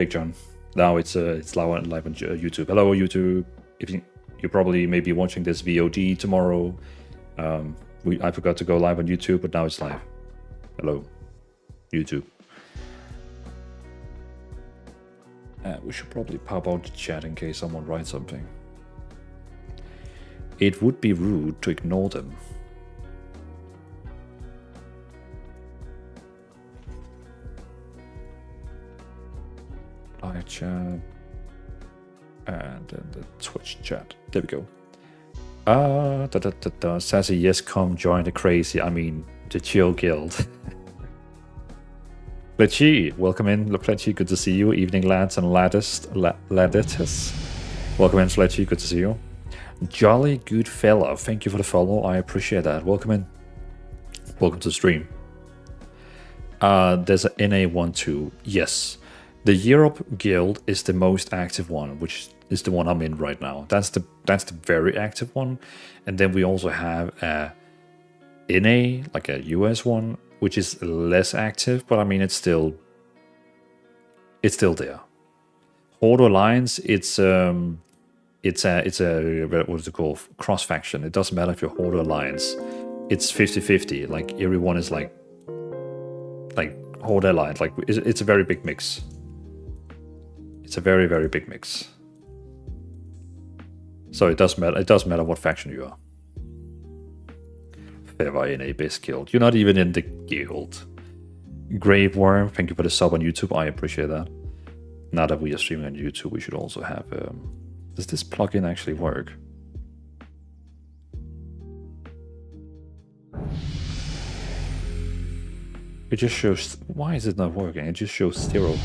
Big John. Now it's live on YouTube. Hello YouTube. If you probably may be watching this VOD tomorrow. I forgot to go live on YouTube, but now it's live. Hello, YouTube. We should probably pop out the chat in case someone writes something. It would be rude to ignore them. Live chat. And then the Twitch chat. There we go. Sassy, yes, come join the crazy. I mean, the chill guild. Fletchy, welcome in. Fletchy, good to see you. Evening, lads and laddites. Welcome in, Fletchy, good to see you. Jolly good fella, thank you for the follow. I appreciate that. Welcome in. Welcome to the stream. There's a NA12. Yes. The Europe Guild is the most active one, which is the one I'm in right now. That's the very active one. And then we also have a NA, like a US one, which is less active, but I mean it's still there. Horde Alliance, it's a what is it called? Cross faction. It doesn't matter if you're Horde Alliance. It's 50-50. Like everyone is like Horde Alliance. Like it's a very big mix. It's a very, very big mix. So it doesn't matter what faction you are. Feather in a base guild. You're not even in the guild. Graveworm, thank you for the sub on YouTube. I appreciate that. Now that we are streaming on YouTube, we should also have... does this plugin actually work? It just shows... Why is it not working? It just shows 0.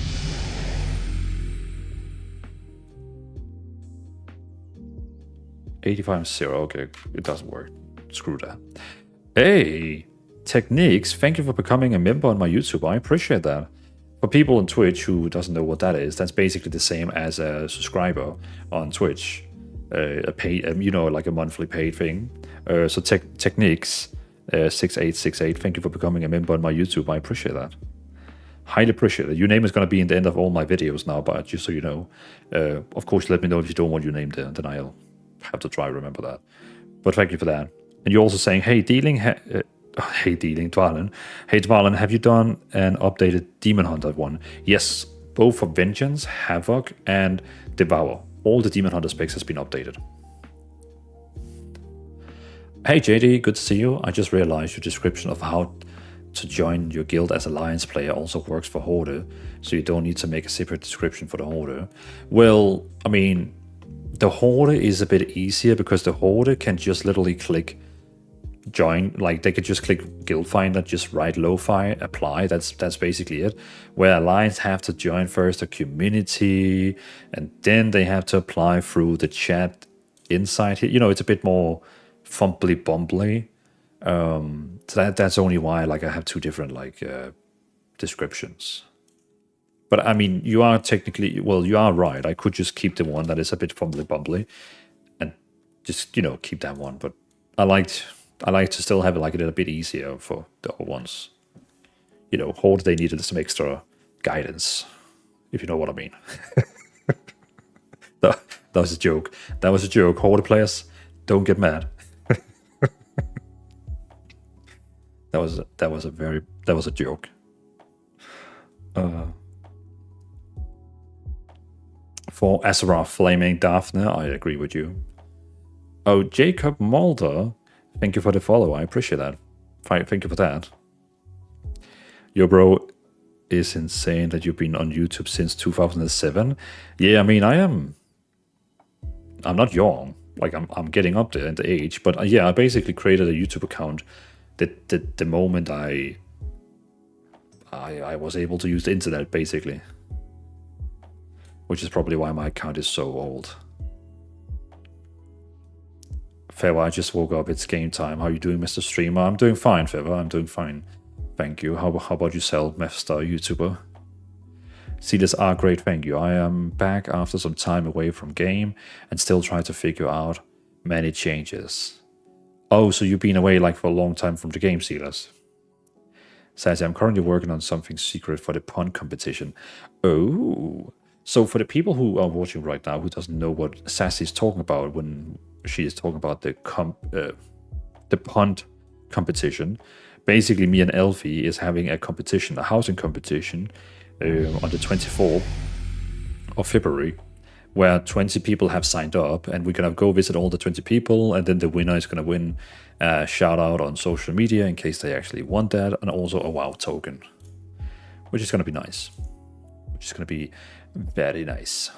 $85.0. Okay, it doesn't work. Screw that. Hey, Techniques, thank you for becoming a member on my YouTube. I appreciate that. For people on Twitch who doesn't know what that is, that's basically the same as a subscriber on Twitch. A paid, like a monthly paid thing. So Techniques 6868, thank you for becoming a member on my YouTube. I appreciate that. Highly appreciate it. Your name is going to be in the end of all my videos now, but just so you know. Of course, let me know if you don't want your name there, then I'll have to try to remember that. But thank you for that. And you're also saying, hey, Dwalen. Hey, Dwalen, have you done an updated Demon Hunter one? Yes, both for Vengeance, Havoc, and Devour. All the Demon Hunter specs has been updated. Hey, JD, good to see you. I just realized your description of how to join your guild as Alliance player also works for Horde, so you don't need to make a separate description for the Horde. Well, I mean, the Horde is a bit easier because the Horde can just literally click join, like they could just click Guild Finder, just write lo-fi, apply, that's basically it. Where Alliance have to join first a community, and then they have to apply through the chat inside here. You know, it's a bit more fumbly bumbly. So that's only why like I have two different like descriptions. But I mean, you are technically, well, you are right. I could just keep the one that is a bit fumbly bumbly and just, keep that one. But I like to still have it like a little bit easier for the other ones. Horde, they needed some extra guidance, if you know what I mean. that was a joke. That was a joke. Horde players, don't get mad. that was a joke. For Azeroth Flaming Daphne, I agree with you. Oh, Jacob Mulder, thank you for the follow. I appreciate that. Thank you for that. Yo, bro, is insane that you've been on YouTube since 2007. Yeah, I mean, I'm not young. Like, I'm getting up there in the age. But yeah, I basically created a YouTube account the moment I was able to use the internet, basically. Which is probably why my account is so old. Feather, I just woke up. It's game time. How are you doing, Mr. Streamer? I'm doing fine, Feather. I'm doing fine. Thank you. How about yourself, Mefstar YouTuber? See, this are great. Thank you. I am back after some time away from game and still trying to figure out many changes. Oh, so you've been away like for a long time from the game, Sealers. Says, I'm currently working on something secret for the pun competition. Oh, So for the people who are watching right now who doesn't know what Sassy is talking about when she is talking about the pond competition, basically me and Elfie is having a competition, a housing competition, on the 24th of February, where 20 people have signed up, and we're gonna go visit all the 20 people, and then the winner is gonna win a shout out on social media in case they actually want that, and also a WoW token, which is gonna be nice. Which is gonna be very nice.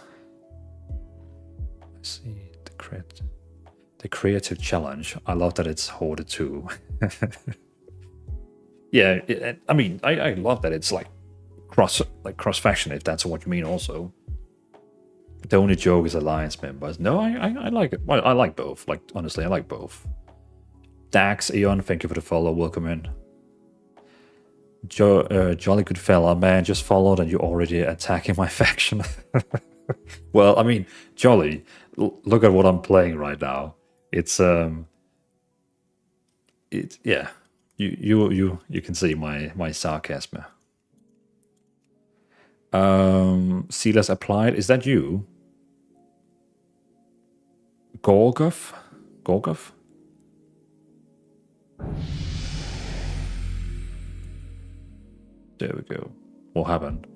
Let's see the creative challenge. I love that it's Horde 2. Yeah, I mean, I love that it's like cross faction, if that's what you mean. Also, the only joke is alliance members. No, I like it. Well, I like both. Like, honestly, I like both. Dax Eon, thank you for the follow. Welcome in. Jolly good fella, man. Just followed and you're already attacking my faction. Well, I mean, Jolly, look at what I'm playing right now. It's yeah. You can see my sarcasm. Silas applied. Is that you? Gorgov? There we go. What happened?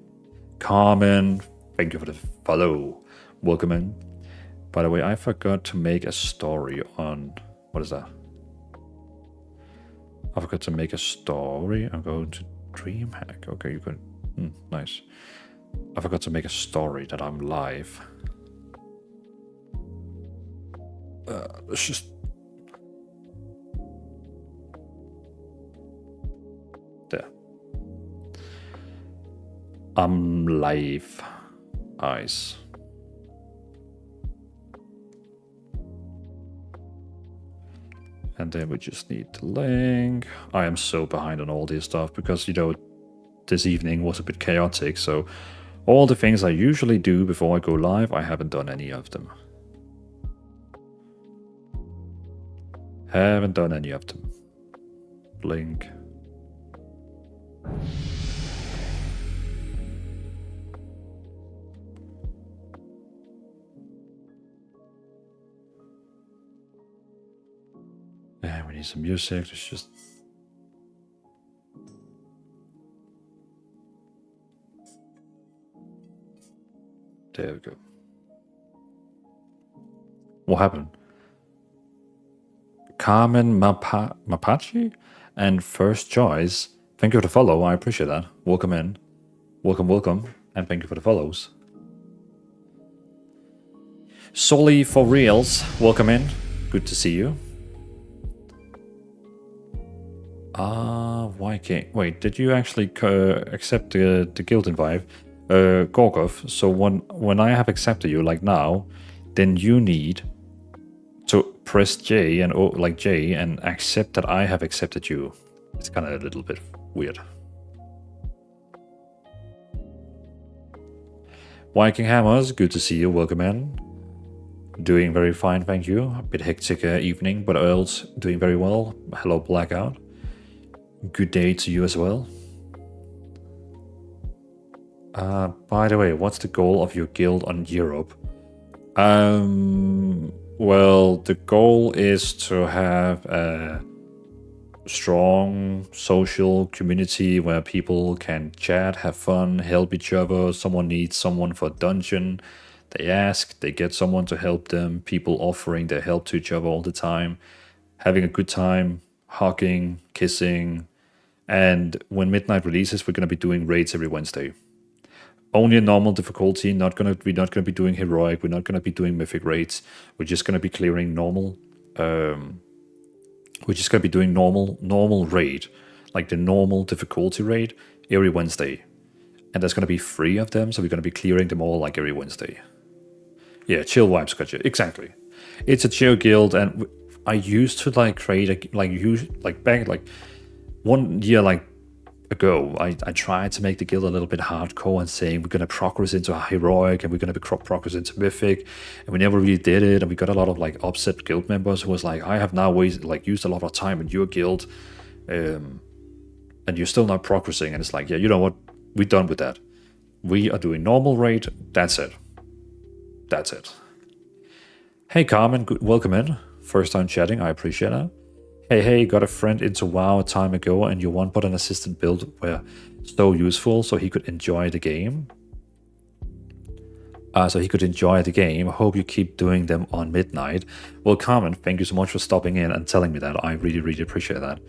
Carmen, thank you for the follow. Welcome in. By the way, I forgot to make a story on... What is that? I forgot to make a story. I'm going to DreamHack. Okay, you can... nice. I forgot to make a story that I'm live. Let's just... There. I'm live. Eyes. And then we just need the link. I am so behind on all this stuff because, you know, this evening was a bit chaotic. So all the things I usually do before I go live, I haven't done any of them. Haven't done any of them. Link. Yeah, we need some music. Let's just... There we go. What happened? Carmen Mapache and First Choice. Thank you for the follow. I appreciate that. Welcome in. Welcome. And thank you for the follows. Solly for reals. Welcome in. Good to see you. YK. Wait, did you actually accept the guild invite? Gorgov. So when I have accepted you, like now, then you need to press J and J and accept that I have accepted you. It's kind of a little bit weird. Viking Hammers, good to see you. Welcome in. Doing very fine, thank you. A bit hectic evening, but else doing very well. Hello, Blackout. Good day to you as well. By the way, what's the goal of your guild on Europe? Well, the goal is to have a strong social community where people can chat, have fun, help each other. Someone needs someone for a dungeon. They ask, they get someone to help them. People offering their help to each other all the time. Having a good time, hugging, kissing. And when Midnight releases, we're going to be doing raids every Wednesday. Only a normal difficulty. We're not going to be doing heroic. We're not going to be doing mythic raids. We're just going to be clearing normal. We're just going to be doing normal raid, like the normal difficulty raid every Wednesday. And there's going to be 3 of them, so we're going to be clearing them all like every Wednesday. Yeah, chill vibes, gotcha. Exactly. It's a chill guild, and I used to like create back 1 year ago, I tried to make the guild a little bit hardcore and saying we're going to progress into heroic and we're going to progress into mythic, and we never really did it. And we got a lot of upset guild members who was like, I have now used a lot of time in your guild, and you're still not progressing. And it's like, yeah, you know what? We're done with that. We are doing normal raid. That's it. That's it. Hey Carmen, welcome in. First time chatting, I appreciate it. Hey, got a friend into WoW a time ago and your one-button assistant build were so useful so he could enjoy the game. Hope you keep doing them on midnight. Well, Carmen, thank you so much for stopping in and telling me that. I really, really appreciate that.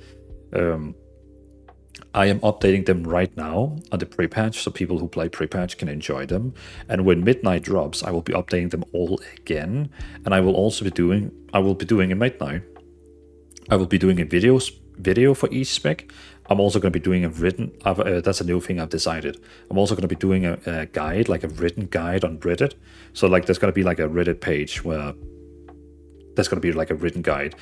I am updating them right now on the pre-patch so people who play pre-patch can enjoy them. And when midnight drops, I will be updating them all again. And I will also be doing a midnight. I will be doing a video for each spec. I'm also going to be doing a written, that's a new thing I've decided. I'm also going to be doing a guide, like a written guide on Reddit. So like there's going to be like a Reddit page where there's going to be like a written guide.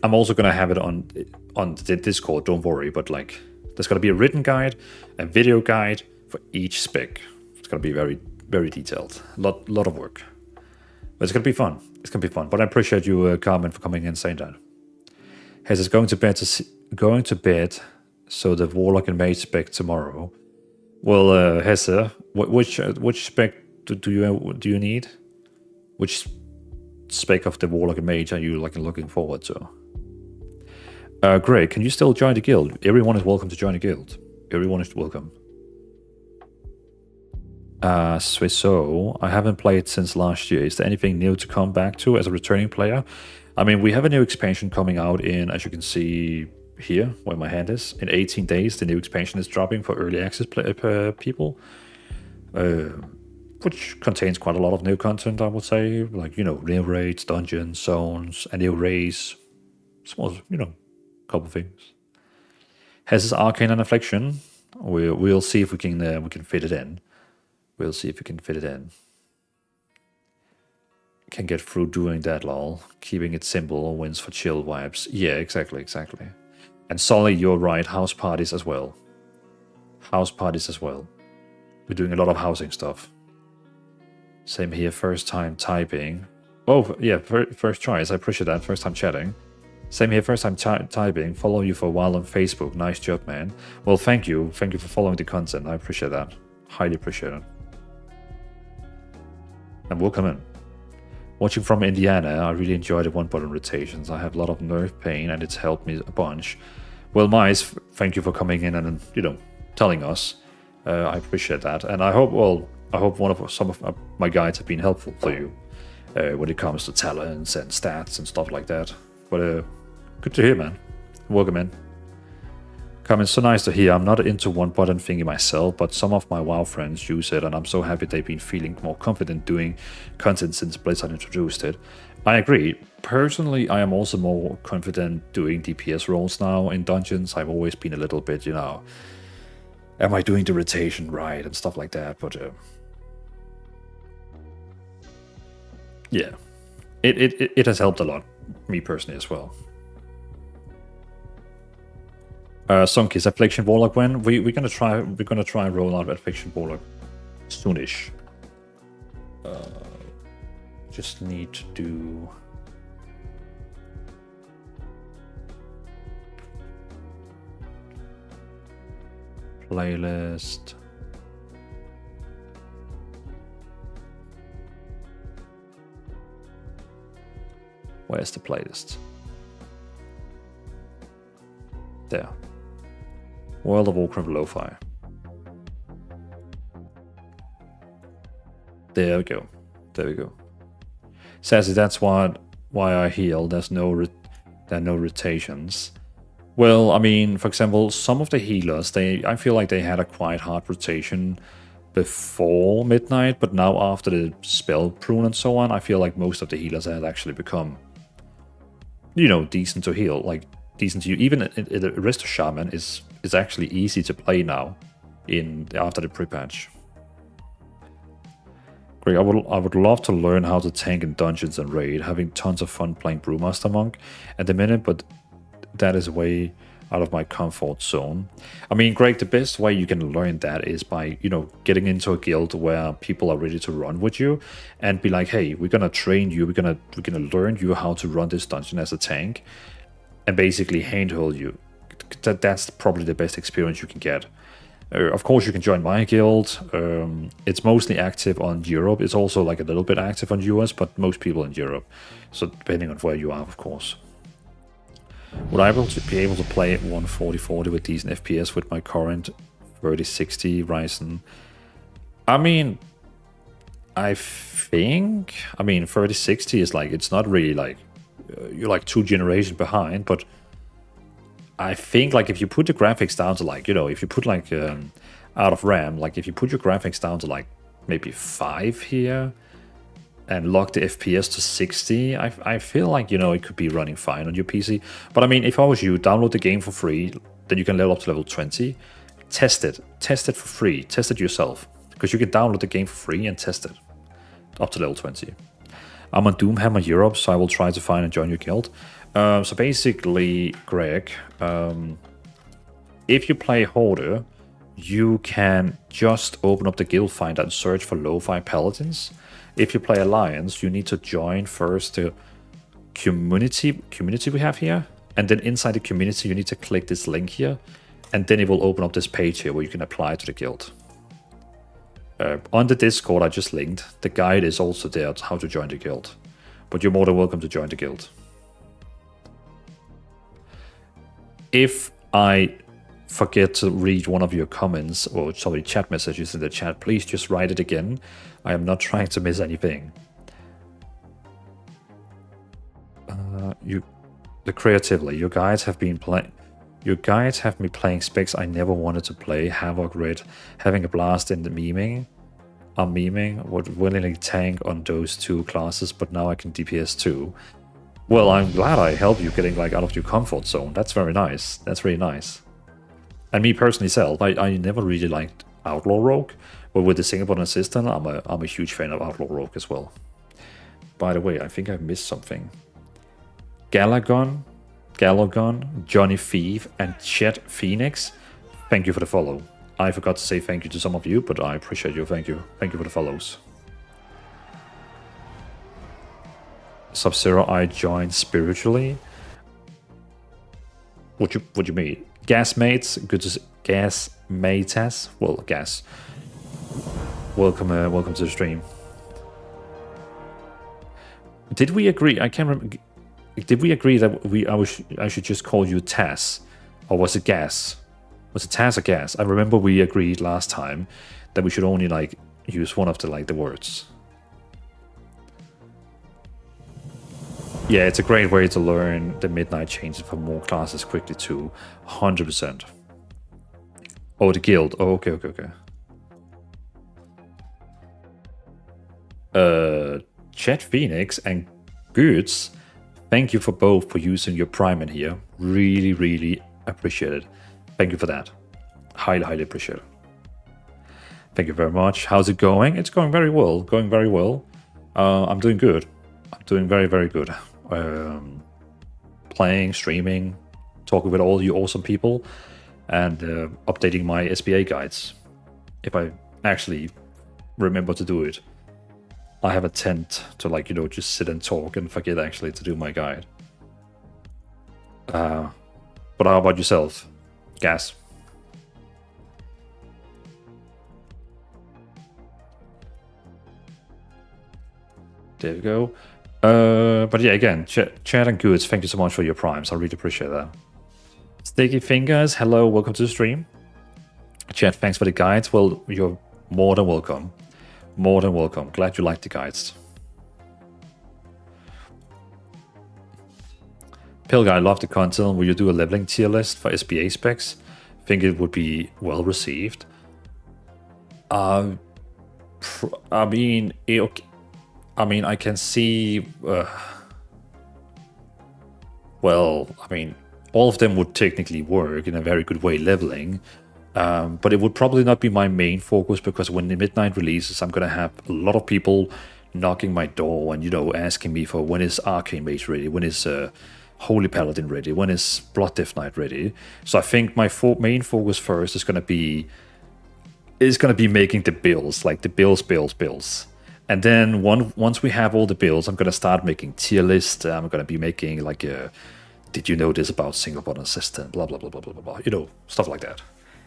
I'm also going to have it on the Discord, don't worry, but like there's going to be a written guide, a video guide for each spec. It's going to be very, very detailed. A lot of work. But it's going to be fun. It's going to be fun. But I appreciate you, Carmen, for coming in and saying that. Hess is going to bed so the Warlock and Mage spec tomorrow. Well, Hesse, which spec do you need? Which spec of the Warlock and Mage are you like looking forward to? Greg, can you still join the guild? Everyone is welcome to join the guild. Everyone is welcome. Swisso, I haven't played since last year. Is there anything new to come back to as a returning player? I mean, we have a new expansion coming out in, as you can see here, where my hand is. In 18 days, the new expansion is dropping for early access people, which contains quite a lot of new content, I would say. Like, new raids, dungeons, zones, a new race, small, couple things. Has his arcane and affliction. We'll see if we can fit it in. We'll see if we can fit it in. Can get through doing that, lol. Keeping it simple wins for chill vibes. Yeah, exactly. And Solly, you're right. House parties as well. We're doing a lot of housing stuff. Same here. First time typing. Oh yeah, first tries. I appreciate that. First time chatting. Same here, first time typing. Follow you for a while on Facebook. Nice job, man. Well, thank you. Thank you for following the content. I appreciate that. Highly appreciate it. And welcome in. Watching from Indiana, I really enjoy the one-button rotations. I have a lot of nerve pain and it's helped me a bunch. Well, Mice, thank you for coming in and, telling us. I appreciate that. And I hope some of my guides have been helpful for you when it comes to talents and stats and stuff like that. But good to hear, man. Welcome in. Coming, so nice to hear. I'm not into one-button thingy myself, but some of my WoW friends use it, and I'm so happy they've been feeling more confident doing content since Blizzard introduced it. I agree. Personally, I am also more confident doing DPS roles now in dungeons. I've always been a little bit, am I doing the rotation right and stuff like that? But yeah, it has helped a lot, me personally as well. Sunki's Affliction Warlock when we're gonna try and roll out Affliction Warlock soonish. Just need to do playlist. Where's the playlist? There. World of Warcraft Lo-Fi. There we go. Sassy, that's why I heal. There are no rotations. Well, I mean, for example, some of the healers, I feel like they had a quite hard rotation before midnight, but now after the spell prune and so on, I feel like most of the healers have actually become, decent to heal. Like decent to you. Even the Resto Shaman is actually easy to play now after the pre-patch. Greg, I would love to learn how to tank in dungeons and raid, having tons of fun playing Brewmaster Monk at the minute, but that is way out of my comfort zone. I mean, Greg, the best way you can learn that is by, getting into a guild where people are ready to run with you and be like, hey, we're gonna train you, we're gonna learn you how to run this dungeon as a tank and basically handhold you. That's probably the best experience you can get. Of course, you can join my guild. It's mostly active on Europe. It's also like a little bit active on US, but most people in Europe. So depending on where you are, of course. Would I be able to play 140/40 with decent FPS with my current 3060 Ryzen? I mean, I think, 3060 is like, it's not really like, you're like 2 generations behind, but I think like if you put the graphics down to like, if you put like out of RAM, like if you put your graphics down to like maybe 5 here and lock the FPS to 60, I feel like, it could be running fine on your PC. But I mean, if I was you, download the game for free, then you can level up to level 20. Test it for free, test it yourself, because you can download the game for free and test it up to level 20. I'm on Doomhammer Europe, so I will try to find and join your guild. So basically, Greg, if you play Hoarder, you can just open up the guild finder and search for Lo-Fi Paladins. If you play Alliance, you need to join first the community we have here, and then inside the community you need to click this link here, and then it will open up this page here where you can apply to the guild. On the Discord I just linked, the guide is also there on how to join the guild, but you're more than welcome to join the guild. If I forget to read one of your comments or chat messages in the chat, please just write it again. I am not trying to miss anything. The creatively, your guides have me playing specs I never wanted to play. Havoc Red, having a blast in the memeing. I'm memeing, would willingly tank on those 2 classes, but now I can DPS too. Well, I'm glad I helped you getting like out of your comfort zone. That's very nice. That's really nice. And me personally, I never really liked Outlaw Rogue, but with the single button assistant, I'm a huge fan of Outlaw Rogue as well. By the way, I think I missed something. Galagon, Johnny Thief, and Chet Phoenix, thank you for the follow. I forgot to say thank you to some of you, but I appreciate you. Thank you. Thank you for the follows. Sub-Zero, I joined spiritually. What you mean? Gas mates, good to see. Gas mates. Well, gas. Welcome to the stream. Did we agree? I can't remember. Did we agree that I should just call you Taz, or was it Gas? Was it Taz or Gas? I remember we agreed last time that we should only like use one of the words. Yeah, it's a great way to learn the midnight changes for more classes quickly too. 100%. Oh, the guild. Oh, okay. Chet Phoenix and Goods, thank you for both for using your Prime in here. Really, really appreciate it. Thank you for that. Highly, highly appreciate it. Thank you very much. How's it going? It's going very well. I'm doing good. I'm doing very, very good. Playing, streaming, talking with all you awesome people, and updating my SBA guides. If I actually remember to do it. I have a tent to just sit and talk and forget actually to do my guide. But how about yourself, Gas? There we go. But yeah, again, chat and Goods, thank you so much for your primes. I really appreciate that. Sticky Fingers, hello, welcome to the stream. Chat, thanks for the guides. Well, you're more than welcome. More than welcome. Glad you liked the guides. Pill Guy, love the content. Will you do a leveling tier list for SBA specs? Think it would be well received. I can see. All of them would technically work in a very good way leveling. But it would probably not be my main focus, because when the midnight releases, I'm gonna have a lot of people knocking my door and asking me for when is Arcane Mage ready, when is Holy Paladin ready, when is Blood Death Knight ready. So I think my main focus first is gonna be making the builds, like the builds. And then once we have all the builds, I'm gonna start making tier lists. I'm gonna be making like a, did you know this about single button assistant, blah blah blah blah blah blah, stuff like that.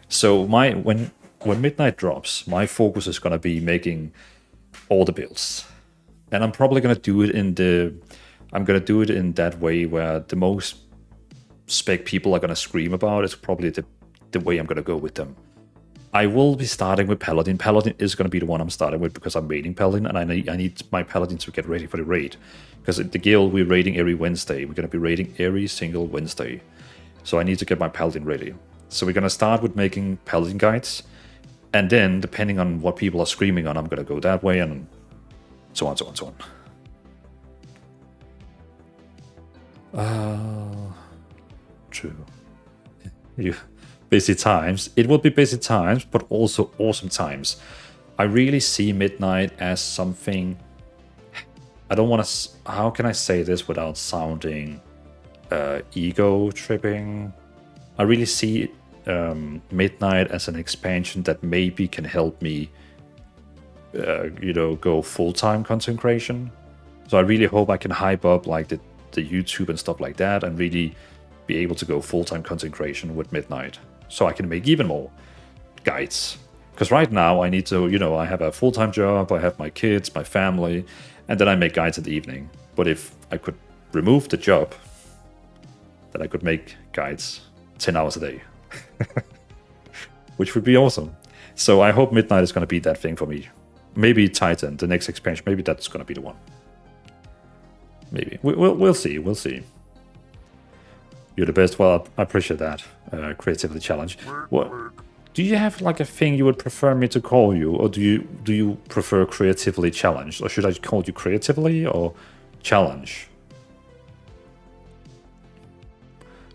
So when when midnight drops, my focus is gonna be making all the builds, and I'm probably gonna do it in that way where the most spec people are gonna scream about. It's probably the way I'm gonna go with them. I will be starting with Paladin. Paladin is going to be the one I'm starting with because I'm raiding Paladin, and I need my Paladin to get ready for the raid. Because the guild, we're raiding every Wednesday. We're going to be raiding every single Wednesday. So I need to get my Paladin ready. So we're going to start with making Paladin guides, and then, depending on what people are screaming on, I'm going to go that way, and so on, so on, so on. True. Busy times. It will be busy times, but also awesome times. I really see Midnight as something... I don't want to... How can I say this without sounding ego tripping? I really see Midnight as an expansion that maybe can help me, go full-time content creation. So I really hope I can hype up like the YouTube and stuff like that, and really be able to go full-time content creation with Midnight. So I can make even more guides. Because right now I need to, I have a full-time job, I have my kids, my family, and then I make guides in the evening. But if I could remove the job, then I could make guides 10 hours a day. Which would be awesome. So I hope Midnight is going to be that thing for me. Maybe Titan, the next expansion, maybe that's going to be the one. Maybe. We'll see, we'll see. You're the best. Well, I appreciate that. Creativity challenge. What do you have like a thing you would prefer me to call you, or do you prefer creatively challenged, or should I call you creatively or challenge?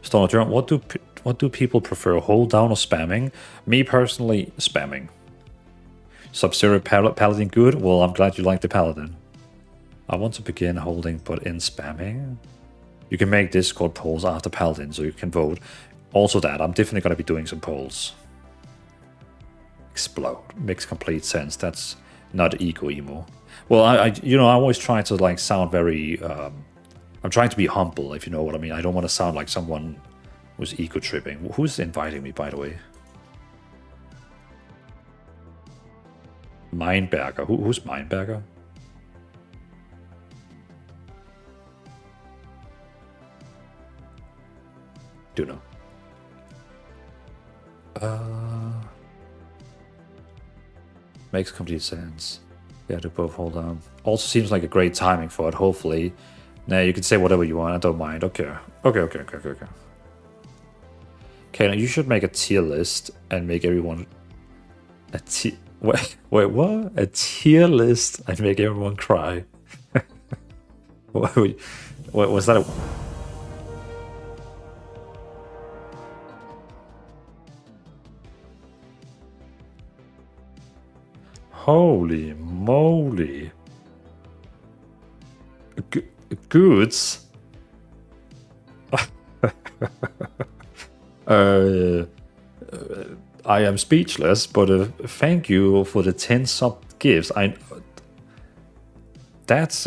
Storm, what do people prefer, hold down or spamming? Me personally, spamming. Sub-Zero Paladin good? Well, I'm glad you like the Paladin. I want to begin holding, but in spamming. You can make Discord polls after Paladin, so you can vote. Also that, I'm definitely going to be doing some polls. Explode. Makes complete sense. That's not emo. Well, I always try to like sound very... I'm trying to be humble, if you know what I mean. I don't want to sound like someone who's ego-tripping. Who's inviting me, by the way? Mindberger. Who's Mindberger? Do know. Makes complete sense. Yeah, to both hold on. Also seems like a great timing for it, hopefully. Nah, you can say whatever you want, I don't mind. Okay. Okay, now you should make a tier list and make everyone... Wait, what? A tier list and make everyone cry. What was that? Holy moly. Goods? I am speechless, but thank you for the 10 sub gifts. That's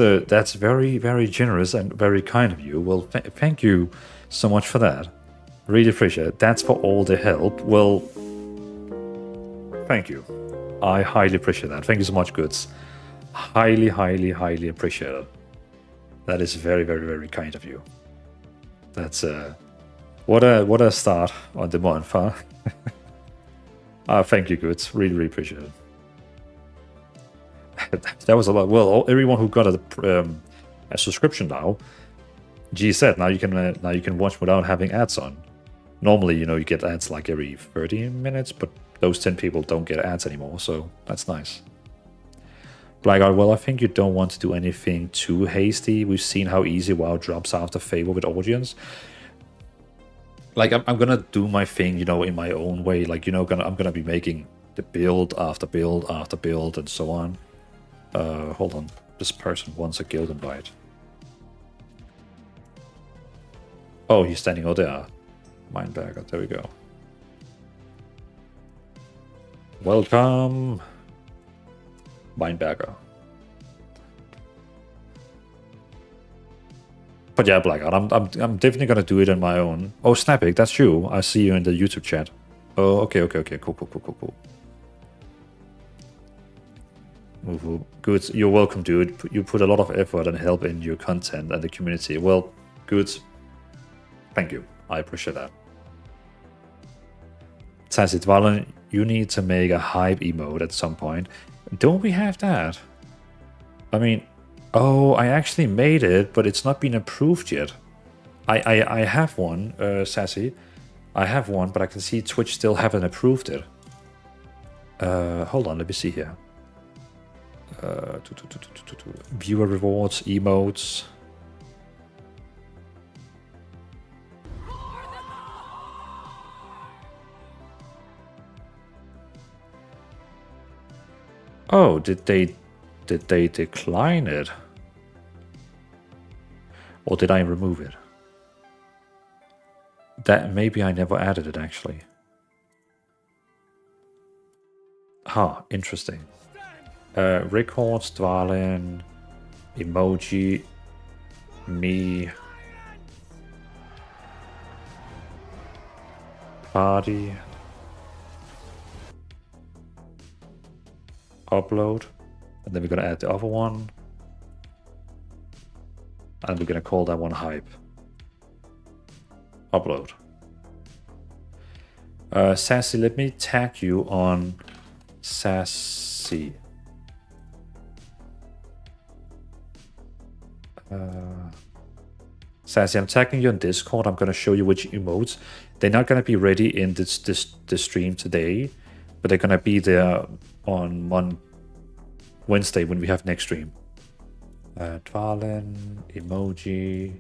very, very generous and very kind of you. Well, thank you so much for that. Really appreciate it. That's for all the help. Well, thank you. I highly appreciate that. Thank you so much, Goods. Highly, highly, highly appreciate it. That is very, very, very kind of you. That's what a start on the month, huh? Thank you, Goods. Really, really appreciate it. That was a lot. Well, everyone who got a subscription now, GZ, now you can watch without having ads on. Normally, you get ads like every 30 minutes, but those 10 people don't get ads anymore, so that's nice. Blackguard, well, I think you don't want to do anything too hasty. We've seen how easy WoW drops after favor with audience. Like, I'm gonna do my thing, in my own way. Like, I'm gonna be making the build after build after build and so on. Hold on. This person wants a guild invite. Oh, he's standing over there. Mindberger, there we go. Welcome, Mindberger. But yeah, Blackout, I'm definitely gonna do it on my own. Oh, Snapik, that's you. I see you in the YouTube chat. Oh, okay, cool. Good. You're welcome, dude. You put a lot of effort and help in your content and the community. Well, good. Thank you. I appreciate that. Tacit Valen, you need to make a hype emote at some point. Don't we have that? I mean, oh, I actually made it, but it's not been approved yet. I have one, Sassy. I have one, but I can see Twitch still haven't approved it. Hold on, let me see here. Viewer rewards, emotes. Oh, did they decline it? Or did I remove it? That maybe I never added it actually. Huh, interesting. Records, Dvalin, emoji, me, party, upload, and then we're gonna add the other one, and we're gonna call that one hype. Upload. Sassy, let me tag you on Sassy. Sassy, I'm tagging you on Discord. I'm gonna show you which emotes. They're not gonna be ready in this stream today, but they're gonna be there on Wednesday when we have next stream. Dvalin, emoji,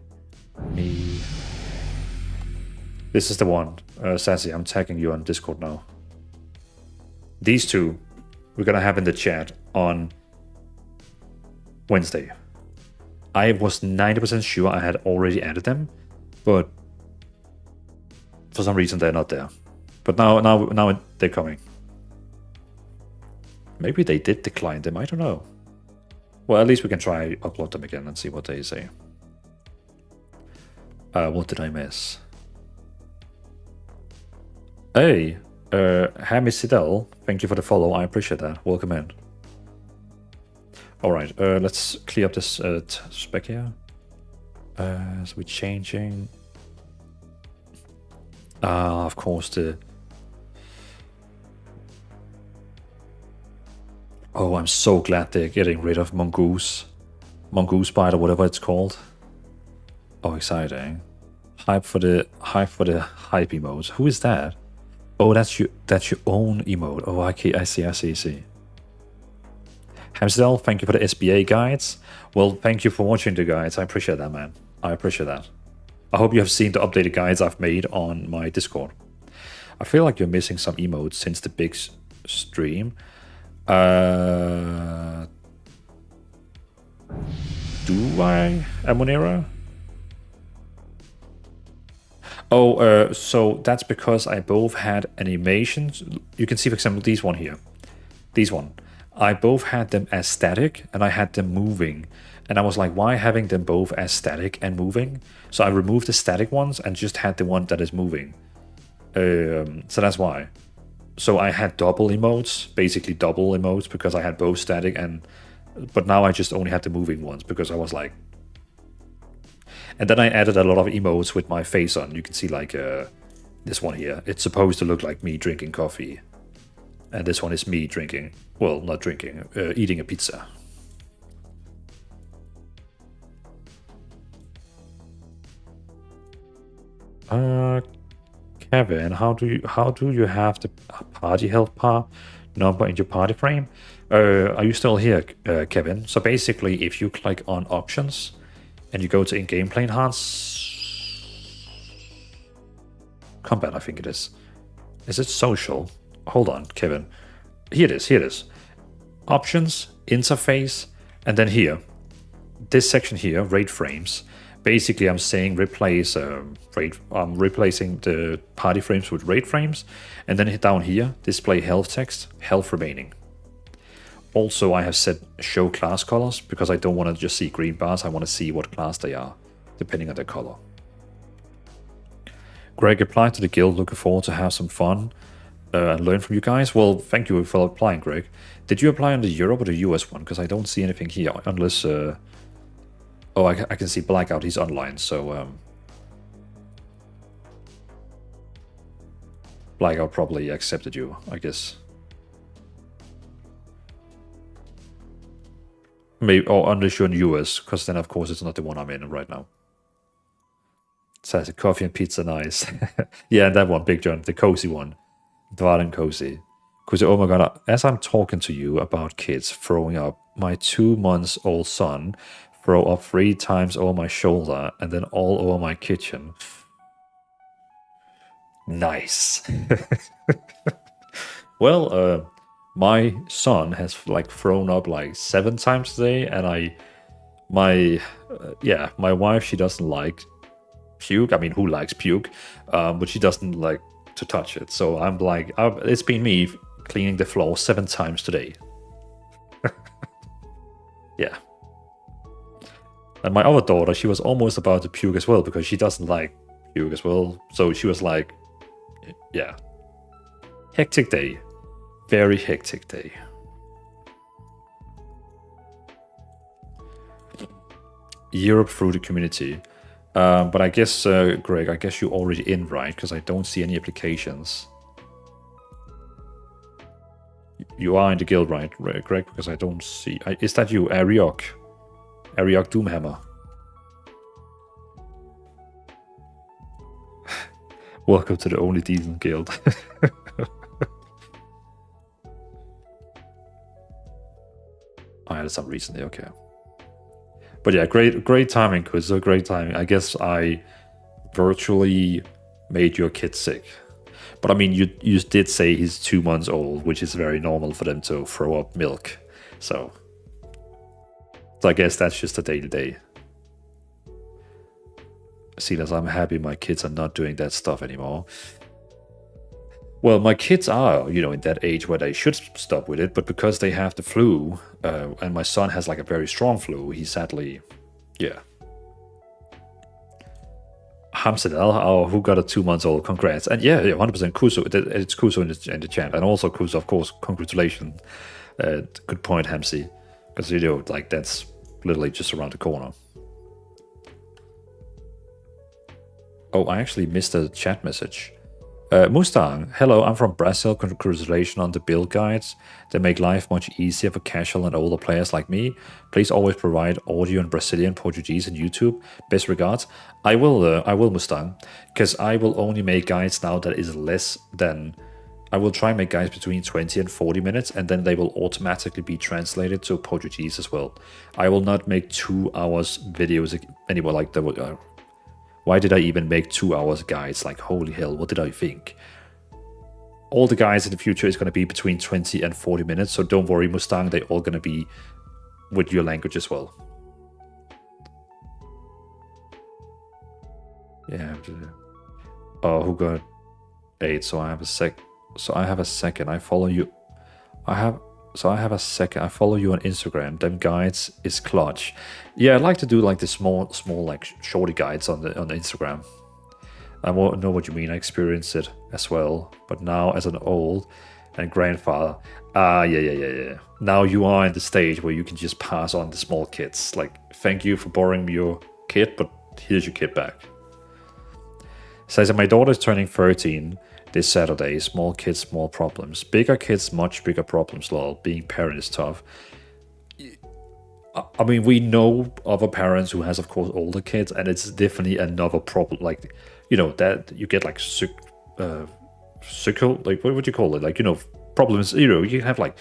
me. This is the one. Sassy, I'm tagging you on Discord now. These two we're gonna have in the chat on Wednesday. I was 90% sure I had already added them, but for some reason they're not there. But now they're coming. Maybe they did decline them, I don't know. Well, at least we can try upload them again and see what they say. What did I miss? Hey, Hammy Sidel, thank you for the follow, I appreciate that. Welcome in. Alright, let's clear up this spec here. So we're changing. Of course, the... Oh, I'm so glad they're getting rid of Mongoose. Mongoose Bite or whatever it's called. Oh, exciting. Hype for the hype emote. Who is that? Oh, that's your own emote. Oh, okay, I see. Hamsdell, thank you for the SBA guides. Well, thank you for watching the guides. I appreciate that, man. I appreciate that. I hope you have seen the updated guides I've made on my Discord. I feel like you're missing some emotes since the big stream. Do I, Amonera? Oh, so that's because I both had animations. You can see, for example, these one here. These one. I both had them as static and I had them moving. And I was like, why having them both as static and moving? So I removed the static ones and just had the one that is moving. So that's why. So I had double emotes, basically double emotes, because I had both static and... But now I just only had the moving ones because I was like... And then I added a lot of emotes with my face on. You can see like this one here. It's supposed to look like me drinking coffee. And this one is me drinking, well, not drinking, eating a pizza. Kevin, how do you have the party health par number in your party frame? Are you still here, Kevin? So basically, if you click on options and you go to in-game play enhance combat, I think it is. Is it social? Hold on, Kevin. Here it is. Options, interface, and then here. This section here, rate frames. Basically, I'm saying replace I'm replacing the party frames with rate frames. And then down here, display health text, health remaining. Also, I have set show class colors because I don't want to just see green bars. I want to see what class they are, depending on their color. Greg, applied to the guild. Looking forward to have some fun. and learn from you guys. Well, thank you for applying, Greg. Did you apply on the Europe or the US one? Because I don't see anything here, unless... oh, I can see Blackout, he's online, so... Blackout probably accepted you, I guess. Maybe, or unless you're in the US, because then of course it's not the one I'm in right now. Says coffee and pizza, nice. Yeah, and that one, Big John, the cozy one. Dwalen cozy. Because, oh my god, as I'm talking to you about kids throwing up, my 2-month-old son throw up 3 times over my shoulder and then all over my kitchen. Nice. Well, my son has like thrown up like 7 times today, and my wife, she doesn't like puke. I mean, who likes puke? But she doesn't like to touch it. So I'm like, it's been me cleaning the floor 7 times today. Yeah. And my other daughter, she was almost about to puke as well, because she doesn't like puke as well. So she was like, yeah. Hectic day. Very hectic day. Europe through the community. But I guess, Greg, I guess you're already in, right? Because I don't see any applications. You are in the guild, right, Greg? Because I don't see... is that you, Ariok? Ariok Doomhammer. Welcome to the only decent guild. I had some recently, okay. But yeah, great timing, Kuzo, great timing. I guess I virtually made your kid sick. But I mean, you did say he's 2 months old, which is very normal for them to throw up milk. So I guess that's just a day-to-day. Silas, I'm happy my kids are not doing that stuff anymore. Well, my kids are, in that age where they should stop with it, but because they have the flu, and my son has like a very strong flu, he sadly, yeah. Hamsedal, who got a 2-month-old, congrats. And yeah, 100% Kuso, it's Kuso in the chat, and also Kuso, of course, congratulations. Good point, Hamsi, because, like, that's literally just around the corner. Oh, I actually missed a chat message. Mustang, hello, I'm from Brazil. Congratulations on the build guides. They make life much easier for casual and older players like me. Please always provide audio in Brazilian, Portuguese, and YouTube. Best regards. I will, Mustang, because I will only make guides now that is less than... I will try and make guides between 20 and 40 minutes, and then they will automatically be translated to Portuguese as well. I will not make 2 hours videos anymore like the... why did I even make 2 hours guides? Like, holy hell, what did I think? All the guides in the future is going to be between 20 and 40 minutes, so don't worry, Mustang, they're all going to be with your language as well. Yeah. Oh, who got 8? So I have a second. I follow you. I have a second. I follow you on Instagram. Them guides is clutch. Yeah, I'd like to do like the small like shorty guides on the Instagram. I know what you mean. I experienced it as well. But now as an old and grandfather, yeah. Now you are in the stage where you can just pass on the small kids. Like, thank you for borrowing me your kid, but here's your kid back. Says that my daughter is turning 13 this Saturday. Small kids, small problems. Bigger kids, much bigger problems, lol. Being parent is tough. I mean, we know other parents who has, of course, older kids, and it's definitely another problem. Like, that you get like like, what would you call it? Like, problems, you can have like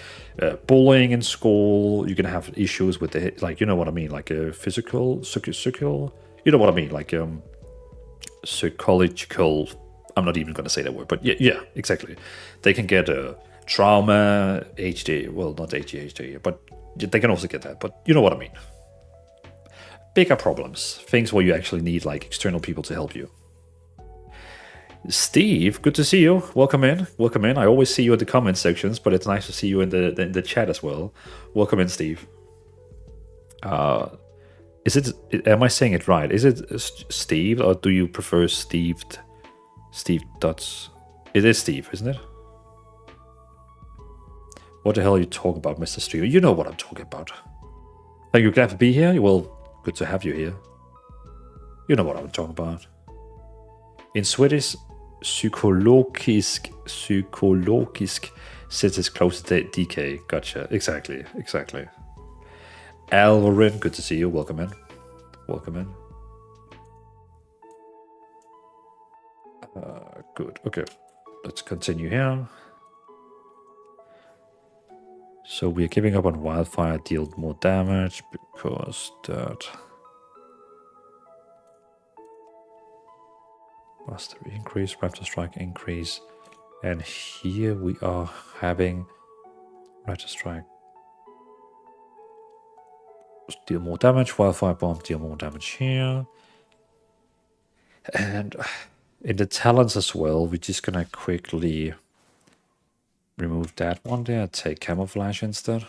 bullying in school. You can have issues with the, like, you know what I mean? Like physical, you know what I mean? Like psychological, I'm not even going to say that word, but yeah, exactly. They can get trauma, HD, well, not ADHD, but they can also get that, but you know what I mean. Bigger problems, things where you actually need like external people to help you. Steve, good to see you. Welcome in. I always see you in the comment sections, but it's nice to see you in the chat as well. Welcome in, Steve. Am I saying it right? Is it Steve, or do you prefer Steve Dots? It is Steve, isn't it? What the hell are you talking about, Mr. Streamer? You know what I'm talking about. Thank you, glad to be here. Well, good to have you here. You know what I'm talking about. In Swedish, psykologisk sits as close to DK. Gotcha. Exactly. Alvarin, good to see you. Welcome in. Good. Okay. Let's continue here. So we are giving up on Wildfire, deal more damage because that... Mastery increase, Raptor Strike increase. And here we are having Raptor Strike. Deal more damage, Wildfire Bomb, deal more damage here. And in the talents as well, we're just gonna quickly remove that one there, take Camouflage instead.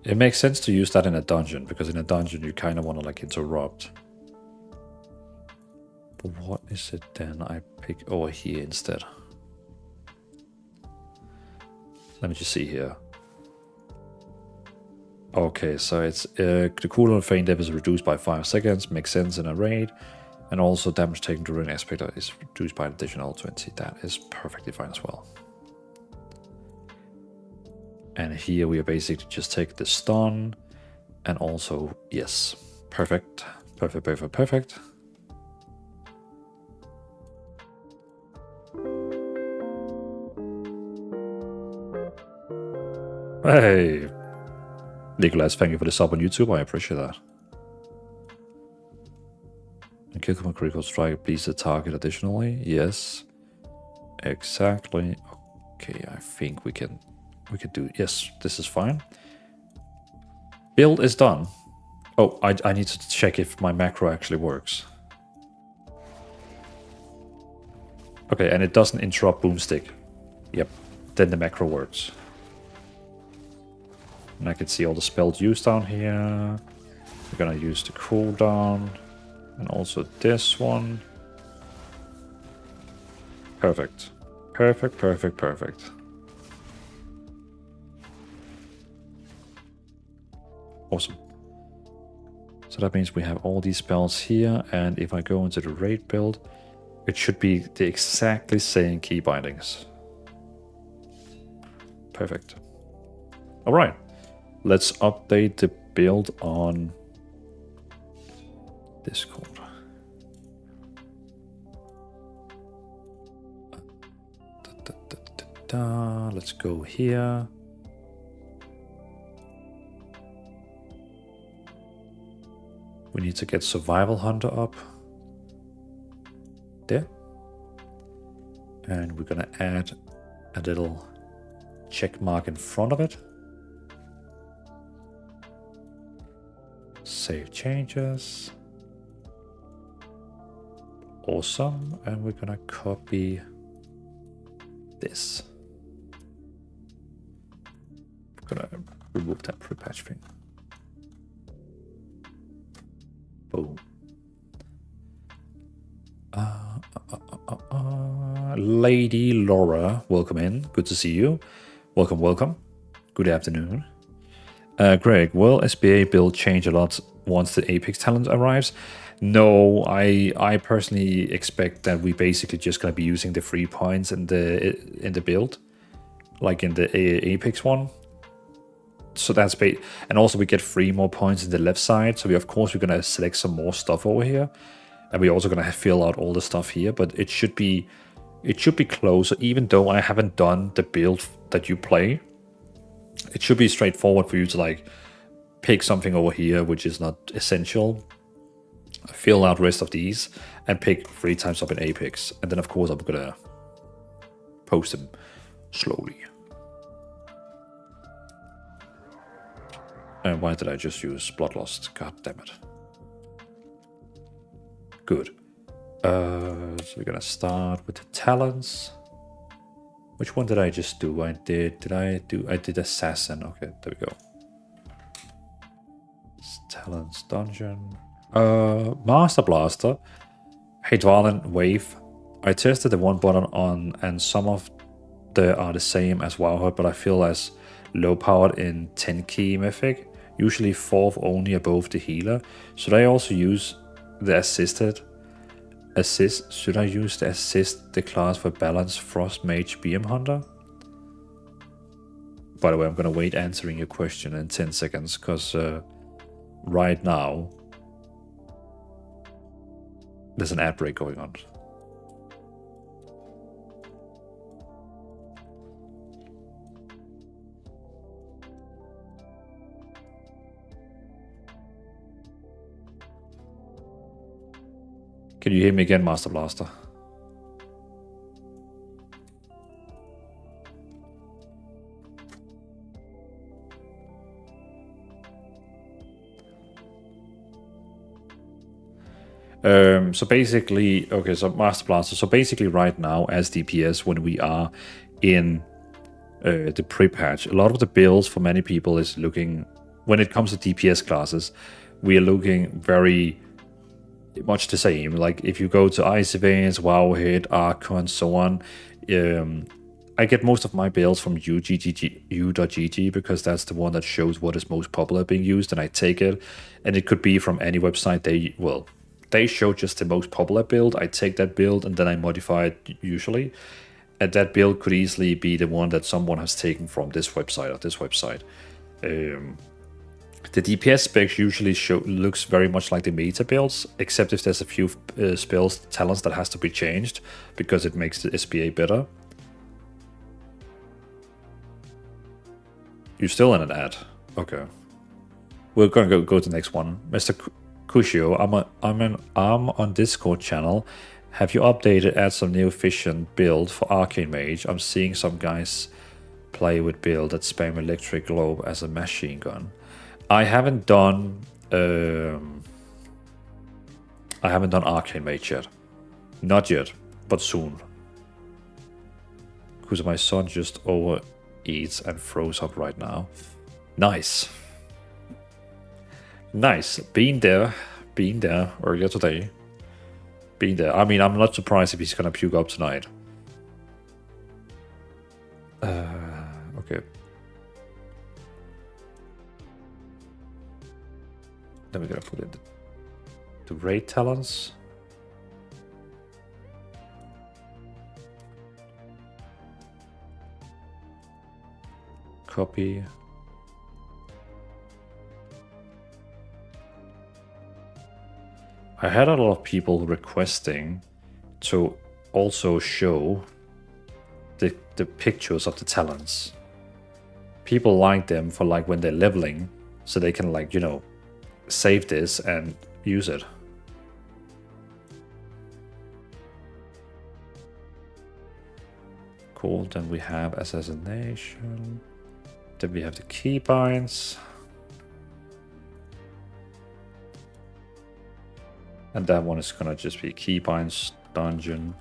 It makes sense to use that in a dungeon, because in a dungeon you kind of want to like interrupt. But what is it then I pick over here instead? Let me just see here. Okay, so it's the cooldown of Feign Death is reduced by 5 seconds, makes sense in a raid. And also damage taken during aspect is reduced by an additional 20. That is perfectly fine as well. And here we are basically just take the stun and also, yes, perfect. Hey, Nicholas, thank you for the sub on YouTube. I appreciate that. And kill command critical strike, please the target additionally. Yes, exactly. Okay, I think we can do, yes, this is fine. Build is done. Oh, I need to check if my macro actually works. Okay, and it doesn't interrupt Boomstick. Yep, then the macro works. And I can see all the spells used down here. We're gonna use the cooldown. And also this one. Perfect. Awesome. So that means we have all these spells here, and if I go into the raid build, it should be the exactly same key bindings. Perfect. All right, let's update the build on Discord. Let's go here. We need to get Survival Hunter up. There. And we're gonna add a little check mark in front of it. Save changes. Awesome. And we're gonna copy this. We're gonna remove that pre-patch thing. Boom. Lady Laura, welcome in. Good to see you. Welcome. Good afternoon. Greg, will SBA build change a lot once the Apex talent arrives? No, I personally expect that we basically just gonna be using the free points in the build, like in the Apex one. So that's and also we get 3 more points in the left side. So of course we're gonna select some more stuff over here, and we're also gonna fill out all the stuff here. But it should be close. So even though I haven't done the build that you play, it should be straightforward for you to like pick something over here which is not essential, fill out rest of these, and pick 3 times up in Apex. And then of course I'm gonna post them slowly. And why did I just use Bloodlust? God damn it. Good. So we're gonna start with the talents. Which one did I just do? I did Assassin. Okay, there we go. Talents Dungeon. Master Blaster. Hey Dwalin, Wave. I tested the one button on, and some of the are the same as WoW, but I feel as low powered in 10 key mythic, usually 4th only above the healer. Should I also use the assist? Should I use the assist the class for balance Frost Mage BM Hunter? By the way, I'm gonna wait answering your question in 10 seconds, because right now there's an ad break going on. Can you hear me again, Master Blaster? So basically, okay, so Master Blaster. So basically right now as DPS, when we are in the pre-patch, a lot of the builds for many people is looking, when it comes to DPS classes, we are looking very much the same. Like if you go to Ice Events, Wowhead, Archon, so on, I get most of my builds from u.gg because that's the one that shows what is most popular being used, and I take it. And it could be from any website. They show just the most popular build. I take that build and then I modify it usually. And that build could easily be the one that someone has taken from this website or this website. The DPS specs usually looks very much like the meta builds, except if there's a few spells, talents that has to be changed because it makes the SBA better. You're still in an ad. Okay. We're gonna go to the next one. Mr. Kushio, I'm on Discord channel. Have you updated, add some new efficient build for Arcane Mage? I'm seeing some guys play with build that spam Electric Globe as a machine gun. I haven't done Arcane Mage yet. Not yet, but soon. Because my son just overeats and throws up right now. Nice. Nice. Been there earlier today. Been there. I mean, I'm not surprised if he's gonna puke up tonight. Okay. Then we're gonna put in the raid talents. Copy. I had a lot of people requesting to also show the pictures of the talents. People like them for like when they're leveling, so they can like, you know, save this and use it. Cool, then we have assassination. Then we have the keybinds. And that one is gonna just be keybinds, dungeon,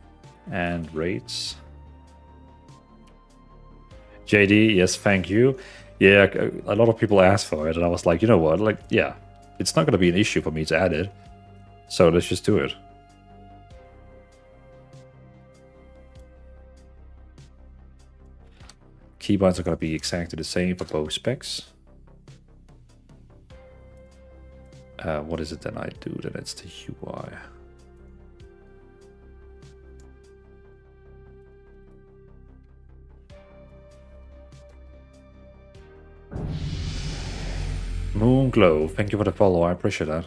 and raids. JD, yes, thank you. Yeah, a lot of people asked for it, and I was like, you know what, like, yeah, it's not gonna be an issue for me to add it. So let's just do it. Keybinds are gonna be exactly the same for both specs. What is it then I do? Then it's the UI. Moonglow, thank you for the follow. I appreciate that.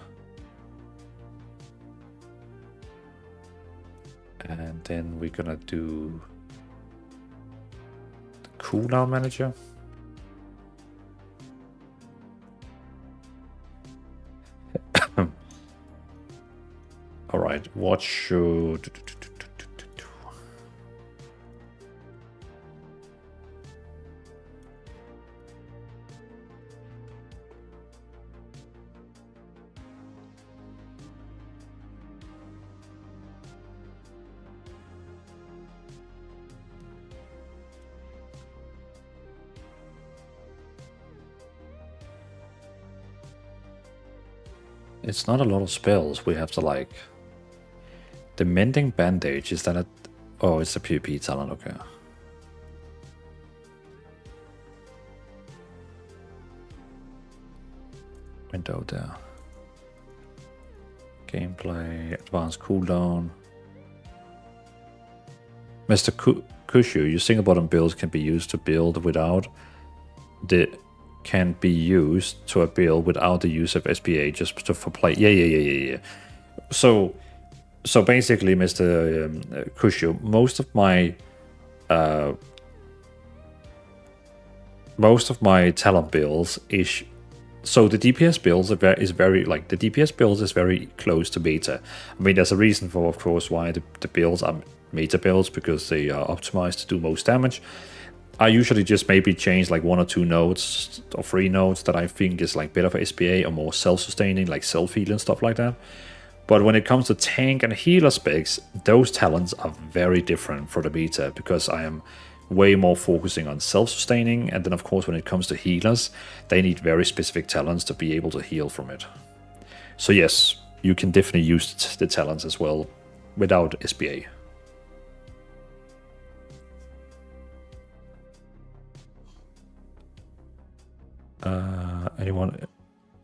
And then we're gonna do the cooldown manager. All right, what should... It's not a lot of spells. We have to like... The Mending Bandage, is that a... Oh, it's a PvP talent, okay. Window there. Gameplay, advanced cooldown. Mr. Kushu, your single bottom builds can be used to build without the... Can be used to a build without the use of SBA just for play. Yeah. So basically, Mr. Kushu, most of my talent builds is... So the DPS builds is very like the DPS builds is very close to beta. I mean, there's a reason for, of course, why the builds are meta builds, because they are optimized to do most damage. I usually just maybe change like 1 or 2 nodes or 3 nodes that I think is like better for SBA or more self-sustaining, like self-heal and stuff like that. But when it comes to tank and healer specs, those talents are very different for the beta, because I am way more focusing on self-sustaining, and then of course when it comes to healers, they need very specific talents to be able to heal from it. So yes, you can definitely use the talents as well without SBA.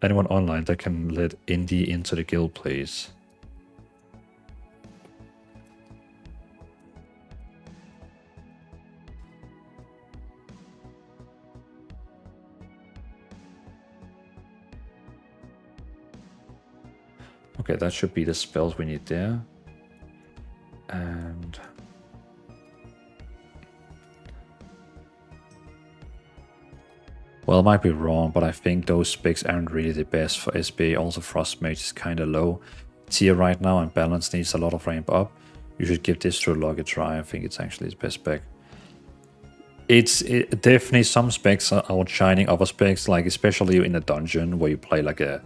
Anyone online that can let Indy into the guild, please? Okay, that should be the spells we need there. And... Well, I might be wrong, but I think those specs aren't really the best for SBA. Also, Frost Mage is kind of low tier right now, and Balance needs a lot of ramp up. You should give this to Log a try. I think it's actually the best spec. It's definitely some specs are outshining other specs, like especially in a dungeon where you play like a...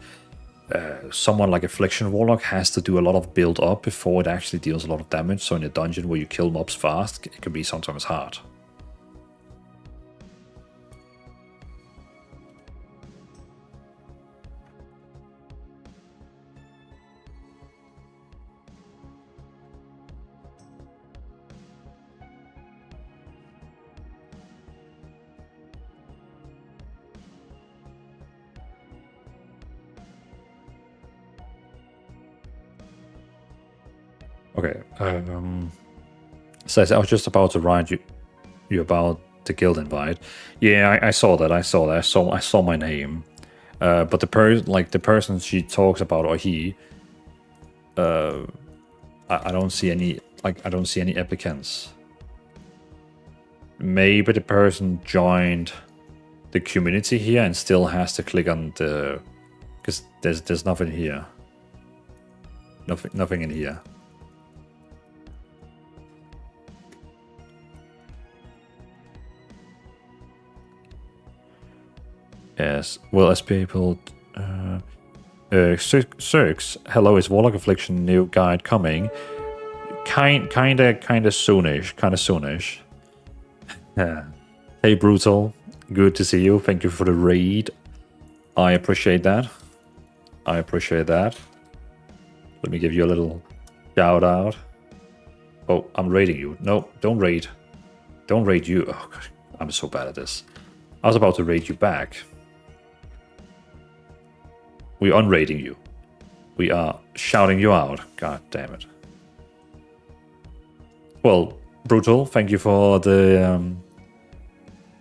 someone like Affliction Warlock has to do a lot of build up before it actually deals a lot of damage. So in a dungeon where you kill mobs fast, it can be sometimes hard. Okay, so I was just about to write you about the guild invite. Yeah, I saw that. I saw my name, but the person she talks about, or he, I don't see any applicants. Maybe the person joined the community here and still has to click on the, because there's nothing here. Nothing in here. Yes, well, SBA build... Cirx, hello, is Warlock Affliction new guide coming? Kinda soonish. Hey, Brutal, good to see you. Thank you for the raid. I appreciate that. Let me give you a little shout out. Oh, I'm raiding you. No, don't raid. Don't raid you. Oh, God, I'm so bad at this. I was about to raid you back. We are unraiding you. We are shouting you out. God damn it. Well, Brutal, thank you for the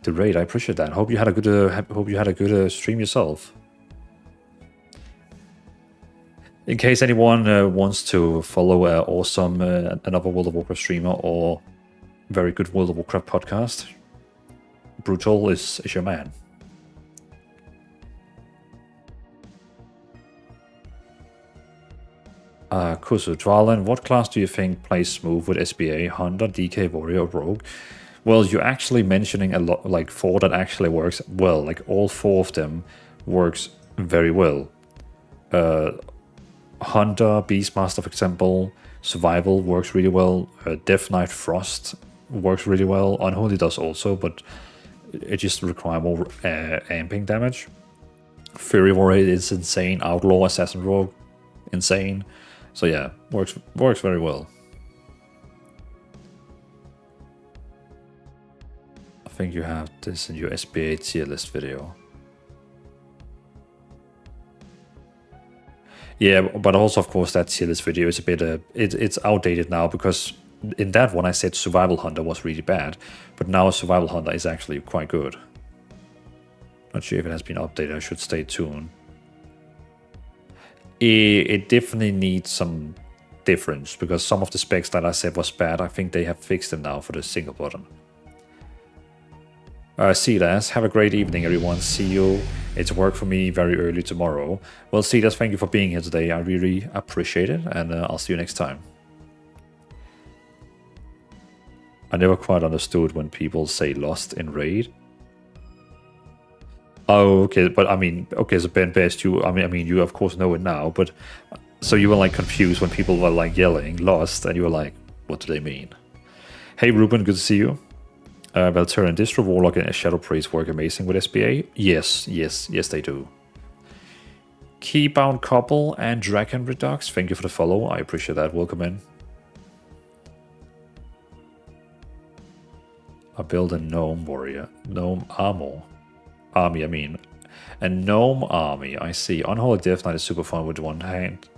raid. I appreciate that. Hope you had a good stream yourself. In case anyone wants to follow awesome another World of Warcraft streamer or very good World of Warcraft podcast, Brutal is your man. Kusu Dwalen, what class do you think plays smooth with SBA, Hunter, DK, Warrior, or Rogue? Well, you're actually mentioning a lot, like 4 that actually works well. Like all 4 of them works very well. Hunter, Beastmaster, for example, Survival works really well. Death Knight Frost works really well. Unholy does also, but it just requires more amping damage. Fury Warrior is insane. Outlaw, Assassin Rogue insane. So yeah, works very well. I think you have this in your SBA tier list video. Yeah, but also of course that tier list video is a bit it's outdated now, because in that one I said Survival Hunter was really bad, but now Survival Hunter is actually quite good. Not sure if it has been updated. I should stay tuned. It definitely needs some difference, because some of the specs that I said was bad, I think they have fixed them now for the single button. Silas, have a great evening, everyone. See you. It's work for me very early tomorrow. Well, Silas, thank you for being here today. I really appreciate it, and I'll see you next time. I never quite understood when people say lost in raid. Oh, okay, but I mean, okay, so Ben Best, I mean, you of course know it now, but so you were like confused when people were like yelling lost, and you were like, what do they mean? Hey, Ruben, good to see you. Valterian Distro, Warlock, and Shadow Priest work amazing with SBA. Yes, they do. Keybound Couple and Dragon Redux, thank you for the follow. I appreciate that. Welcome in. I build a gnome warrior. Gnome armor. Army, I mean. A gnome army, I see. Unholy Death Knight is super fun with one hand.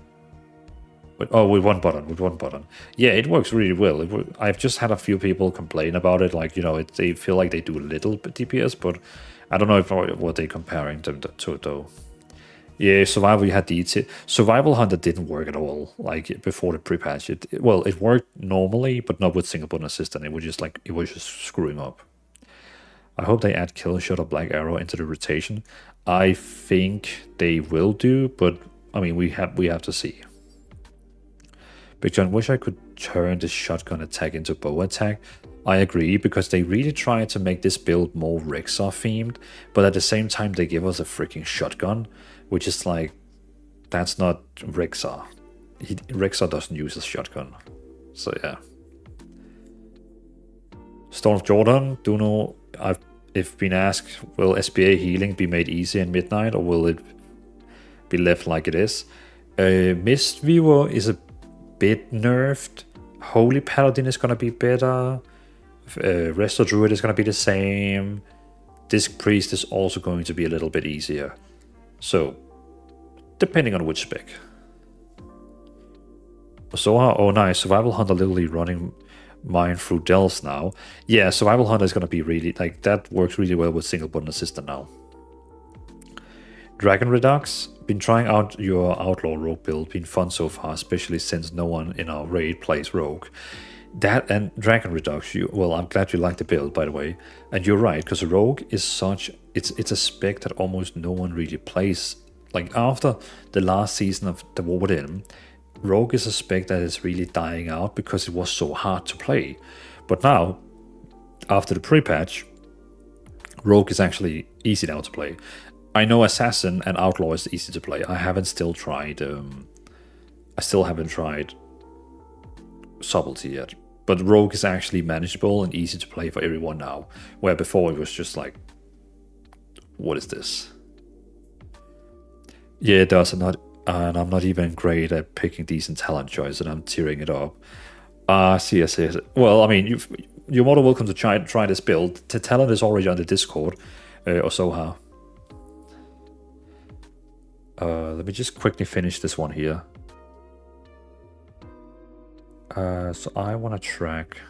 With one button. Yeah, it works really well. I've just had a few people complain about it, like, you know, they feel like they do a little bit DPS, but I don't know what they're comparing them to, though. Yeah, Survival, you had the Survival Hunter didn't work at all, like, before the pre-patch. It worked normally, but not with single button assistant. It was just screwing up. I hope they add Killshot or Black Arrow into the rotation. I think they will do, but I mean, we have to see. Big John, wish I could turn the shotgun attack into bow attack. I agree, because they really try to make this build more Rexar themed, but at the same time they give us a freaking shotgun, which is like, that's not Rexar. Rexar doesn't use a shotgun. So yeah. Storm of Jordan, do know, I've been asked, will SBA healing be made easy in Midnight, or will it be left like it is? Mist Viewer is a bit nerfed. Holy Paladin is going to be better. Resto Druid is going to be the same. Disc Priest is also going to be a little bit easier. So, depending on which spec. Soha, oh nice. Survival Hunter literally running mine through Dells now. Yeah, Survival Hunter is going to be really, like, that works really well with single button assistant now. Dragon Redux, been trying out your Outlaw Rogue build, been fun so far, especially since no one in our raid plays Rogue. That and Dragon Redux, well, I'm glad you like the build, by the way. And you're right, because Rogue is it's a spec that almost no one really plays. Like, after the last season of the War Within, Rogue is a spec that is really dying out because it was so hard to play. But now, after the pre-patch, Rogue is actually easy now to play. I know Assassin and Outlaw is easy to play. I still haven't tried Subtlety yet. But Rogue is actually manageable and easy to play for everyone now. Where before it was just like, what is this? Yeah, it does. And I'm not even great at picking decent talent choice, and I'm tearing it up. See. Well, I mean, you're more than welcome to try this build. The talent is already on the Discord, or Soha. Let me just quickly finish this one here. So I want to track.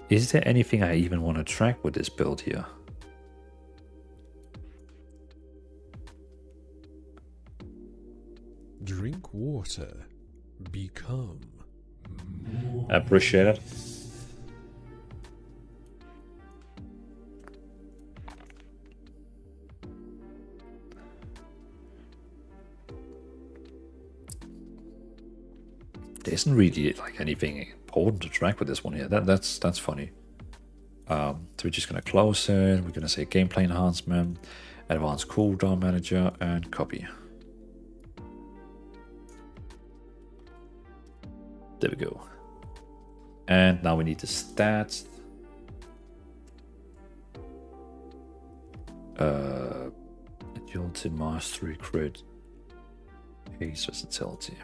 Is there anything I even want to track with this build here? Drink water. Become. I appreciate it. There isn't really like anything important to track with this one here. That's funny. So we're just gonna close it. We're gonna say gameplay enhancement, advanced cooldown manager, and copy. There we go. And now we need the stats. Agility, mastery, crit, haste, versatility.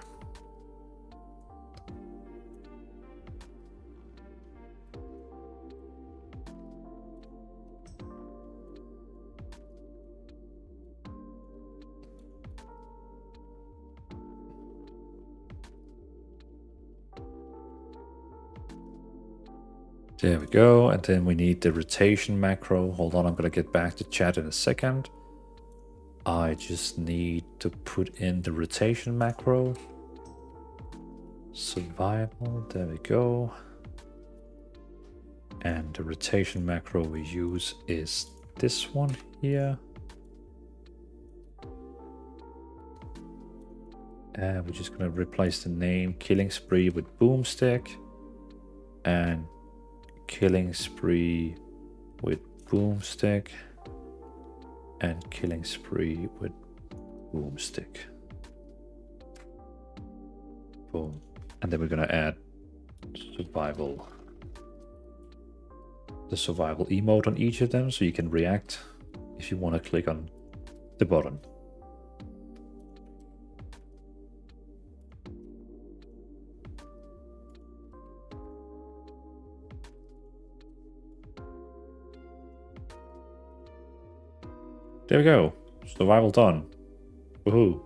There we go, and then we need the rotation macro. Hold on, I'm gonna get back to chat in a second. I just need to put in the rotation macro. Survival, there we go. And the rotation macro we use is this one here. And we're just gonna replace the name Killing Spree with Boomstick. And Killing Spree with Boomstick, and Killing Spree with Boomstick. Boom. And then we're gonna add survival. The survival emote on each of them, so you can react if you want to click on the button. There we go. Survival done. Woohoo.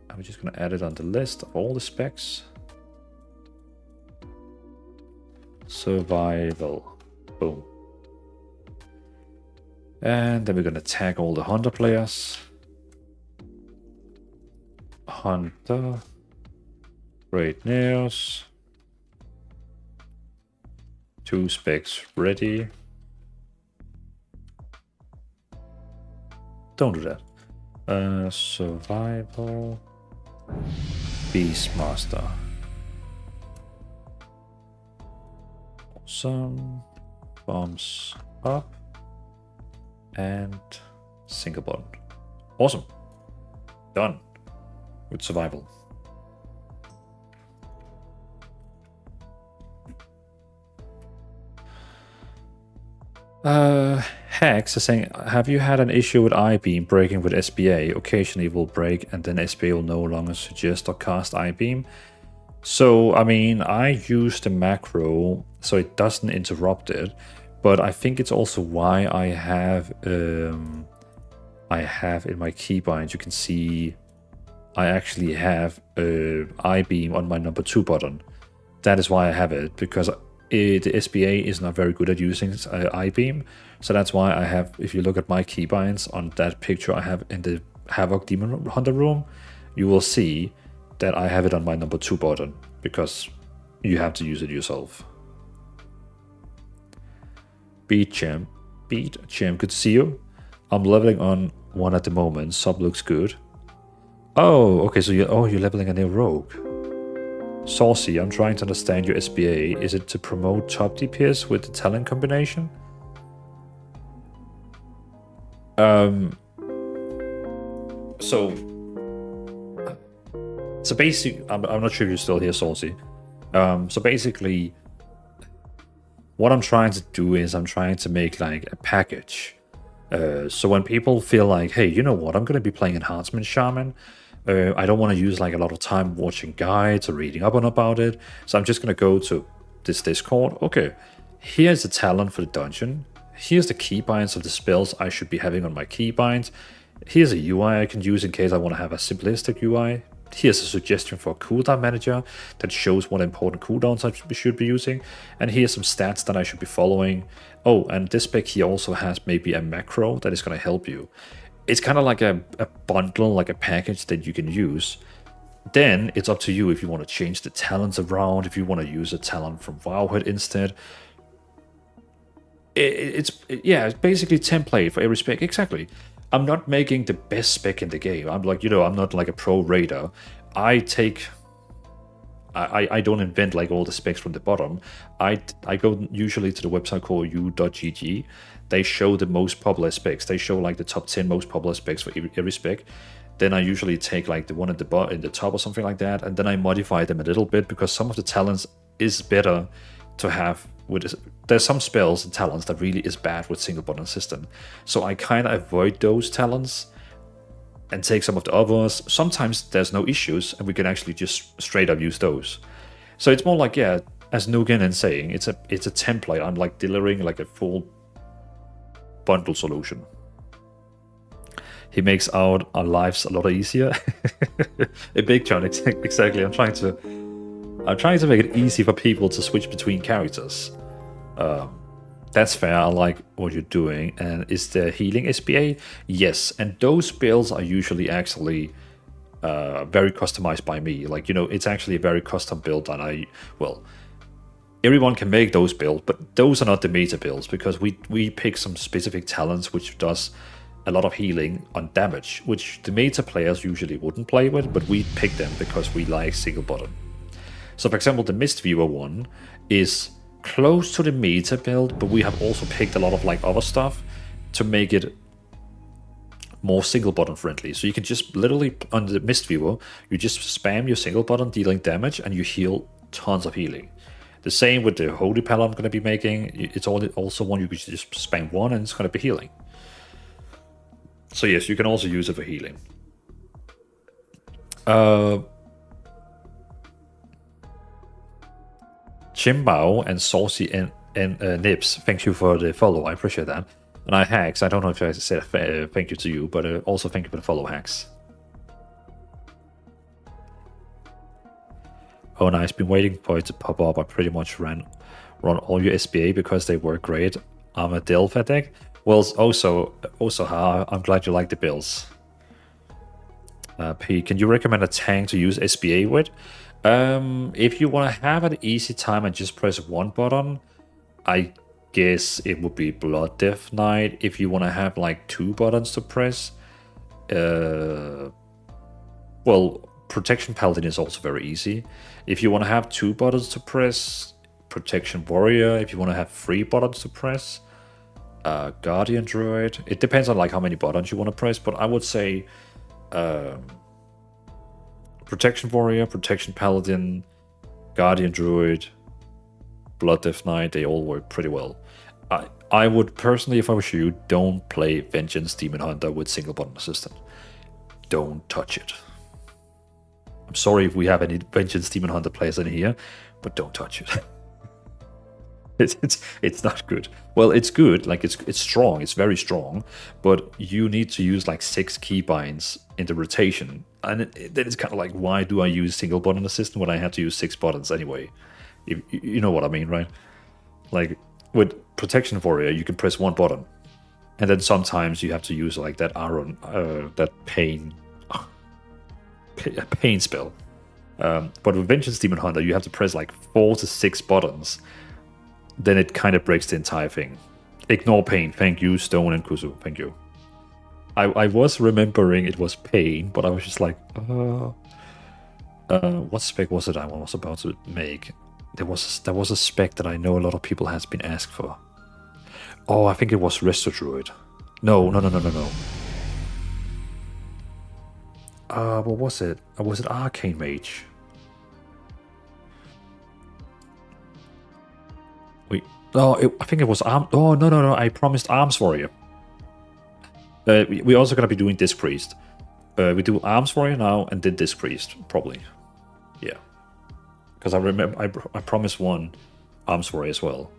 I'm just going to add it on the list of all the specs. Survival. Boom. And then we're going to tag all the Hunter players. Hunter. Great news. 2 specs ready. Don't do that. Survival. Beastmaster. Awesome. Bombs up. And single button. Awesome. Done. With survival. Hex is saying, have you had an issue with I-beam breaking with SBA? Occasionally it will break and then SBA will no longer suggest or cast I-beam. So, I mean, I use the macro so it doesn't interrupt it, but I think it's also why I have in my keybinds, you can see I actually have I-beam on my number 2 button. That is why I have it, because the SBA is not very good at using I-beam, so that's why I have, if you look at my keybinds on that picture I have in the Havoc Demon Hunter room, you will see that I have it on my number 2 button, because you have to use it yourself. Beat champ, good to see you. I'm leveling on 1 at the moment, sub looks good. Oh, okay, so you're leveling a new rogue. Saucy, I'm trying to understand your SBA. Is it to promote top DPS with the talent combination? So basically, I'm not sure if you're still here, Saucy. So basically, what I'm trying to do is I'm trying to make like a package. So when people feel like, hey, you know what, I'm going to be playing Enhancement Shaman. I don't want to use like a lot of time watching guides or reading up on about it. So I'm just going to go to this Discord. Okay, here's the talent for the dungeon. Here's the keybinds of the spells I should be having on my keybinds. Here's a UI I can use in case I want to have a simplistic UI. Here's a suggestion for a cooldown manager that shows what important cooldowns I should be using. And here's some stats that I should be following. Oh, and this spec here also has maybe a macro that is going to help you. It's kind of like a bundle, like a package that you can use. Then it's up to you if you want to change the talents around, if you want to use a talent from Wowhead instead. It's basically template for every spec. Exactly. I'm not making the best spec in the game. I'm like, I'm not like a pro raider. I don't invent like all the specs from the bottom. I go usually to the website called u.gg. They show the most popular specs. They show like the top 10 most popular specs for every spec. Then I usually take like the one at the in the top or something like that, and then I modify them a little bit because some of the talents is better to have there's some spells and talents that really is bad with single button system. So I kind of avoid those talents and take some of the others. Sometimes there's no issues and we can actually just straight up use those. So it's more like, yeah, as Nugen is saying, it's a template. I'm like delivering like a full bundle solution. He makes our lives a lot easier. A big chunk, exactly. I'm trying to make it easy for people to switch between characters. That's fair. I like what you're doing. And is there healing SBA? Yes. And those builds are usually actually very customized by me. Like, you know, it's actually a very custom build that everyone can make those builds, but those are not the meta builds because we pick some specific talents which does a lot of healing on damage, which the meta players usually wouldn't play with, but we pick them because we like single button. So for example, the Mist Viewer one is close to the meta build, but we have also picked a lot of like other stuff to make it more single button friendly. So you can just literally, on the Mist Viewer, you just spam your single button dealing damage and you heal tons of healing. The same with the Holy Pal I'm going to be making. It's also one you can just spam one and it's going to be healing. So yes, you can also use it for healing. Chimbao and Saucy and Nibs, thank you for the follow. I appreciate that. And Hacks, I don't know if I said thank you to you, but also thank you for the follow, Hacks. Oh, nice. Been waiting for it to pop up. I pretty much run all your SBA because they work great. I'm a Delpha deck. Well, also, I'm glad you like the builds. P, can you recommend a tank to use SBA with? If you want to have an easy time and just press one button, I guess it would be Blood Death Knight. If you want to have like two buttons to press, well, Protection Paladin is also very easy. If you want to have two buttons to press, Protection Warrior. If you want to have three buttons to press, Guardian Druid. It depends on like how many buttons you want to press, but I would say Protection Warrior, Protection Paladin, Guardian Druid, Blood Death Knight, they all work pretty well. I would personally, if I was you, don't play Vengeance Demon Hunter with single button assistant. Don't touch it. I'm sorry if we have any Vengeance Demon Hunter players in here, but don't touch it. It's not good. Well, it's good, like it's strong, it's very strong, but you need to use like 6 keybinds in the rotation, and then it's kind of like, why do I use single button assistant when I have to use 6 buttons anyway? You know what I mean, right? Like with Protection Warrior, you can press one button, and then sometimes you have to use like that that pain spell. But with Vengeance Demon Hunter, you have to press like 4 to 6 buttons. Then it kind of breaks the entire thing. Ignore pain. Thank you, Stone and Kuzu. Thank you. I was remembering it was pain, but I was just like, what spec was it I was about to make? There was a spec that I know a lot of people has been asked for. Oh, I think it was Resto Druid. No. What was it? Was it Arcane Mage? I think it was Arm. Oh, no. I promised Arms Warrior. We also gonna be doing Disc Priest. We do Arms Warrior now and then Disc Priest, probably. Yeah. Because I remember I promised one Arms Warrior as well.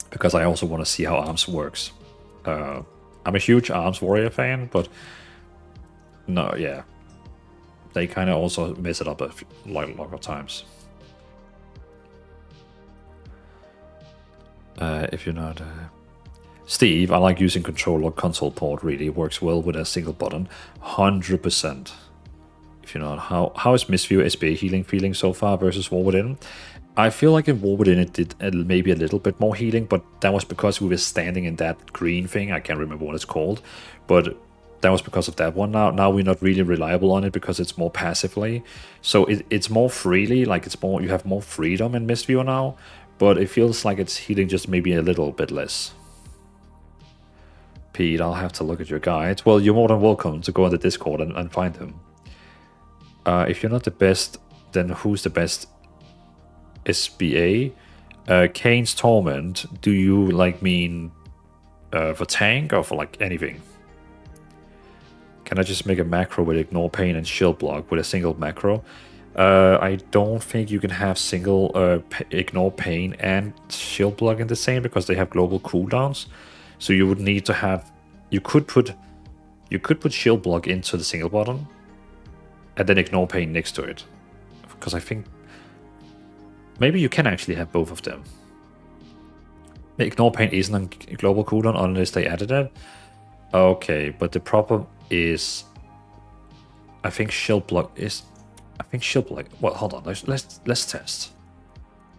Because I also want to see how Arms works. I'm a huge Arms Warrior fan, but no, yeah. They kind of also mess it up a lot of times. If you're not... Steve, I like using controller console port, really. It works well with a single button. 100%. If you're not... How is Mistview SBA healing feeling so far versus War Within? I feel like in War Within it did maybe a little bit more healing, but that was because we were standing in that green thing. I can't remember what it's called, but that was because of that one. Now we're not really reliable on it because it's more passively. So it's more freely, like it's more, you have more freedom in Mistview now. But it feels like it's healing just maybe a little bit less. Pete, I'll have to look at your guides. Well, you're more than welcome to go on the Discord and find them. If you're not the best, then who's the best SBA. Kane's Torment, do you like mean for tank or for like anything? Can I just make a macro with ignore pain and shield block with a single macro? I don't think you can have single ignore pain and shield block in the same because they have global cooldowns. So you would need to have, you could put shield block into the single button and then ignore pain next to it. Because I think maybe you can actually have both of them. Ignore pain isn't on global cooldown unless they added it. Okay, but the problem is I think shield block is well, hold on, let's test.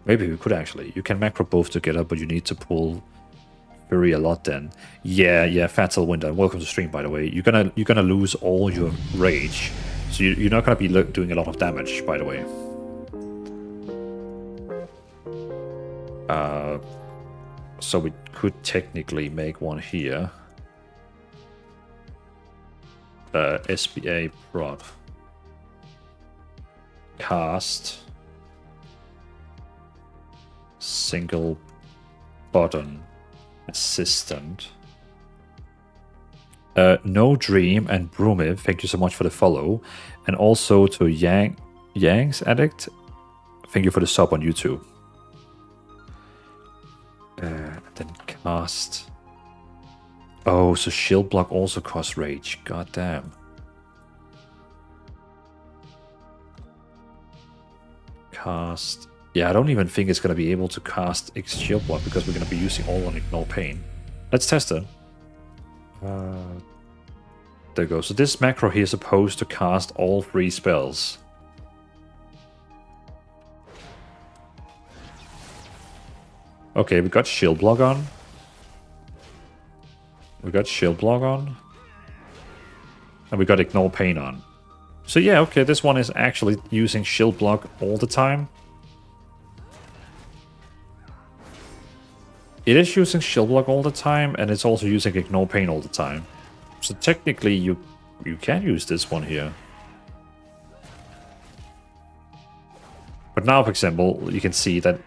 Maybe we could actually. You can macro both together, but you need to pull Fury a lot then. Yeah, Fatal Winter. Welcome to stream, by the way. You're gonna lose all your rage. So you're not gonna be doing a lot of damage, by the way. So we could technically make one here. SBA prod. Cast. Single button. Assistant. No Dream and Brumif, thank you so much for the follow. And also to Yang's Addict, thank you for the sub on YouTube. Then cast. Oh, so shield block also costs rage. God damn. Cast. Yeah, I don't even think it's going to be able to cast shield block because we're going to be using all on ignore pain. Let's test it. There you go. So this macro here is supposed to cast all 3 spells. Okay, we got shield block on. We got shield block on. And we got ignore pain on. So yeah, okay, this one is actually using shield block all the time. It is using shield block all the time, and it's also using ignore pain all the time. So technically you can use this one here. But now, for example, you can see that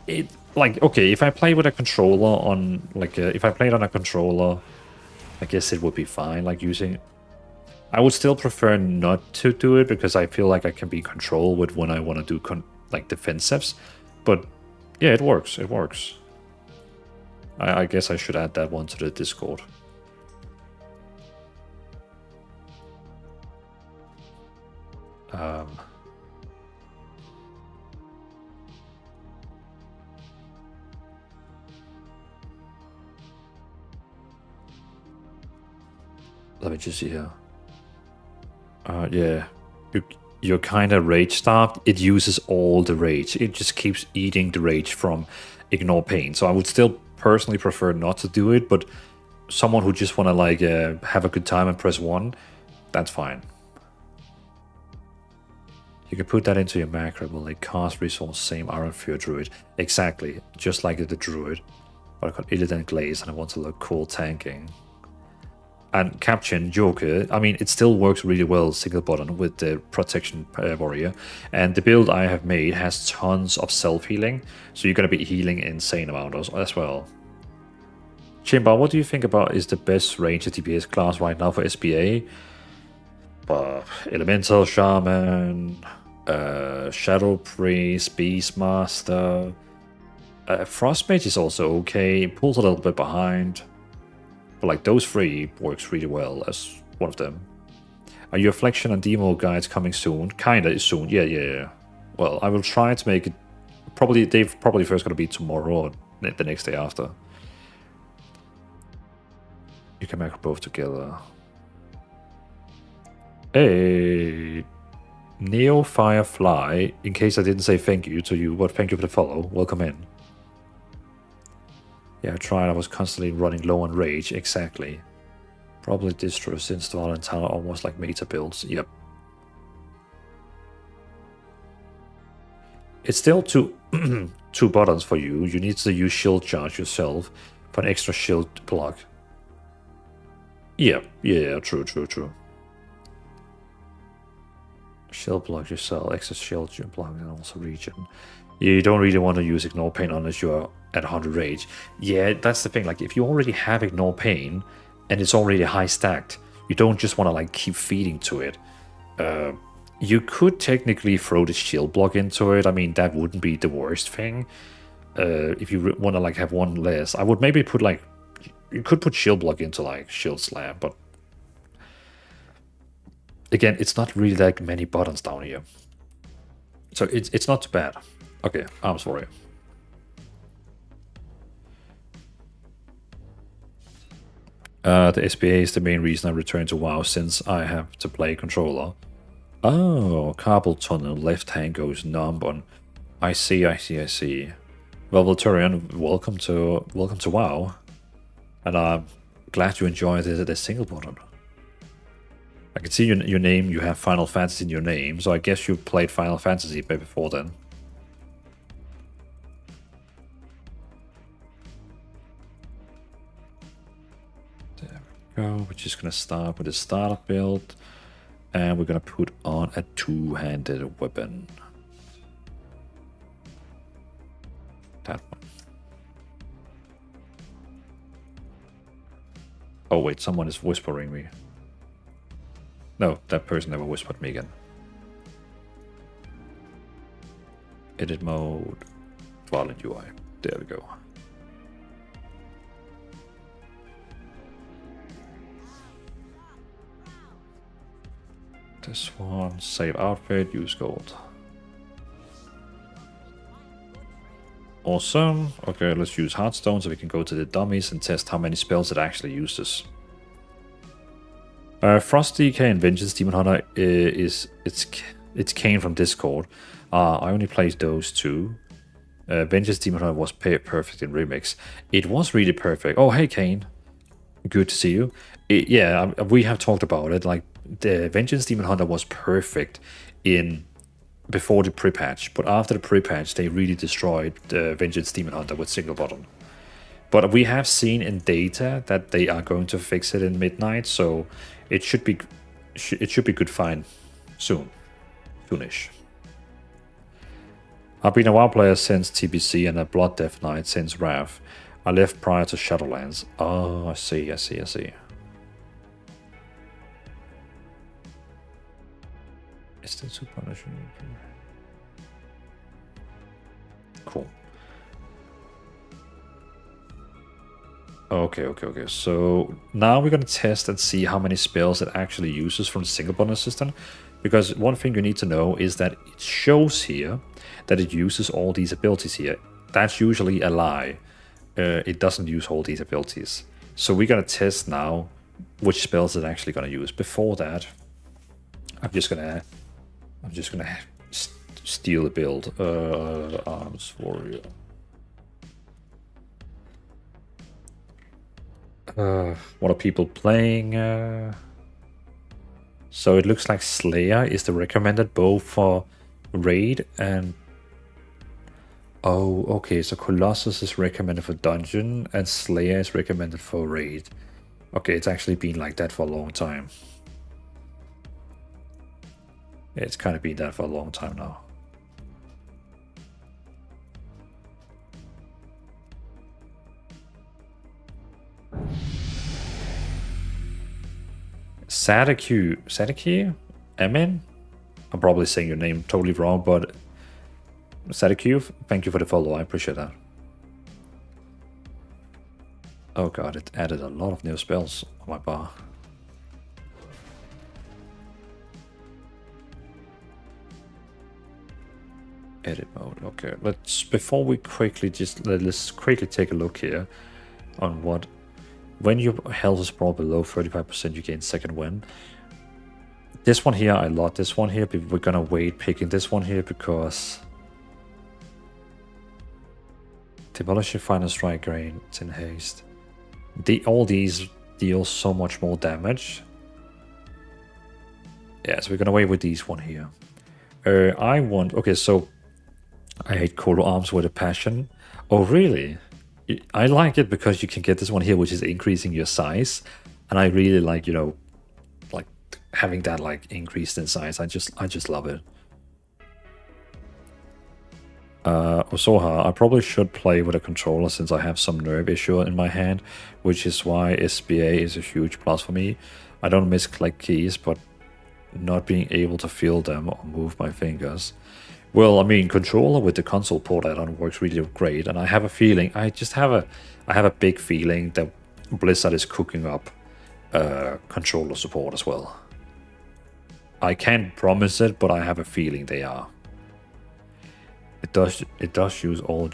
it, like, okay, if I play with a controller on, like, if I played on a controller, I guess it would be fine, like, using... I would still prefer not to do it, because I feel like I can be in control with when I want to do, like, defensives. But, yeah, it works, it works. I guess I should add that one to the Discord. Let me just see here. Yeah, you're kind of rage starved. It uses all the rage. It just keeps eating the rage from ignore pain. So I would still personally prefer not to do it, but someone who just want to like have a good time and press 1, that's fine. You can put that into your macro, will like cast resource, same Iron Fear Druid. Exactly, just like the Druid. But I got Illidan Glaze and I want to look cool tanking. And Captain Joker, I mean, it still works really well single button with the Protection Warrior. And the build I have made has tons of self-healing, so you're going to be healing insane amount as well. Chimba, what do you think about is the best range DPS class right now for SBA? Elemental Shaman, Shadow Priest, Beastmaster. Frost Mage is also okay, pulls a little bit behind. But like those 3 works really well as one of them. Are your Affliction and demo guides coming soon? Kinda soon, yeah. Well, I will try to make it, they're probably first gonna be tomorrow or the next day after. You can make both together. Hey, Neo Firefly, in case I didn't say thank you to you, but thank you for the follow, welcome in. Yeah, I tried, I was constantly running low on rage, exactly. Probably distro since the Valentine are almost like meta builds, yep. It's still two buttons for you. You need to use shield charge yourself for an extra shield block. Yeah, true. Shield block you sell, excess shield block and also region. You don't really want to use Ignore Pain unless you're at 100 rage. Yeah, that's the thing. Like, if you already have Ignore Pain and it's already high stacked, you don't just want to like keep feeding to it. You could technically throw the shield block into it. I mean, that wouldn't be the worst thing. If you want to like have one less, I would maybe put like, you could put shield block into like shield slam, but again, it's not really like many buttons down here, so it's not too bad. Okay, arms warrior. The SBA is the main reason I returned to WoW, since I have to play controller. Oh, carpal tunnel, left hand goes numb on. I see. Well, Volturian, welcome to WoW, and I'm glad you enjoy the single button. I can see your name. You have Final Fantasy in your name, so I guess you played Final Fantasy before then. There we go. We're just gonna start with a starter build, and we're gonna put on a two-handed weapon. That one. Oh wait, someone is whispering me. No, that person never whispered me again. Edit mode, Violent UI. There we go. This one, save outfit, use gold. Awesome. Okay, let's use Hearthstone so we can go to the dummies and test how many spells it actually uses. Frost DK and Vengeance Demon Hunter it's Kane from Discord. I only played those two. Vengeance Demon Hunter was perfect in Remix. It was really perfect. Oh, hey Kane. Good to see you. Yeah, we have talked about it. Like, the Vengeance Demon Hunter was perfect in before the pre-patch, but after the pre-patch they really destroyed the Vengeance Demon Hunter with single button. But we have seen in data that they are going to fix it in Midnight, so it should be good fine soonish. I've been a WoW player since TBC and a Blood Death Knight since Wrath. I left prior to Shadowlands. Oh, I see. Is this super punishment? Cool. Okay. So now we're gonna test and see how many spells it actually uses from the single button assistant. Because one thing you need to know is that it shows here that it uses all these abilities here. That's usually a lie. It doesn't use all these abilities. So we're gonna test now which spells it's actually gonna use. Before that, I'm just gonna steal a build. Arms warrior. What are people playing? So it looks like Slayer is the recommended bow for raid, and oh, okay, so Colossus is recommended for dungeon and Slayer is recommended for raid. Okay, it's actually been like that for a long time. It's kind of been that for a long time now. Sadaku? Amen? I'm probably saying your name totally wrong, but Sadaku, thank you for the follow, I appreciate that. Oh god, it added a lot of new spells on my bar. Edit mode, okay. Let's quickly take a look here on what. When your health is brought below 35%, you gain second wind. This one here, I love this one here, but we're gonna wait picking this one here because demolish your final strike grain, it's in haste. All these deal so much more damage. Yeah, so we're gonna wait with these one here. Okay, so I hate Colo Arms with a passion. Oh really? I like it because you can get this one here, which is increasing your size, and I really like, you know, like having that like increased in size. I just love it. Osoha, I probably should play with a controller since I have some nerve issue in my hand, which is why SBA is a huge plus for me. I don't misclick keys, but not being able to feel them or move my fingers. Well, I mean, controller with the console port add-on works really great, and I have a feeling, I have a big feeling that Blizzard is cooking up controller support as well. I can't promise it, but I have a feeling they are. It does use all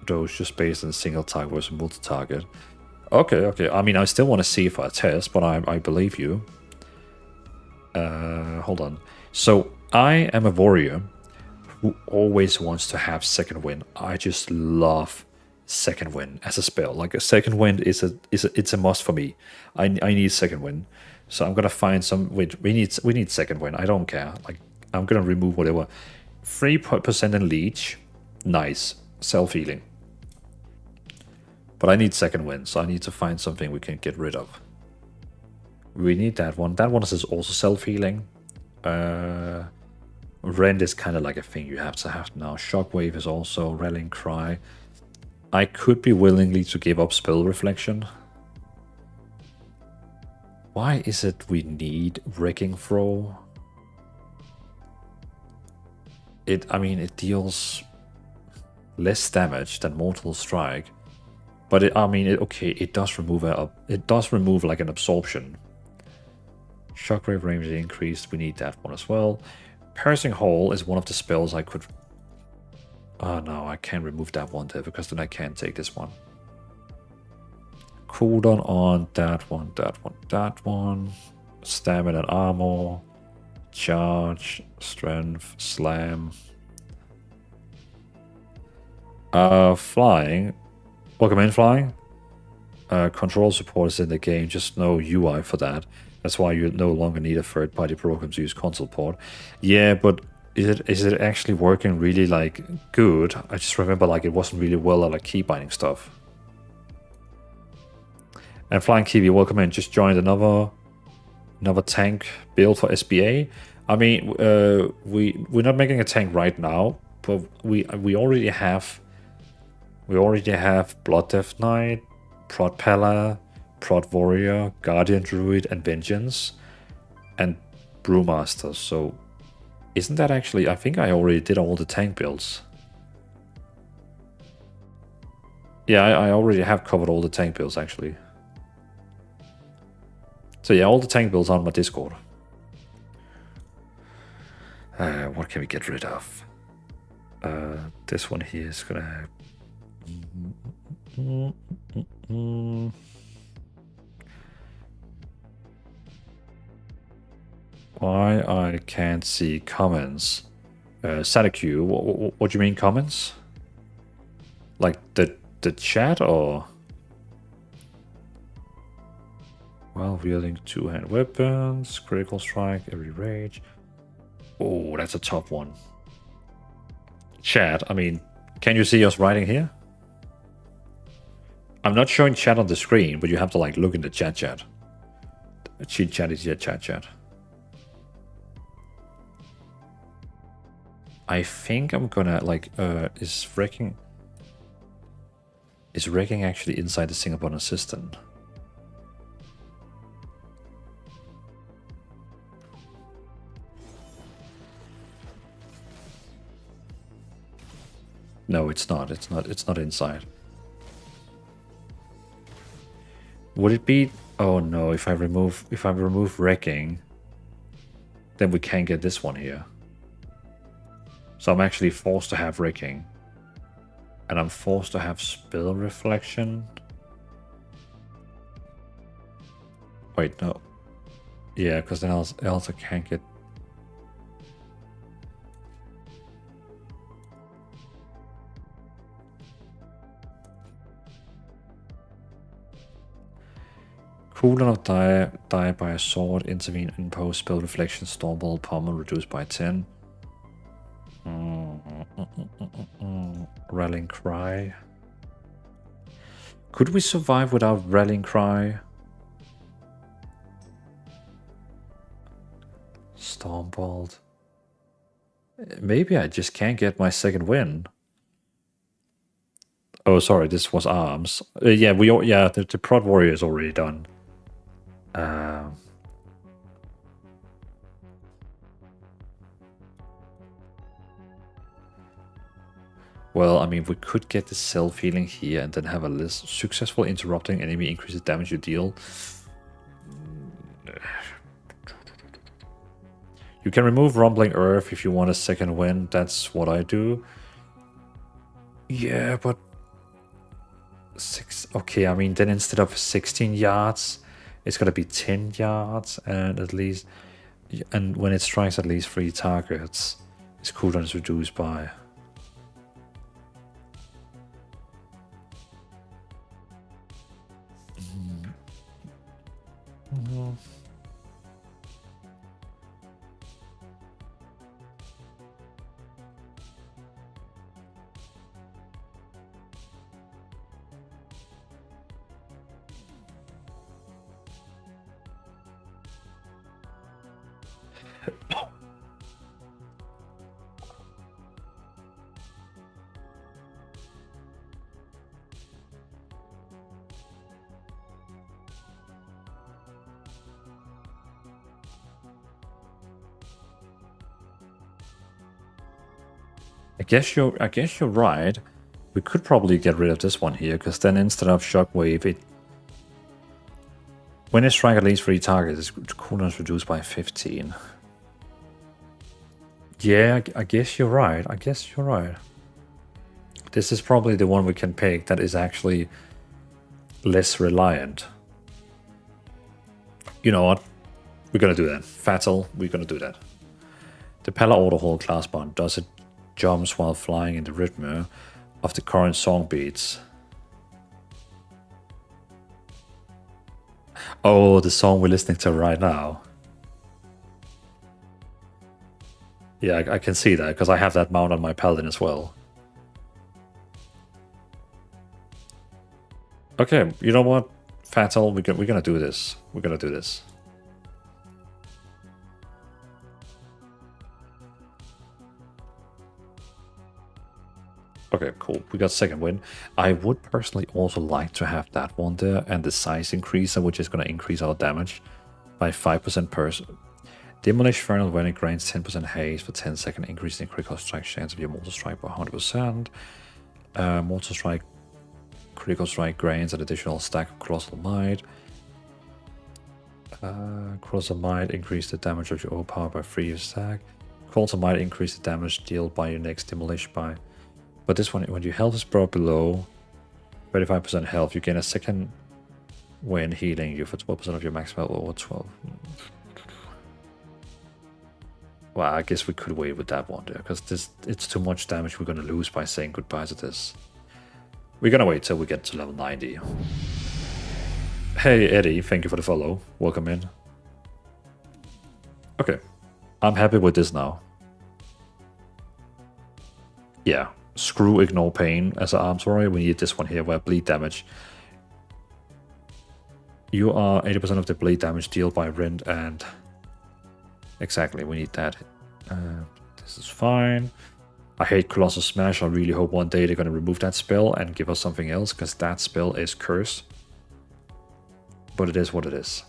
those just based on single target versus multi-target. Okay. I mean, I still want to see for a test, but I believe you. Hold on. So I am a warrior who always wants to have second wind. I just love second wind as a spell. Like a second wind it's a must for me. I need second wind. So I'm gonna find some. Wait, we need second wind. I don't care. Like I'm gonna remove whatever. 3% in leech. Nice. Self-healing. But I need second wind, so I need to find something we can get rid of. We need that one. That one is also self-healing. Rend is kind of like a thing you have to have now. Shockwave is also Rallying Cry. I could be willingly to give up Spell Reflection. Why is it we need Wrecking Throw? I mean, it deals less damage than Mortal Strike, but it does remove like an absorption. Shockwave range is increased. We need that one as well. Piercing Hole is one of the spells I could. Oh no, I can't remove that one there because then I can't take this one. Cooldown on that one. Stamina and armor. Charge, strength, slam. Flying. Welcome in, flying. Control support is in the game, just no UI for that. That's why you no longer need a third-party program to use console port. Yeah, but is it actually working really like good? I just remember like it wasn't really well at like key binding stuff. And Flying Kiwi, welcome in. Just joined another tank build for SBA. I mean, we're not making a tank right now, but we already have Blood Death Knight, Prod Pella, Prod Warrior, Guardian Druid, and Vengeance, and Brewmaster. So isn't that actually? I think I already did all the tank builds. Yeah, I already have covered all the tank builds actually. So yeah, all the tank builds are on my Discord. What can we get rid of? This one here is gonna. Why I can't see comments? Sadaku, what do you mean comments? Like the chat or? While wielding two-hand weapons, critical strike, every rage. Oh, that's a tough one. Chat, I mean, can you see us writing here? I'm not showing chat on the screen, but you have to like look in the chat. Cheat chat is your chat. I think I'm gonna like is wrecking actually inside the Singapore assistant? No, it's not. It's not inside. Would it be? Oh no! If I remove wrecking, then we can't get this one here. So I'm actually forced to have wrecking, and I'm forced to have spell reflection. Wait, no. Yeah, because then else I can't get. Cooldown of die by a sword, intervene, impose spell reflection, stormball, pommel reduced by 10. Rallying Cry. Could we survive without Rallying Cry? Stormbolt. Maybe I just can't get my second win. Oh, sorry, this was arms. Yeah, the prod warrior is already done. Well, I mean, we could get the self-healing here and then have a list. Successful interrupting enemy increases damage you deal. You can remove Rumbling Earth if you want a second win. That's what I do. Yeah, but... 6... Okay, I mean, then instead of 16 yards, it's gonna be 10 yards and at least... And when it strikes at least 3 targets, its cooldown is reduced by... I guess you're right. We could probably get rid of this one here, because then instead of Shockwave, when it strikes at least 3 targets, its cooldown is reduced by 15. Yeah, I guess you're right. I guess you're right. This is probably the one we can pick that is actually less reliant. You know what? We're gonna do that. Fatal, we're gonna do that. The Pala Autohaul class bond does it jumps while flying in the rhythm of the current song beats. Oh, the song we're listening to right now. Yeah, I can see that because I have that mount on my paladin as well. Okay, you know what? Fatal, we're gonna do this. We're gonna do this. Okay, cool. We got second win. I would personally also like to have that one there and the size increaser, which is going to increase our damage by 5% per... Demolish Fernal when it grants 10% haste for 10 seconds, increasing critical strike chance of your mortal strike by 100%. Mortal strike, critical strike grants an additional stack of Colossal Might. Colossal Might increase the damage of your overpower by 3 stack. Colossal Might increase the damage dealt by your next Demolish by... But this one, when your health is brought below 35% health, you gain a second when healing you for 12% of your max health over 12. Well, I guess we could wait with that one there, because it's too much damage we're going to lose by saying goodbye to this. We're going to wait till we get to level 90. Hey Eddie, thank you for the follow. Welcome in. Okay, I'm happy with this now. Yeah. Screw Ignore Pain as an arms warrior. We need this one here where bleed damage. You are 80% of the bleed damage dealt by Rend and... Exactly, we need that. This is fine. I hate Colossal Smash. I really hope one day they're going to remove that spell and give us something else, because that spell is cursed. But it is what it is.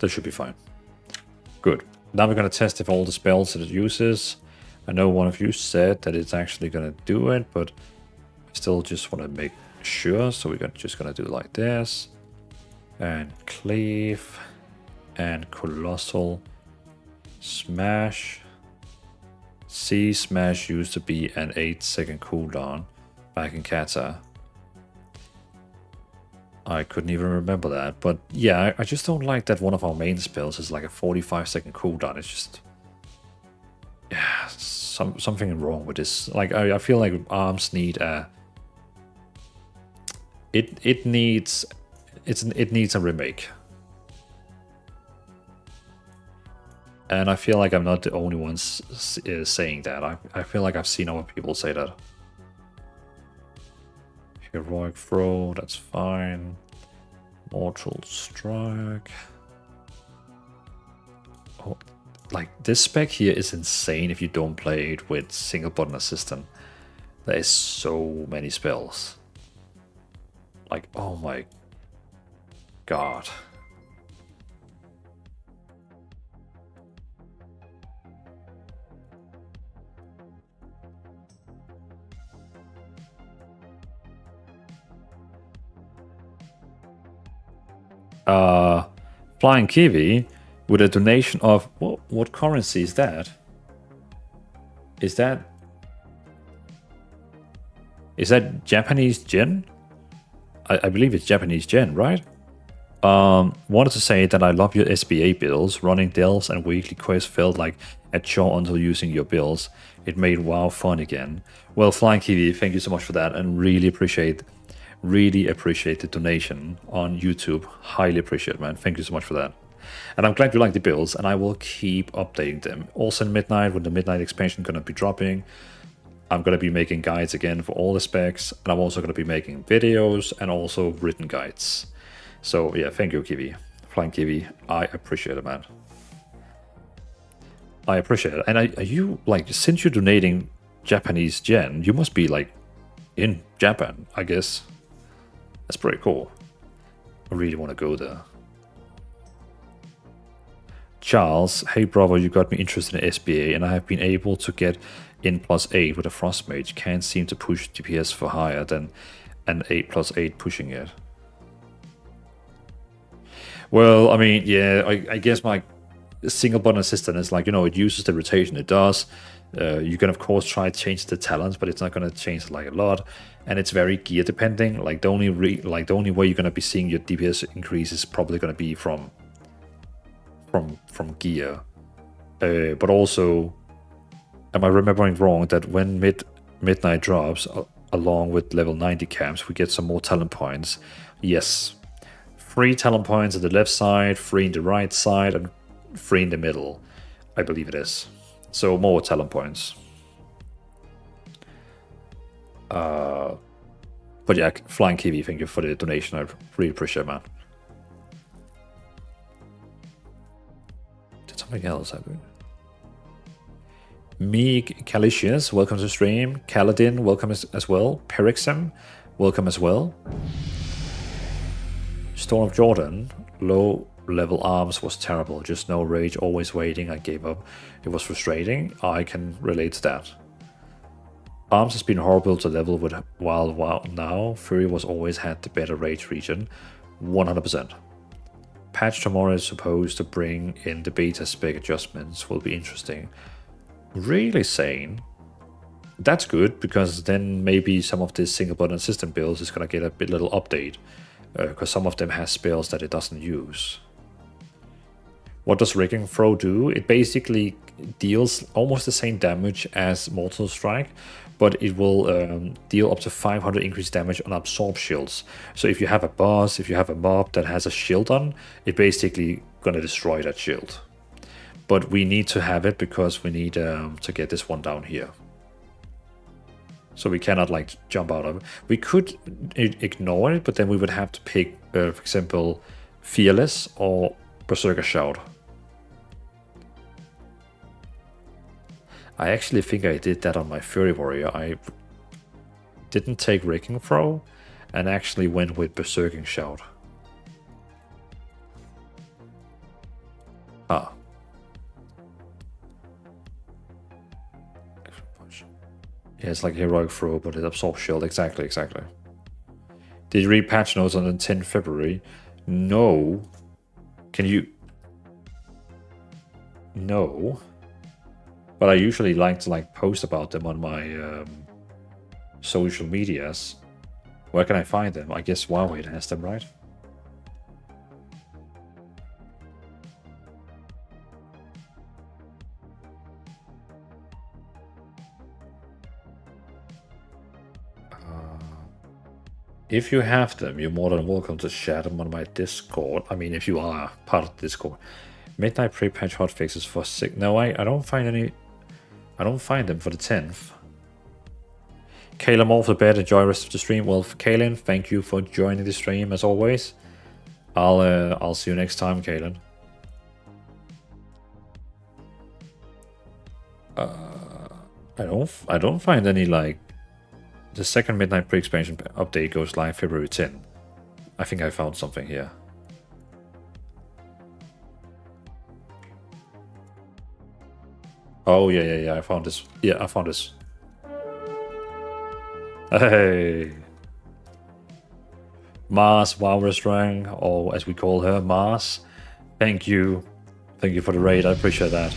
That should be fine. Good. Now we're going to test if all the spells that it uses. I know one of you said that it's actually going to do it, but I still just want to make sure. So we're just going to do like this. And Cleave. And Colossal Smash. C Smash used to be an 8-second cooldown back in Kata. I couldn't even remember that, but yeah, I just don't like that one of our main spells is like a 45-second cooldown. It's just... Yeah, something wrong with this. Like, I feel like arms need a... It needs a remake. And I feel like I'm not the only one saying that. I feel like I've seen other people say that. Heroic throw, that's fine. Mortal strike. Oh, like this spec here is insane if you don't play it with single button assistant. There is so many spells. Like, oh my god. Flying Kiwi with a donation of what currency is that? Is that Japanese yen? I believe it's Japanese yen, right? Wanted to say that I love your SBA builds. Running delves and weekly quests felt like a chore until using your builds. It made WoW fun again. Well, Flying Kiwi, thank you so much for that, and really appreciate the donation on YouTube. Highly appreciate it, man. Thank you so much for that. And I'm glad you like the builds, and I will keep updating them. Also in Midnight, when the Midnight expansion gonna be dropping, I'm gonna be making guides again for all the specs, and I'm also gonna be making videos and also written guides. So yeah, thank you, Kiwi. Flying Kiwi, I appreciate it, man. I appreciate it. And are you, like, since you're donating Japanese yen, you must be, like, in Japan, I guess. That's pretty cool. I really want to go there. Charles, hey brother, you got me interested in SBA, and I have been able to get in +8 with a Frost Mage. Can't seem to push DPS for higher than an 8+8 pushing it. Well, I mean, yeah, I guess my single button assistant is like, it uses the rotation it does. You can of course try to change the talents, but it's not going to change like a lot, and it's very gear depending. Like the only way you're going to be seeing your DPS increase is probably going to be from gear. But also, am I remembering wrong that when Midnight drops along with level 90 camps, we get some more talent points? Yes. 3 talent points on the left side, 3 in the right side, and 3 in the middle, I believe it is. So more talent points. But yeah, Flying Kiwi, thank you for the donation. I really appreciate it, man. Did something else happen? Meek Calicious, welcome to the stream. Kaladin, welcome as well. Perixem, welcome as well. Storm of Jordan, low level arms was terrible, just no rage, always waiting, I gave up. It was frustrating, I can relate to that. Arms has been horrible to level with while now. Fury was always had the better rage region, 100%. Patch tomorrow is supposed to bring in the beta spec adjustments, will be interesting. Really sane. That's good, because then maybe some of this single button system builds is gonna get a little update. Because some of them has spells that it doesn't use. What does Rigging Throw do? It basically deals almost the same damage as Mortal Strike, but it will deal up to 500 increased damage on absorb shields. So if you have a boss, if you have a mob that has a shield on, it basically gonna destroy that shield. But we need to have it because we need to get this one down here. So we cannot like jump out of it. We could ignore it, but then we would have to pick, for example, Fearless or Berserker Shout. I actually think I did that on my Fury Warrior. I didn't take Raking Throw and actually went with Berserking Shout. Ah. Yeah, it's like Heroic Throw, but it absorbs shield. Exactly. Did you read patch notes on the 10th February? No. Can you? No. But I usually like to post about them on my social medias. Where can I find them? I guess Huawei has them, right? If you have them, you're more than welcome to share them on my Discord. I mean, if you are part of the Discord. Midnight pre-patch hotfixes for 6. No, I don't find any. I don't find them for the 10th. Kalen off the bed. Enjoy the rest of the stream. Well, Kalen, thank you for joining the stream as always. I'll see you next time, Kalen. I don't find any like. The second Midnight pre-expansion update goes live February 10. I think I found something here. Oh yeah. I found this. Yeah, I found this. Hey, Mars Walrus-Rang, or as we call her, Mars. Thank you for the raid. I appreciate that.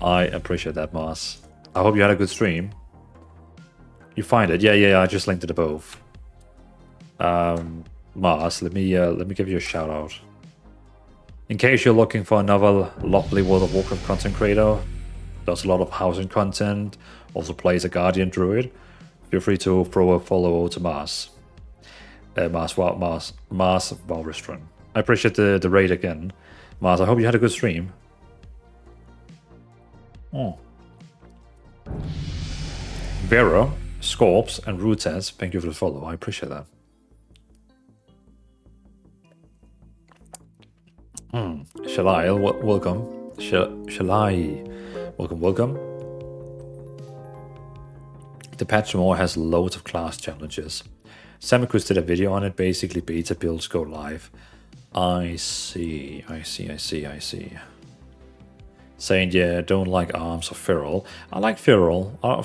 I appreciate that, Mars. I hope you had a good stream. You find it? Yeah. I just linked it above. Mars, let me give you a shout out. In case you're looking for another lovely World of Warcraft content creator, does a lot of housing content, also plays a Guardian Druid, feel free to throw a follow to Mars. Mars Walrus-Rang. I appreciate the raid again. Mars, I hope you had a good stream. Oh. Vera, Scorps, and Rutas, thank you for the follow. I appreciate that. Shalai, welcome. Shalai, welcome. The patch more has loads of class challenges. Samicus did a video on it. Basically, beta builds go live. I see. Saying, yeah, don't like arms or feral. I like feral. I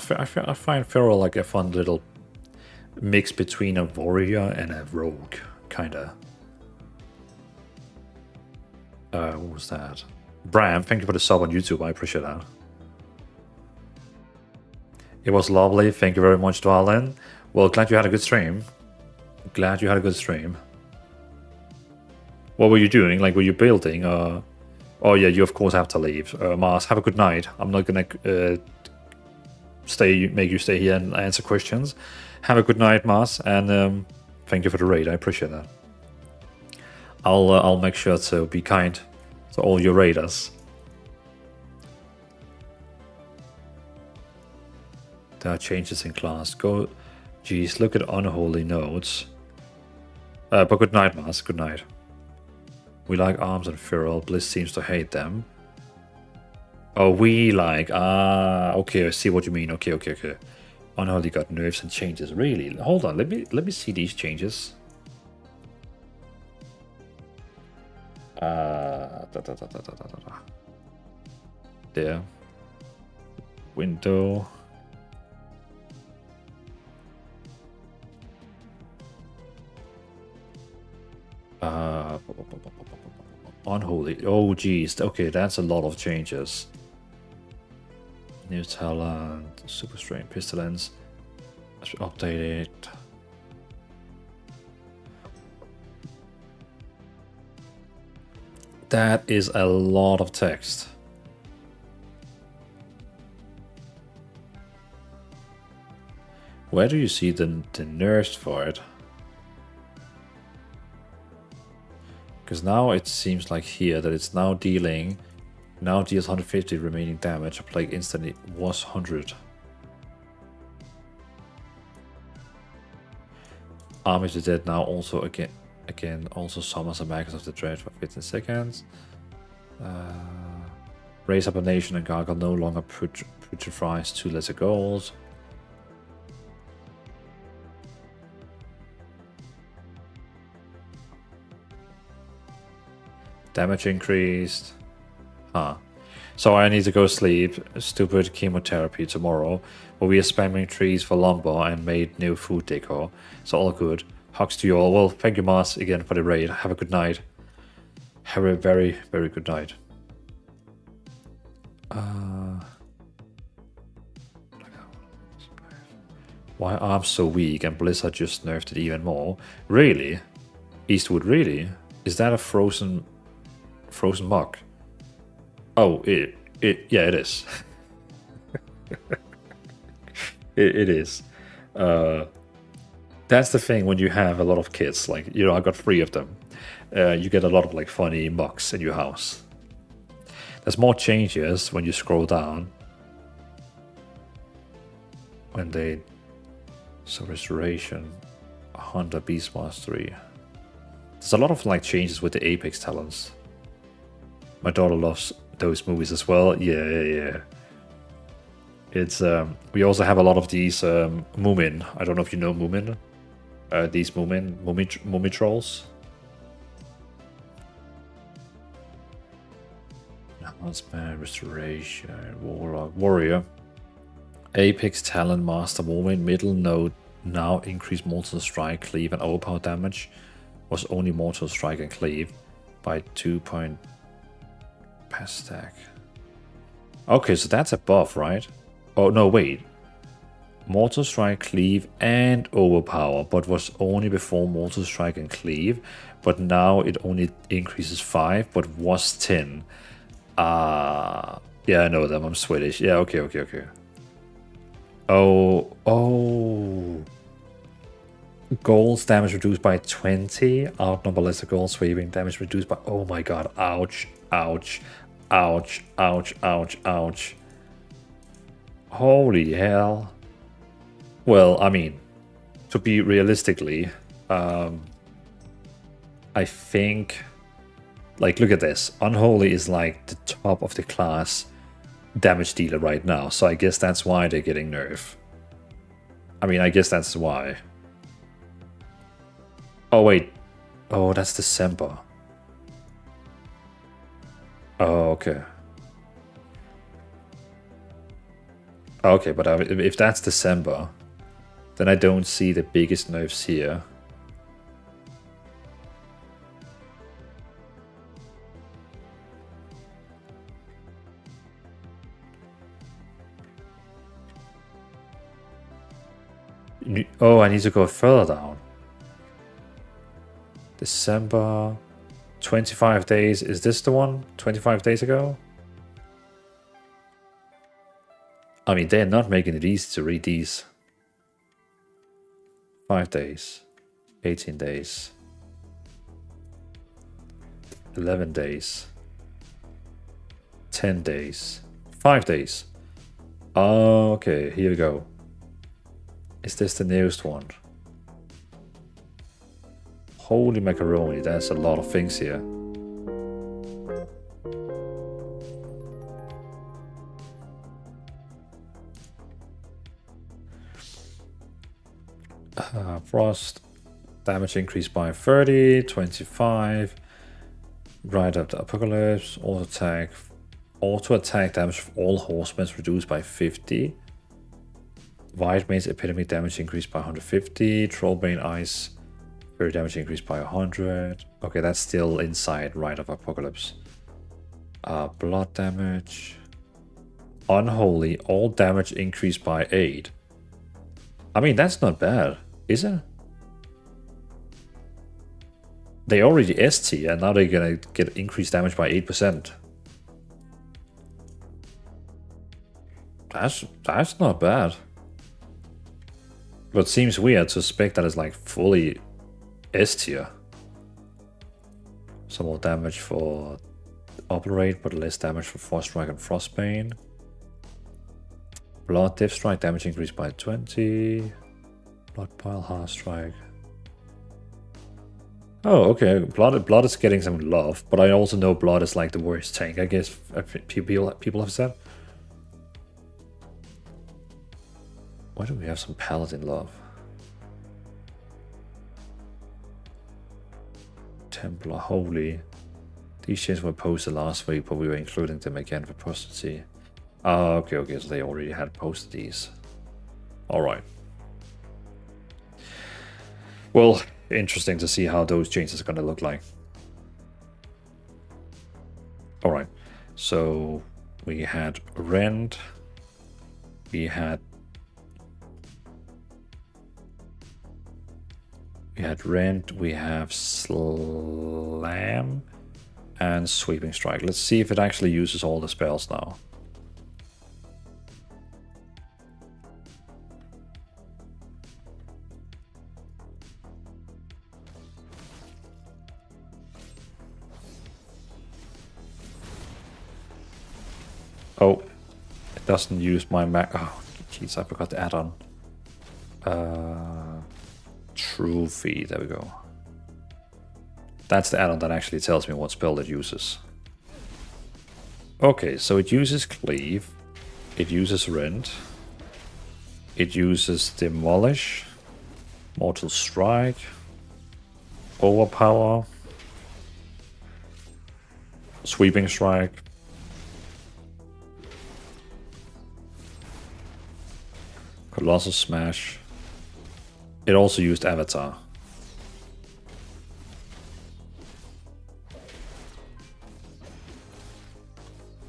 find feral like a fun little mix between a warrior and a rogue, kinda. What was that? Bram, thank you for the sub on YouTube. I appreciate that. It was lovely. Thank you very much, Dwalin. Well, glad you had a good stream. What were you doing? Like, were you building? Oh yeah, you of course have to leave. Mars, have a good night. I'm not gonna make you stay here and answer questions. Have a good night, Mars, and thank you for the raid. I appreciate that. I'll make sure to be kind to all your raiders. There are changes in class. Geez, look at unholy nodes. But good night, Mars. Good night. We like arms and feral. Bliss seems to hate them. Oh, we like... okay, I see what you mean. Okay. Unholy got nerfs and changes. Really? Hold on, let me see these changes. There. Window. Unholy. Oh, geez. Okay, that's a lot of changes. New talent, super strain, pestilence. I should update it. That is a lot of text. Where do you see the nerfs for it? Because now it seems like here that it's now deals 150 remaining damage. A plague instantly was 100. Army of the Dead now also again also summons a Magus of the Dread for 15 seconds. Raise up a nation and gargle no longer putrefies 2 lesser goals. Damage increased. So I need to go sleep. Stupid chemotherapy tomorrow. But we are spamming trees for lumber and made new food decor. So all good. Hugs to you all. Well, thank you, Mars, again for the raid. Have a good night. Have a very, very good night. Why are arms so weak and Blizzard just nerfed it even more? Really? Eastwood, really? Is that a frozen mug? Oh, yeah, it is. it is. That's the thing when you have a lot of kids. Like, I got 3 of them. You get a lot of like funny mugs in your house. There's more changes when you scroll down. When they... So restoration, Hunter, Beast Mastery. There's a lot of like changes with the Apex talents. My daughter loves those movies as well. Yeah. It's we also have a lot of these Moomin. I don't know if you know Moomin. These Moomin trolls. Husband, restoration, warrior. Apex talent master Moomin middle node now increase mortal strike, cleave, and overpower damage. Was only mortal strike and cleave by 2 point per stack. Okay, so that's a buff, right? Oh no, wait. Mortal strike, cleave, and overpower, but was only before mortal strike and cleave. But now it only increases 5, but was 10. Yeah, I know them. I'm Swedish. Yeah, okay. Oh. Goals damage reduced by 20. Outnumber lesser goal sweeping damage reduced by... Oh my god. Ouch. Holy hell. Well, I mean, to be realistically, I think... Like, look at this. Unholy is like the top of the class damage dealer right now. So I guess that's why they're getting nerfed. I mean, I guess that's why. Oh, wait. Oh, that's December. Oh, okay. Okay, but if that's December, then I don't see the biggest nerfs here. Oh, I need to go further down. December, 25 days. Is this the one? 25 days ago? I mean, they're not making it easy to read these. 5 days. 18 days. 11 days. 10 days. 5 days. Okay, here we go. Is this the newest one? Holy macaroni, there's a lot of things here. Frost. Damage increased by 30, 25. Ride up the Apocalypse. Auto attack damage of all horsemen reduced by 50. White Mane's Epidemic damage increased by 150. Trollbane Ice. Fairy damage increased by 100. Okay, that's still inside Rite of Apocalypse. Blood damage. Unholy. All damage increased by 8. I mean, that's not bad, is it? They already ST and now they're gonna get increased damage by 8%. That's not bad. But it seems weird to spec that is like fully S tier. Some more damage for Operate, but less damage for Frost Strike and Frostbane. Blood Death Strike damage increased by 20. Blood Pile Heart Strike. Oh, okay. Blood is getting some love, but I also know Blood is like the worst tank, I guess people have said. Why do we have some Paladin love? Templar, Holy. These changes were posted last week, but we were including them again for posterity. Okay, so they already had posted these. Alright. Well, interesting to see how those changes are going to look like. Alright, so we had Rend. We had Rend, we have Slam, and Sweeping Strike. Let's see if it actually uses all the spells now. Oh, it doesn't use my Mac. Oh, jeez, I forgot the add-on. Trophy, there we go. That's the add-on that actually tells me what spell it uses. Okay, so it uses Cleave, it uses Rend, it uses Demolish, Mortal Strike, Overpower, Sweeping Strike, Colossal Smash. It also used Avatar.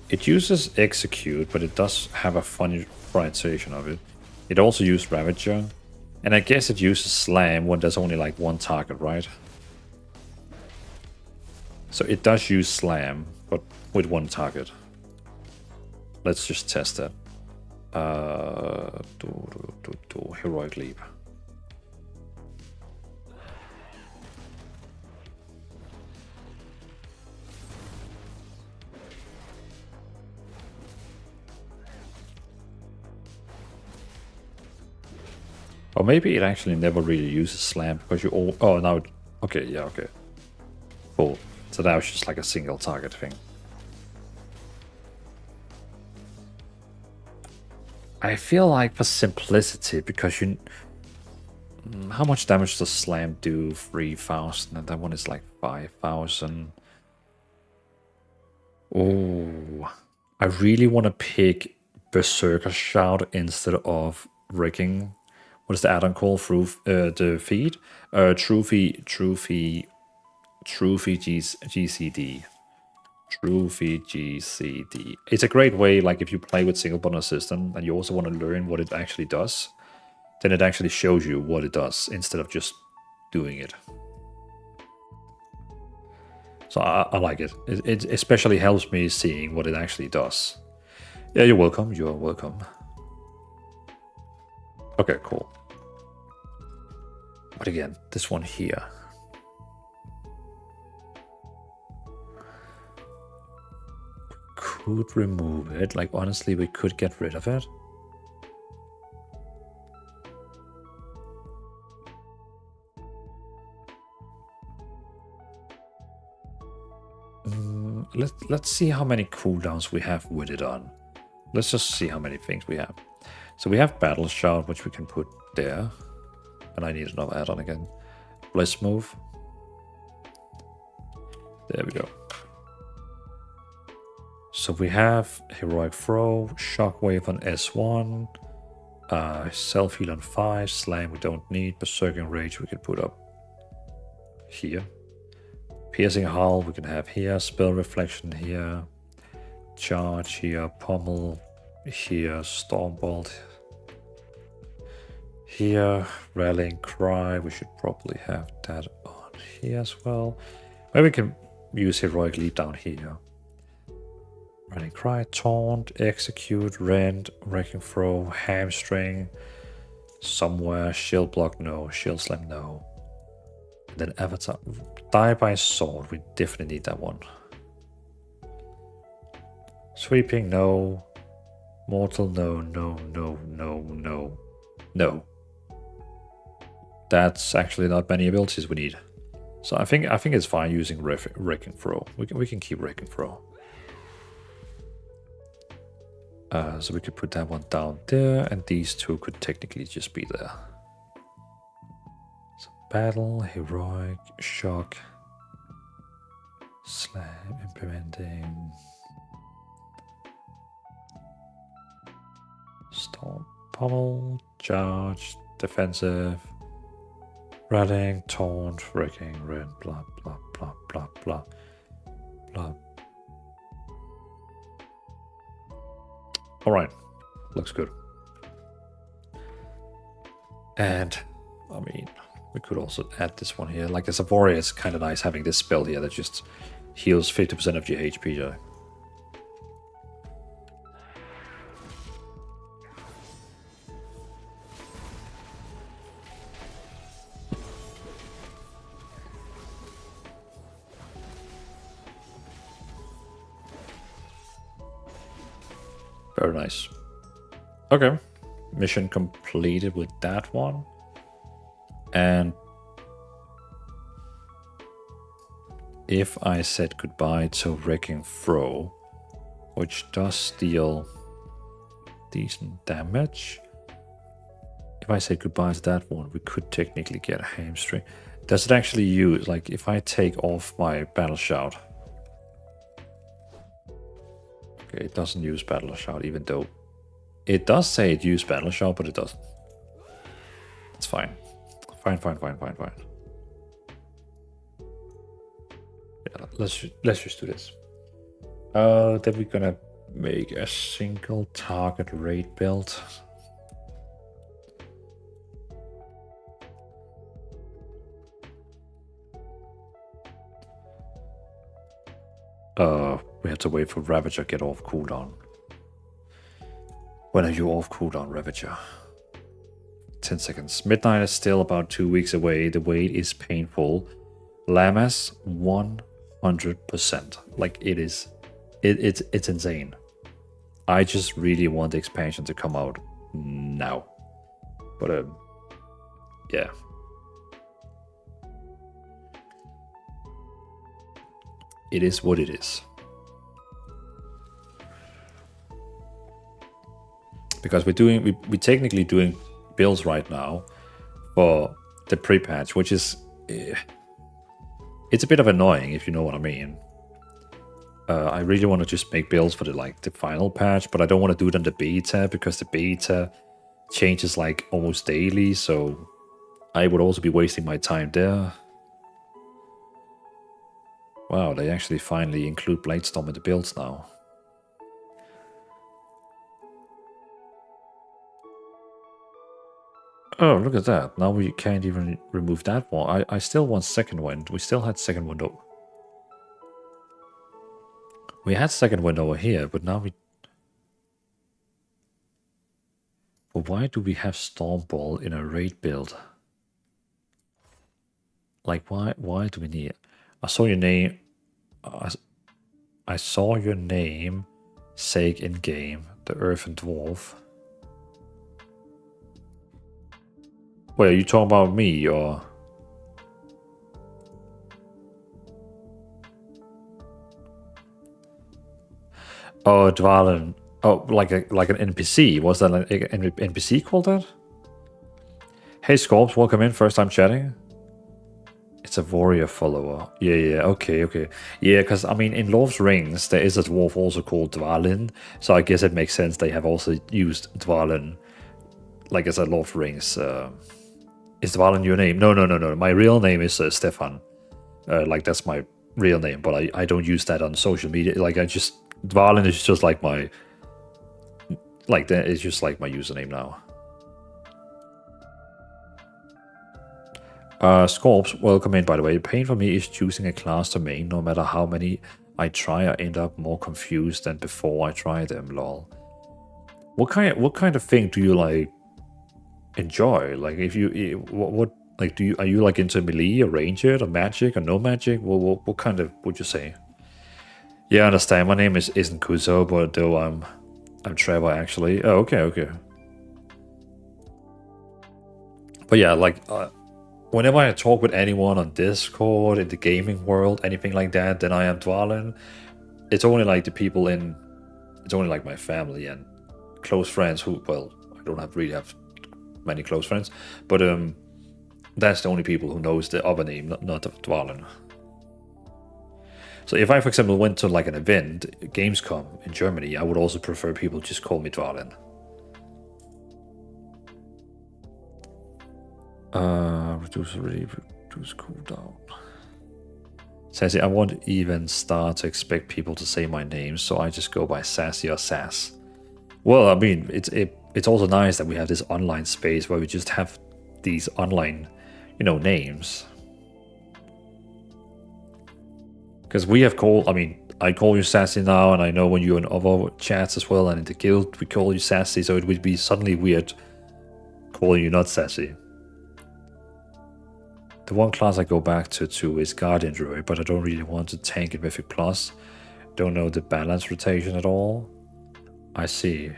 It uses Execute, but it does have a funny pronunciation of it. It also used Ravager. And I guess it uses Slam when there's only like one target, right? So it does use Slam, but with one target. Let's just test that. Heroic Leap. Or maybe it actually never really uses Slam because you all... Oh, now... Okay, yeah, okay. Cool. So that was just like a single target thing. I feel like for simplicity, because you... How much damage does Slam do? 3,000, and that one is like 5,000. Oh, I really want to pick Berserker Shout instead of Wrecking. What is the add-on called? Through the feed? Trophy GCD. Trophy GCD. It's a great way, like if you play with single button system and you also want to learn what it actually does, then it actually shows you what it does instead of just doing it. So I like it. It especially helps me seeing what it actually does. Yeah, you're welcome. You're welcome. Okay, cool. But again, this one here. Could remove it. Like, honestly, we could get rid of it. Let's see how many cooldowns we have with it on. Let's just see how many things we have. So we have Battle Shout, which we can put there. And I need another add-on again. Bliss Move. There we go. So we have Heroic Throw, Shockwave on S1, Self-Heal on 5, Slam we don't need, Berserking Rage we can put up here. Piercing Hull we can have here, Spell Reflection here, Charge here, Pommel here, Stormbolt here, Rallying Cry, we should probably have that on here as well. Maybe we can use Heroic Leap down here. Rallying Cry, Taunt, Execute, Rend, Wrecking Throw, Hamstring, Somewhere, Shield Block, no, Shield Slam, no. And then Avatar, Die by Sword, we definitely need that one. Sweeping, no. Mortal, no, no, no, no, no, no. That's actually not many abilities we need. So I think it's fine using Wrecking Throw. We can keep Wrecking Throw. So we could put that one down there, and these two could technically just be there. So Battle, Heroic, Shock, Slam, Implementing, Storm, Pommel, Charge, Defensive, Rallying, Taunt, Wrecking, Rend, blah, blah, blah, blah, blah, blah. Alright, looks good. And, I mean, we could also add this one here. Like, as a warrior, it's kind of nice having this spell here that just heals 50% of your HP. Yeah. Very nice. Okay. Mission completed with that one. And if I said goodbye to Wrecking Throw, which does deal decent damage. If I say goodbye to that one, we could technically get a hamstring. Does it actually use, like, if I take off my Battle Shout? Okay, it doesn't use Battle Shout, even though it does say it used Battle Shout, but it doesn't. It's fine. Fine. Yeah, let's just do this. Then we're gonna make a single target raid build. We have to wait for Ravager get off cooldown. When are you off cooldown, Ravager? 10 seconds. Midnight is still about 2 weeks away. The wait is painful. Llamas 100%. Like it's insane. I just really want the expansion to come out now. But yeah. It is what it is. Because we're technically doing builds right now for the pre-patch, which is it's a bit of annoying if you know what I mean. I really want to just make builds for the final patch, but I don't want to do it on the beta because the beta changes like almost daily, so I would also be wasting my time there. Wow, they actually finally include Bladestorm in the builds now. Oh, look at that. Now we can't even remove that one. I still want second wind. We still had second wind. We had second wind over here, but now we... But why do we have Stormball in a raid build? Like, why do we need it? I saw your name... I saw your name say in game, the Earthen Dwarf. Wait, are you talking about me or? Oh, Dwalen. Oh, like an NPC. Was that an NPC called that? Hey, Scorps, welcome in. First time chatting. It's a warrior follower. Yeah, okay. Yeah, because, I mean, in Lord of the Rings, there is a dwarf also called Dwalin, so I guess it makes sense they have also used Dwalin, like as a Lord of the Rings. Is Dwalin your name? No. My real name is Stefan. Like, that's my real name, but I don't use that on social media. Like, Dwalin is just like my... Like, that is just like my username now. Scorps, welcome in, by the way. Pain for me is choosing a class to main. No matter how many I try, I end up more confused than before I try them, lol. What kind of thing do you, like, enjoy? Like, if you... What like, are you, like, into melee or ranged or magic or no magic? What kind of would you say? Yeah, I understand. My name isn't Kuzo, but though I'm Trevor, actually. Oh, okay. But yeah, like... whenever I talk with anyone on Discord, in the gaming world, anything like that, then I am Dwalin. It's only like the people in... It's only like my family and close friends who... Well, I don't really have many close friends. But that's the only people who knows the other name, not Dwalin. So if I, for example, went to like an event, Gamescom in Germany, I would also prefer people just call me Dwalin. Reduce cooldown. Sassy, I won't even start to expect people to say my name, so I just go by Sassy or Sass. Well, I mean, it's also nice that we have this online space where we just have these online, names. Because we have I call you Sassy now, and I know when you're in other chats as well, and in the guild, we call you Sassy, so it would be suddenly weird calling you not Sassy. The one class I go back to is Guardian Druid, but I don't really want to tank in Mythic Plus. Don't know the balance rotation at all. I see.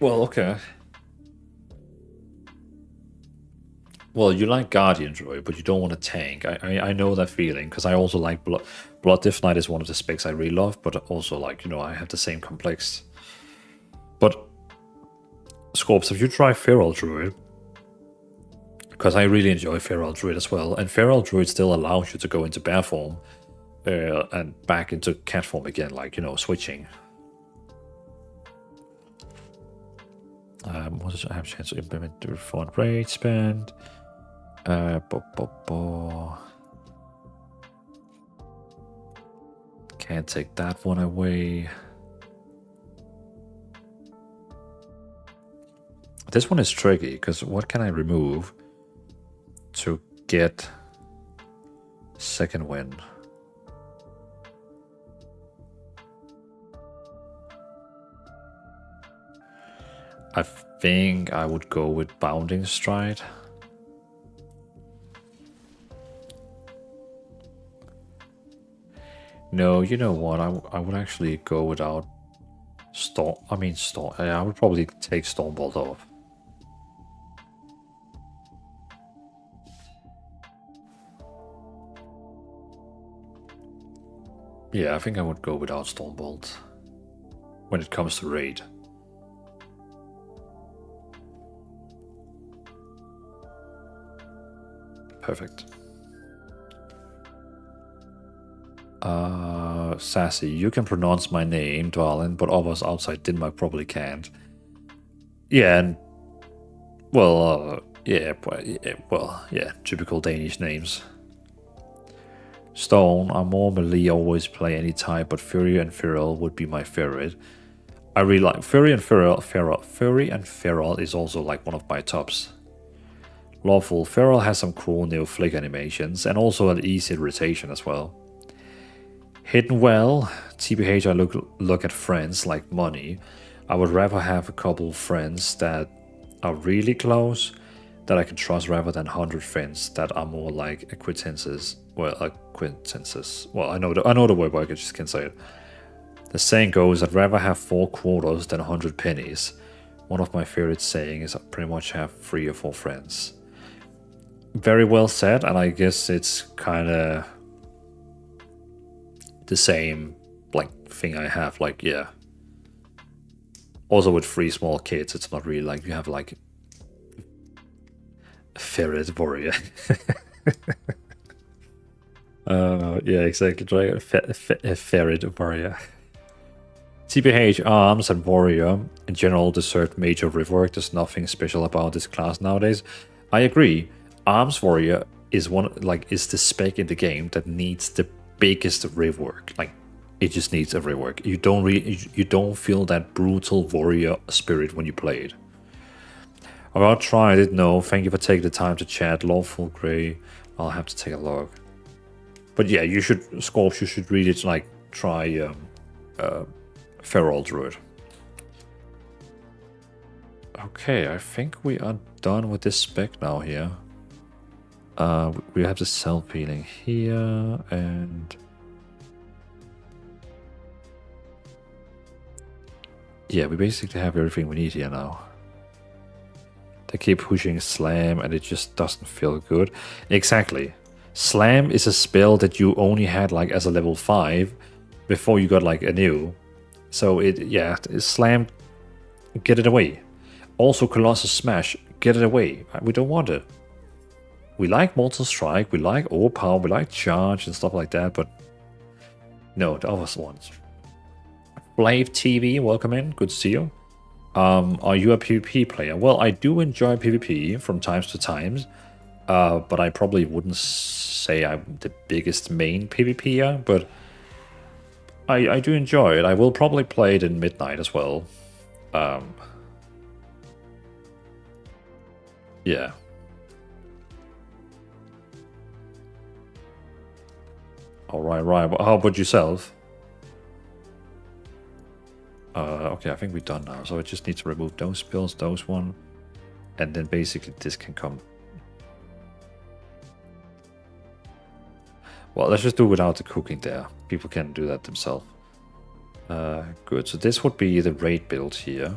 Well, okay. Well, you like Guardian Druid, but you don't want a tank. I know that feeling, because I also like Blood Diff Knight is one of the specs I really love, but also, like, you know, I have the same complex. But, Scorps, if you try Feral Druid, because I really enjoy Feral Druid as well, and Feral Druid still allows you to go into bear form and back into cat form again, like, you know, switching. What does I have a chance to implement the reformed rate spend? Can't take that one away. This one is tricky, because what can I remove to get second win? I think I would go with Bounding Stride. No, you know what? I would actually go without Storm. I mean, Storm. I would probably take Stormbolt off. Yeah, I think I would go without Stormbolt when it comes to raid. Perfect. Sassy, you can pronounce my name, Dwalin, but others outside Denmark probably can't. Yeah, and well, yeah, typical Danish names. Stone, I'm more melee, always play any type, but Fury and Feral would be my favorite. I really like Fury and Feral. Fury and Feral is also like one of my tops. Lawful, Feral has some cool new flick animations and also an easy rotation as well. Hidden Well, TBH, I look at friends like money. I would rather have a couple friends that are really close, that I can trust, rather than 100 friends that are more like acquaintances. Well, acquaintances. Well, I know the word, but I just can't say it. The saying goes, I'd rather have 4 quarters than 100 pennies. One of my favorite sayings is I pretty much have 3 or 4 friends. Very well said, and I guess it's kind of the same like thing I have, like, yeah. Also with 3 small kids, it's not really like you have like a ferret warrior. Yeah, exactly. A ferret warrior. TBH, arms and warrior in general deserve major rework. There's nothing special about this class nowadays. I agree. Arms warrior is the spec in the game that needs the biggest rework. Like, it just needs a rework. You don't feel that brutal warrior spirit when you play it. I'll try it. No, thank you for taking the time to chat. Lawful Grey. I'll have to take a look. But yeah, you should, Scorps, you should really like try Feral Druid. Okay, I think we are done with this spec now here. We have the self-healing here, and yeah, we basically have everything we need here now. They keep pushing Slam, and it just doesn't feel good. Exactly. Slam is a spell that you only had like as a level 5 before you got like a new. So Slam, get it away. Also Colossus Smash, get it away. We don't want it. We like Mortal Strike, we like Overpower, we like Charge and stuff like that, but no, the other ones. Blave TV, welcome in, good to see you. Are you a PvP player? Well, I do enjoy PvP from times to times, but I probably wouldn't say I'm the biggest main PvPer, but I do enjoy it. I will probably play it in Midnight as well. Yeah. Alright, right. How about yourself? Okay, I think we're done now. So I just need to remove those spells, those one. And then basically this can come. Well, let's just do without the cooking there. People can do that themselves. Good, so this would be the raid build here.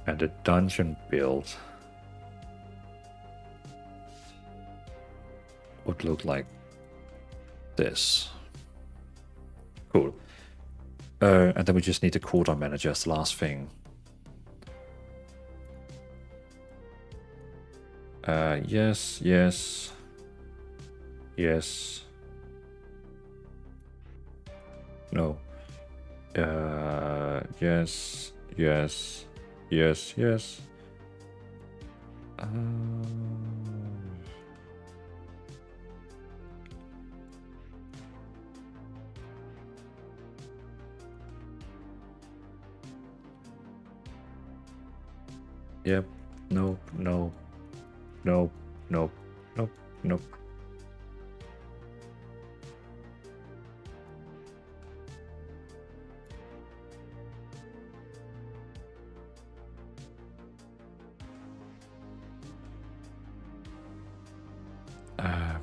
And the dungeon build would look like this. Cool. And then we just need the cooldown manager as the last thing. Yes, yes. Yes. No. Yes, yes, yes, yes. Yep. Nope. No. Nope. Nope. Nope. Nope.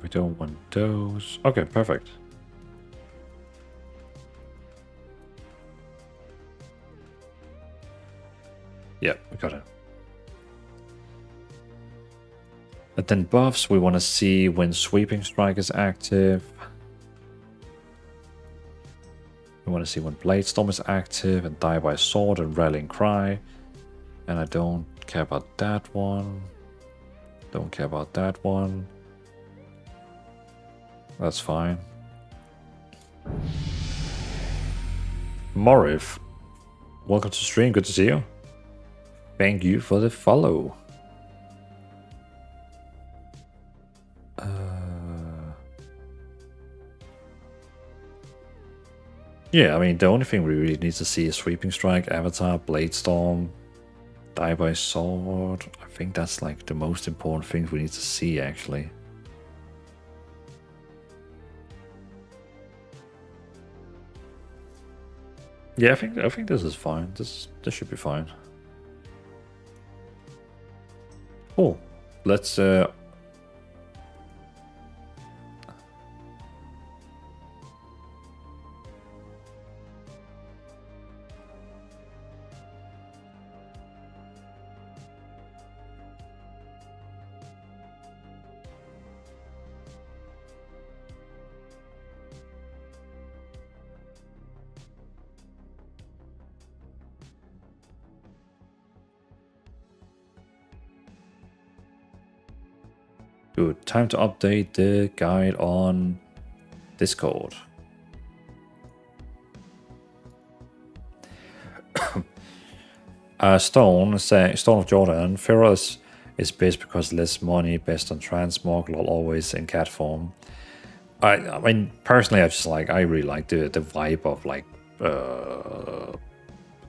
We don't want those. Okay, perfect. Yep, we got it. And then buffs, we want to see when Sweeping Strike is active. We want to see when Blade Storm is active, and Die by Sword and Rallying Cry. And I don't care about that one. Don't care about that one. That's fine. Morif, welcome to stream. Good to see you. Thank you for the follow. Yeah, I mean, the only thing we really need to see is Sweeping Strike, Avatar, Blade Storm, Die by Sword. I think that's like the most important things we need to see, actually. Yeah, I think this is fine. This should be fine. Cool. Let's Good. Time to update the guide on Discord. Stone of Jordan. Feroz is best because less money, best on Transmog, always in cat form. I mean, personally, I really like the vibe of like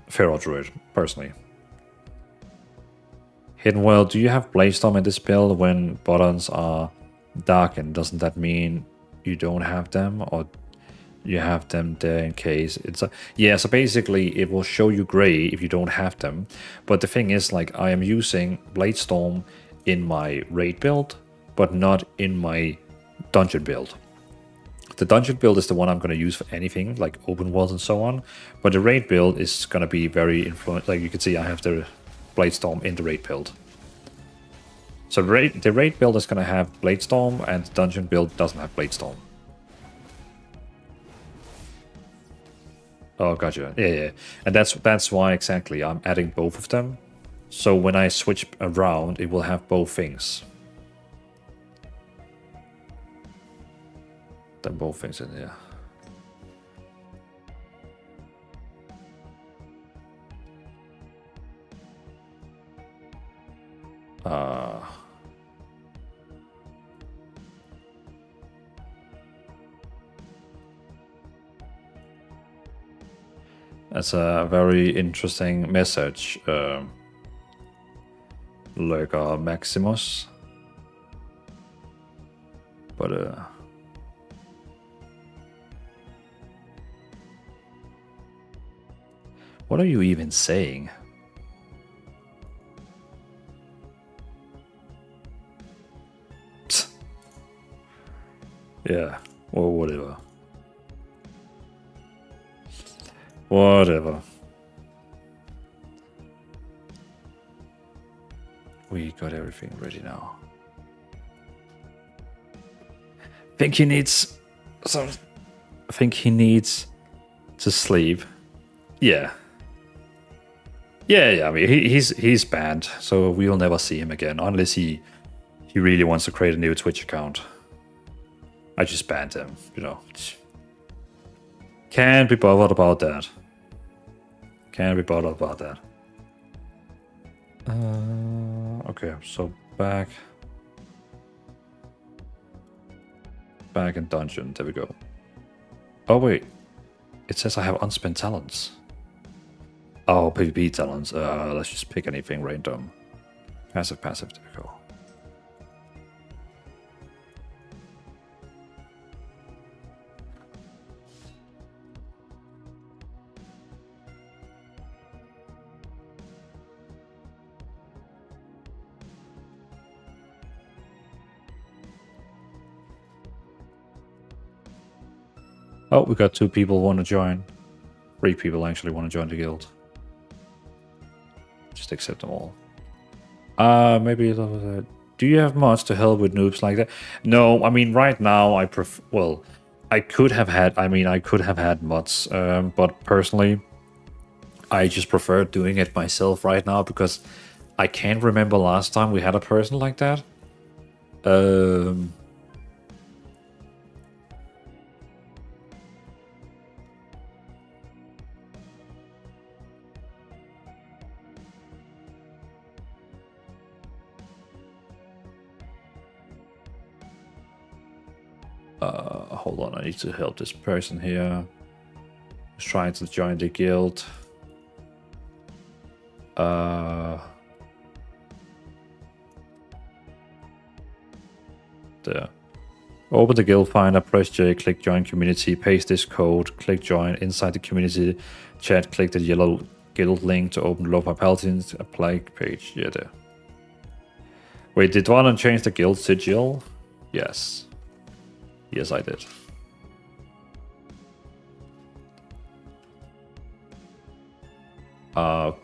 Feral Druid, personally. Hidden Well, do you have Blaze-Storm in this build when buttons are darkened? Doesn't that mean you don't have them, or you have them there in case it's a... Yeah, so basically it will show you gray if you don't have them. But the thing is, like, I am using Bladestorm in my raid build, but not in my dungeon build. The dungeon build is the one I'm going to use for anything, like open world and so on. But the raid build is going to be very influenced. Like you can see, I have the Bladestorm in the raid build. So the raid build is going to have Bladestorm, and the dungeon build doesn't have Bladestorm. Oh, gotcha. Yeah. And that's why exactly I'm adding both of them. So when I switch around, it will have both things. Then both things in here. That's a very interesting message, Lurker Maximus. But what are you even saying? Yeah, or whatever. Whatever. We got everything ready now. Think he needs some. I think he needs to sleep. Yeah. Yeah. I mean, he's banned, so we will never see him again unless he really wants to create a new Twitch account. I just banned him. You know, can't be bothered about that. Can't be bothered about that. Okay, so back in dungeon. There we go. Oh wait, it says I have unspent talents. Oh, PvP talents. Let's just pick anything random. Passive. There we go. Oh, we got 2 people want to join. 3 people actually want to join the guild. Just accept them all. Maybe do you have mods to help with noobs like that? No, I mean right now I prefer. Well, I could have had. I mean, I could have had mods, but personally, I just prefer doing it myself right now because I can't remember last time we had a person like that. Hold on, I need to help this person here. He's trying to join the guild. There. Open the guild finder, press J, click join community, paste this code, click join inside the community chat, click the yellow guild link to open Lo-Fi Paladins, apply page. Yeah, there. Wait, did one change the guild sigil? Yes. Yes, I did.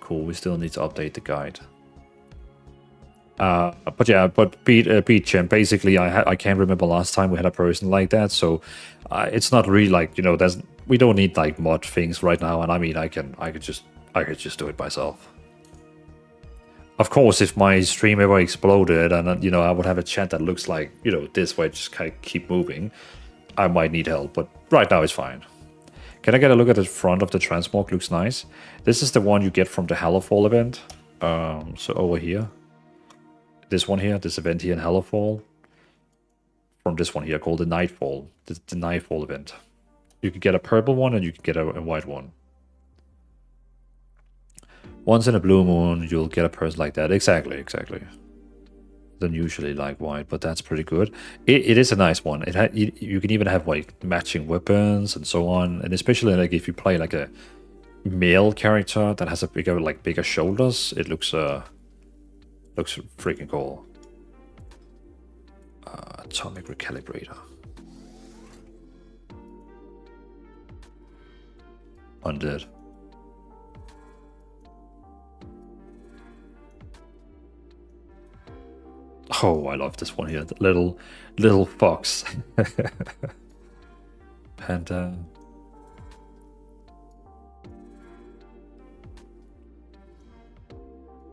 Cool. We still need to update the guide. But yeah, but beat Champ. Basically, I can't remember last time we had a person like that, so it's not really like, you know, we don't need like mod things right now. And I mean, I could just do it myself. Of course, if my stream ever exploded and you know I would have a chat that looks like, you know, this way, just kind of keep moving, I might need help. But right now it's fine. Can I get a look at the front of the Transmog? Looks nice. This is the one you get from the Hallowfall event. So over here. This one here, this event here in Hallowfall. From this one here called the Nightfall. The Nightfall event. You can get a purple one and you can get a white one. Once in a blue moon, you'll get a person like that. Exactly. Than usually like white, but that's pretty good. It is a nice one. You can even have like matching weapons and so on, and especially like if you play like a male character that has a bigger shoulders, it looks freaking cool. Atomic recalibrator. Undead. Oh, I love this one here. The little fox. Panda.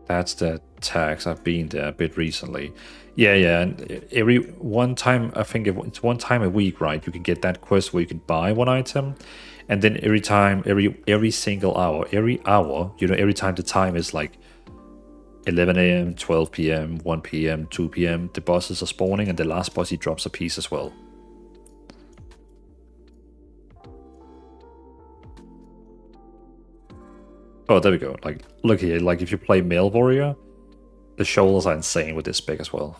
That's the tags. I've been there a bit recently. Yeah. And one time, I think it's 1 time a week, right? You can get that quest where you can buy 1 item, and then every single hour, you know, every time the time is like 11 a.m., 12 p.m., 1 p.m., 2 p.m., the bosses are spawning, and the last boss, he drops a piece as well. Oh, there we go. Like, look here. Like, if you play Male Warrior, the shoulders are insane with this spec as well.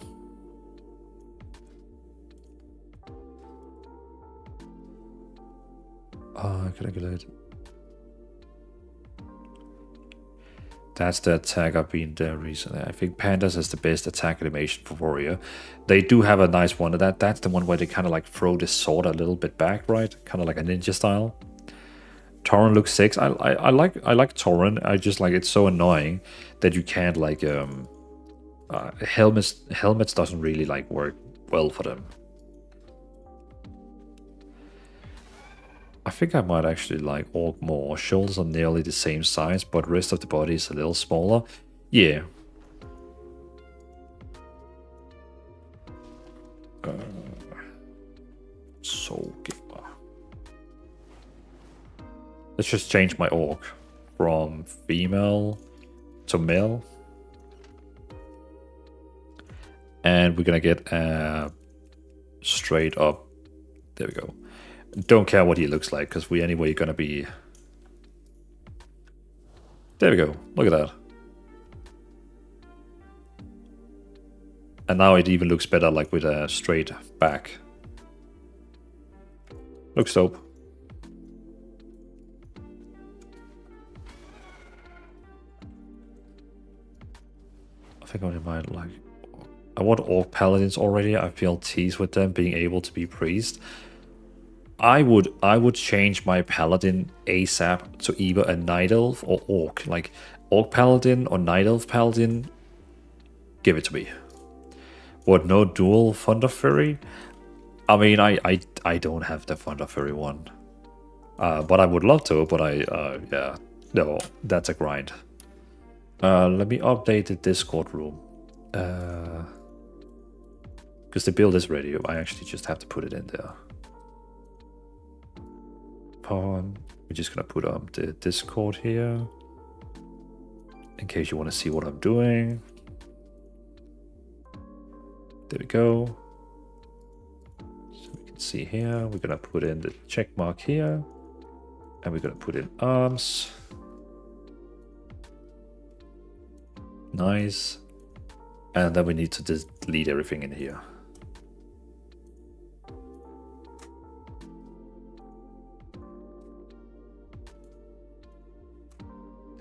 Calculate. That's the attack I've been there recently. I think Pandas is the best attack animation for Warrior. They do have a nice one. That's the one where they kind of like throw this sword a little bit back, right? Kind of like a ninja style. Torrent looks sick. I like Torrent. I just like it's so annoying that you can't like helmets doesn't really like work well for them. I think I might actually like Orc more. Shoulders are nearly the same size, but rest of the body is a little smaller. Yeah. Soul Gamer. Let's just change my Orc from female to male. And we're gonna get straight up. There we go. Don't care what he looks like, because we anyway gonna be... There we go. Look at that. And now it even looks better, like with a straight back. Looks dope. I think I might like... I want Orc Paladins already. I feel teased with them being able to be priest. I would change my Paladin ASAP to either a Night Elf or Orc. Like Orc Paladin or Night Elf Paladin. Give it to me. What, no dual Thunder Fury? I mean, I don't have the Thunder Fury one. But I would love to, but yeah. No, that's a grind. Let me update the Discord room. Because the build is ready. I actually just have to put it in there. We're just gonna put up the Discord here in case you want to see what I'm doing. There we go. So we can see here, we're gonna put in the check mark here, and we're gonna put in arms. Nice. And then we need to delete everything in here.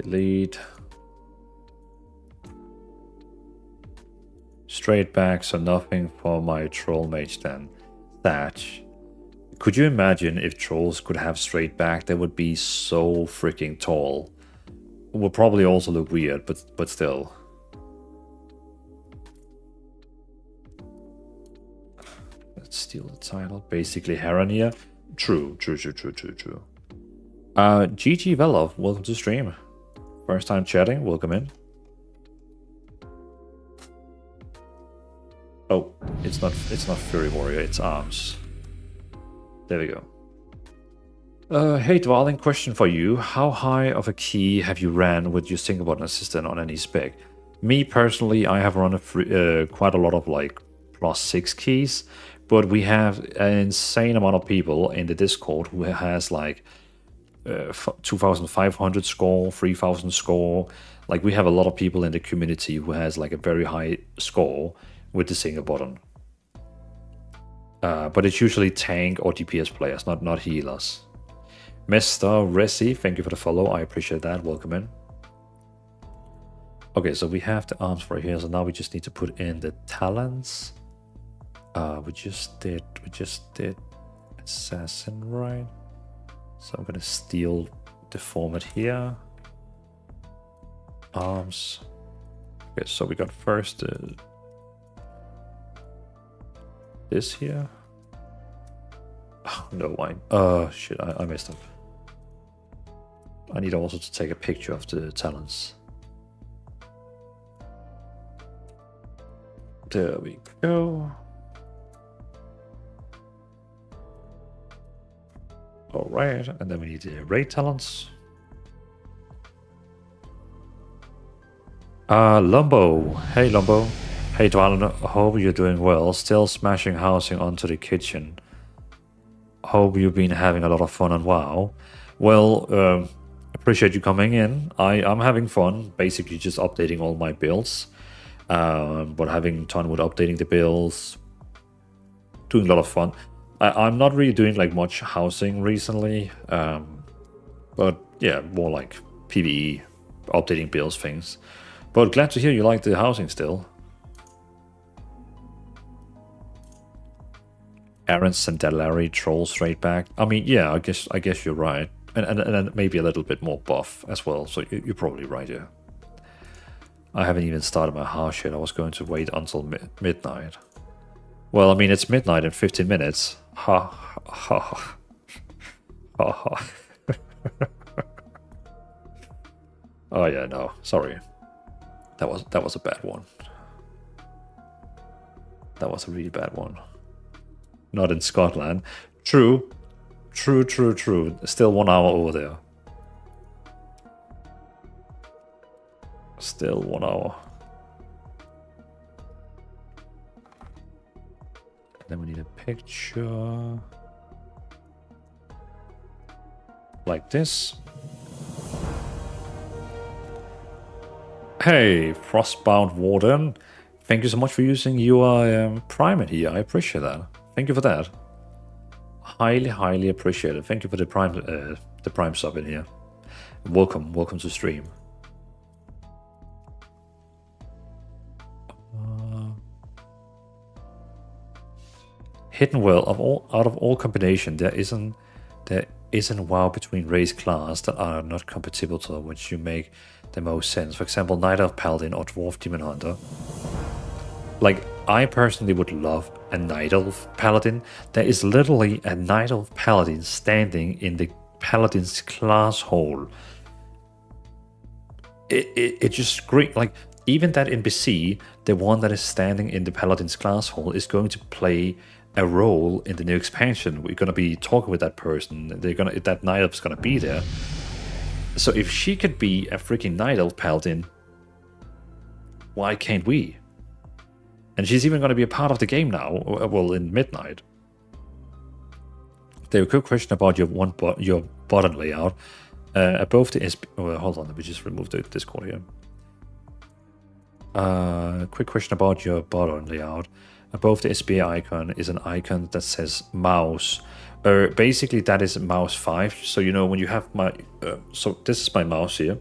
Delete. Straight back, so nothing for my troll mage then. Thatch. Could you imagine if trolls could have straight back? They would be so freaking tall. Would probably also look weird, but still. Let's steal the title. Basically Haranier. True. GG Velov, welcome to stream. First time chatting, welcome in. Oh, it's not Fury Warrior, it's Arms. There we go. Hey Dwalling, question for you. How high of a key have you ran with your single button assistant on any spec? Me personally, I have run quite a lot of like +6 keys, but we have an insane amount of people in the Discord who has like 2,500 score, 3,000 score. Like we have a lot of people in the community who has like a very high score with the single button. But it's usually tank or DPS players, not healers. Mr. Resi, thank you for the follow. I appreciate that. Welcome in. Okay, so we have the arms right here. So now we just need to put in the talents. We just did assassin, right? So I'm gonna steal the format here. Arms. Okay, so we got first this here. Oh, no, shit, I messed up. I need also to take a picture of the talents. There we go. All right, and then we need the raid talents. Lumbo. Hey, Lumbo. Hey, Dwalin. Hope you're doing well. Still smashing housing onto the kitchen. Hope you've been having a lot of fun on WoW. Well, appreciate you coming in. I'm having fun, basically just updating all my builds. But having fun with updating the builds. Doing a lot of fun. I'm not really doing like much housing recently, but yeah, more like PvE updating builds things. But glad to hear you like the housing still. Aaron Sandalari troll straight back. I mean, yeah, I guess you're right. And maybe a little bit more buff as well, so you're probably right, yeah. I haven't even started my harsh yet. I was going to wait until midnight. Well, I mean, it's midnight in 15 minutes. Ha ha ha. Ha ha. Oh yeah, no, sorry. That was a bad one. That was a really bad one. Not in Scotland. True. True. Still 1 hour over there. Still 1 hour. And then we need a picture. Like this. Hey, Frostbound Warden. Thank you so much for using your Prime here. I appreciate that. Thank you for that. Highly appreciate it. Thank you for the Prime sub in here. Welcome to stream. Hidden well out of all combination, there isn't WoW between race class that are not compatible to which you make the most sense. For example, Night Elf Paladin or Dwarf Demon Hunter. Like, I personally would love a Night Elf Paladin. There is literally a Night Elf Paladin standing in the Paladin's class hole. It just screams, like, even that NPC, the one that is standing in the Paladin's class hole, is going to play a role in the new expansion. We're gonna be talking with that person. That Night Elf's gonna be there. So if she could be a freaking Night Elf Paladin, why can't we? And she's even gonna be a part of the game now. Well, in Midnight. There's a quick question about your button layout. Above the hold on, let me just remove the Discord here. Quick question about your button layout. Above the SBA icon is an icon that says mouse. Basically, that is mouse 5. So, you know, when you have my... so, this is my mouse here.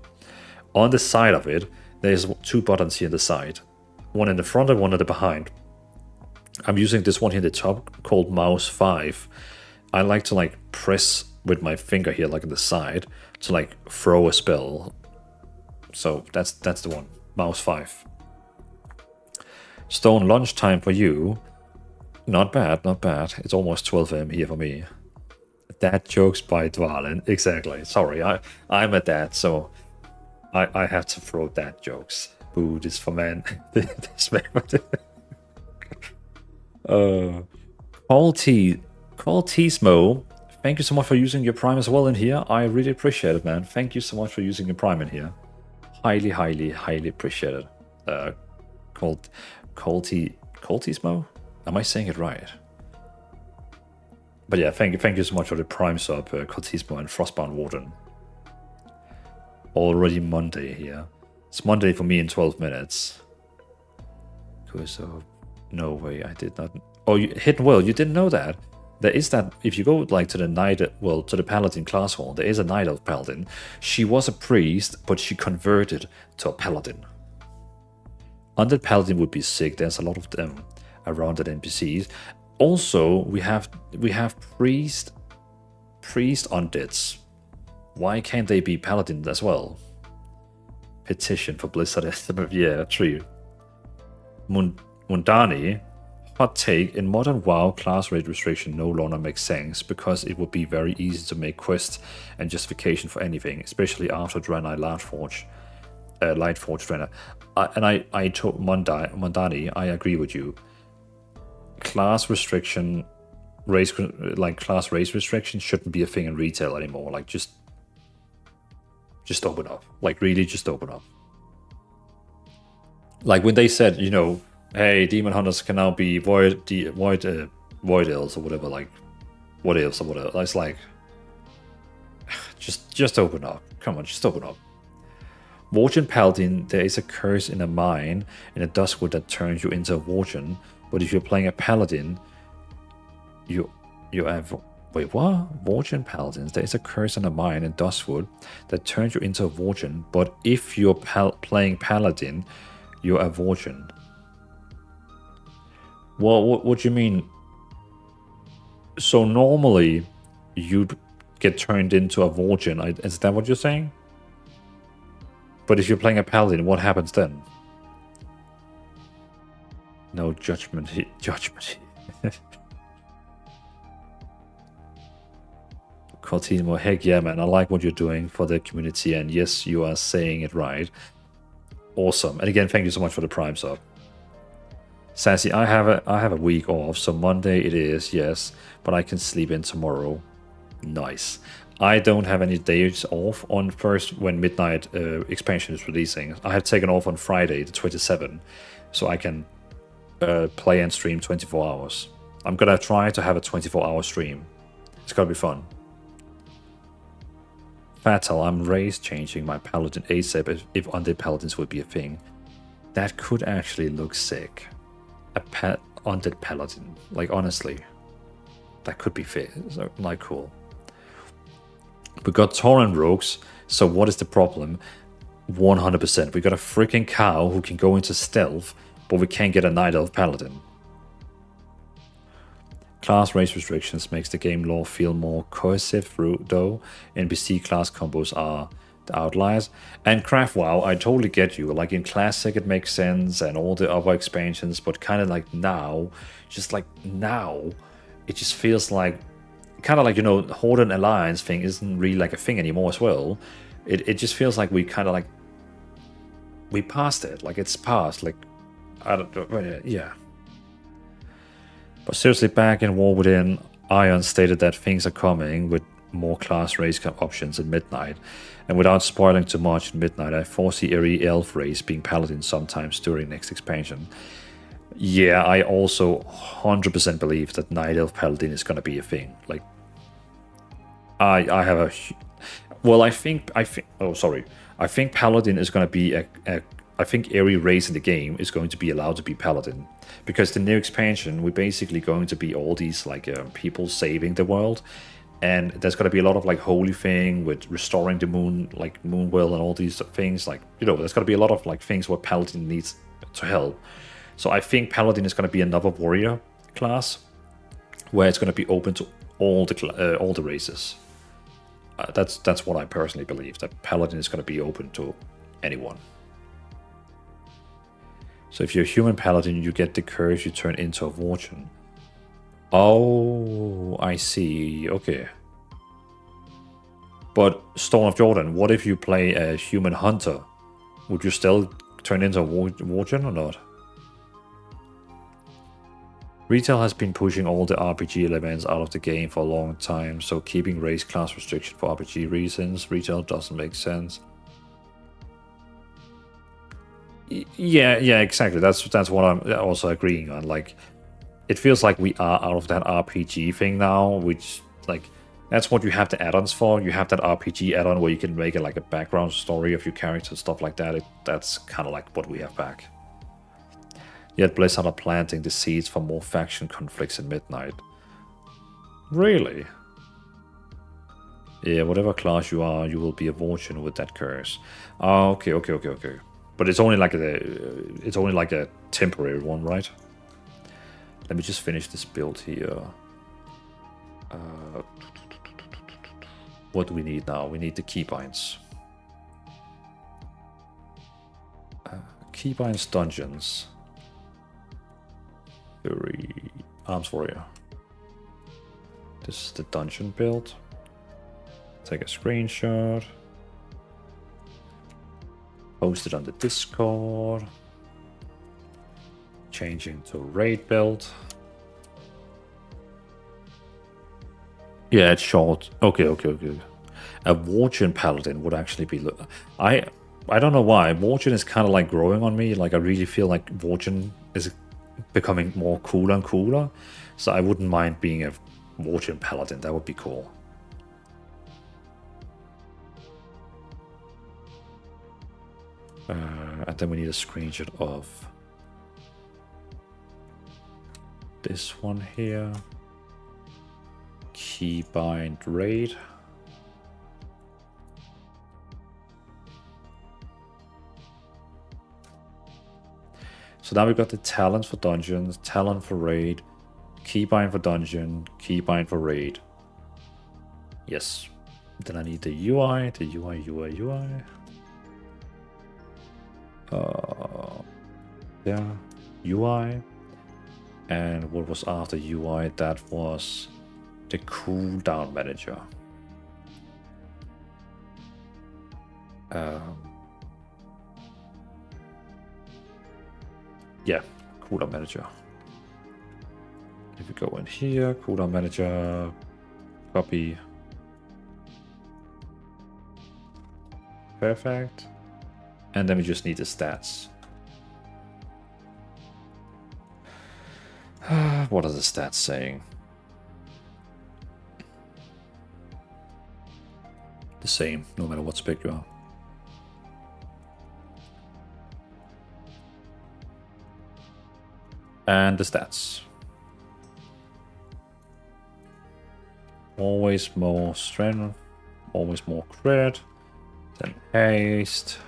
On the side of it, there's 2 buttons here on the side. One in the front and one at the behind. I'm using this one here at the top called mouse 5. I like to, like, press with my finger here, like on the side, to, like, throw a spell. So, that's the one. Mouse 5. Stone lunchtime for you. Not bad. It's almost 12 AM here for me. Dad jokes by Dwalin. Exactly. Sorry, I'm a dad, so I have to throw dad jokes. Boo, this for men. This man. Smo. Thank you so much for using your Prime as well in here. I really appreciate it, man. Thank you so much for using your Prime in here. Highly appreciate it. Coltismo? Am I saying it right? But yeah, thank you so much for the Prime sub, Coltismo and Frostbound Warden. Already Monday here. It's Monday for me in 12 minutes. So, no way, I did not... Oh, Hidden Well, you didn't know that? There is that, if you go like to the to the Paladin class hall, there is a Night Elf Paladin. She was a priest, but she converted to a Paladin. Undead Paladin would be sick. There's a lot of them around at NPCs. Also, we have priest undeads. Why can't they be Paladins as well? Petition for Blizzard estimate. Yeah, true. Mundani, hot take, in modern WoW, class rate restriction no longer makes sense because it would be very easy to make quests and justification for anything, especially after Draenei Lightforge Trainer. And I told Mondani, I agree with you. Class restriction, class race restriction shouldn't be a thing in retail anymore. Like, just open up. Like, really, just open up. Like, when they said, you know, hey, demon hunters can now be void elves or whatever, like, what elves or whatever. It's like, just open up. Come on, just open up. Warden Paladin, there is a curse in a mine in a Duskwood that turns you into a Warden, but if you're playing a Paladin, you have Wait, what? Vorgin Paladins. There is a curse on a mine in Dustwood that turns you into a Vorgin, but if you're playing Paladin, you're a Vorgin. Well, what do you mean? So normally, you'd get turned into a Vorgin. Is that what you're saying? But if you're playing a Paladin, what happens then? No judgment. Judgment. Cortimo, heck yeah, man. I like what you're doing for the community, and yes, you are saying it right. Awesome. And again, thank you so much for the Prime sub. Sassy, I have a week off, so Monday it is, yes, but I can sleep in tomorrow. Nice. I don't have any days off on first when Midnight expansion is releasing. I have taken off on Friday, the 27th, so I can play and stream 24 hours. I'm gonna try to have a 24-hour stream. It's gonna be fun. Fatal, I'm race changing my Paladin ASAP if Undead Paladins would be a thing. That could actually look sick. A Undead Paladin. Like, honestly. That could be fit. So, like, cool. We got Tauren Rogues, so what is the problem? 100%. We got a freaking cow who can go into stealth, but we can't get a Night Elf Paladin. Class race restrictions makes the game lore feel more cohesive, though NPC class combos are the outliers. And Craft WoW, I totally get you. Like in Classic it makes sense and all the other expansions, but kind of like now, just like now, it just feels like, kind of like, you know, Horde and Alliance thing isn't really like a thing anymore as well. It just feels like we kind of like, we passed it. Like it's past, like, I don't know, yeah. But seriously, back in War Within, Ion stated that things are coming with more class race options in Midnight. And without spoiling too much in Midnight, I foresee every elf race being Paladin sometimes during next expansion. Yeah, I also 100% believe that Night Elf Paladin is going to be a thing. Like, I have a... Well, I think oh, sorry. I think Paladin is going to be I think every race in the game is going to be allowed to be Paladin. Because the new expansion, we're basically going to be all these like people saving the world. And there's going to be a lot of like holy thing with restoring the moon, like Moonwell and all these things. Like, you know, there's going to be a lot of like things where Paladin needs to help. So I think Paladin is going to be another warrior class where it's going to be open to all the races. That's what I personally believe, that Paladin is going to be open to anyone. So if you're a human Paladin, you get the curse, you turn into a Vorgin. Oh, I see. Okay. But Storm of Jordan, what if you play a human hunter? Would you still turn into a Vorgin or not? Retail has been pushing all the RPG elements out of the game for a long time, so keeping race class restriction for RPG reasons, Retail doesn't make sense. Yeah, exactly. That's what I'm also agreeing on. Like, it feels like we are out of that RPG thing now, which, like, that's what you have the add-ons for. You have that RPG add-on where you can make it like a background story of your character, stuff like that. That's kind of like what we have back. Yet Blizzard are planting the seeds for more faction conflicts in Midnight. Really? Yeah, whatever class you are, you will be a Vorgin with that curse. Oh, okay. But it's only like a temporary one, right? Let me just finish this build here. What do we need now? We need the keybinds. Keybinds dungeons. Fury Arms Warrior. This is the dungeon build. Take a screenshot. Post it on the Discord. Changing to raid build. Yeah, it's short. Okay. A Vorgin Paladin would actually be... I don't know why. Vorgin is kind of like growing on me. Like, I really feel like Vorgin is becoming more cooler and cooler. So I wouldn't mind being a Vorgin Paladin. That would be cool. And then we need a screenshot of this one here. Keybind raid. So now we've got the talent for dungeons, talent for raid, keybind for dungeon, keybind for raid. Yes. Then I need the UI, UI. Yeah, UI. And what was after UI? That was the cooldown manager. Yeah, cooldown manager. If we go in here, cooldown manager, copy. Perfect. And then we just need the stats. What are the stats saying? The same, no matter what spec you are. And the stats. Always more strength, always more crit, then haste,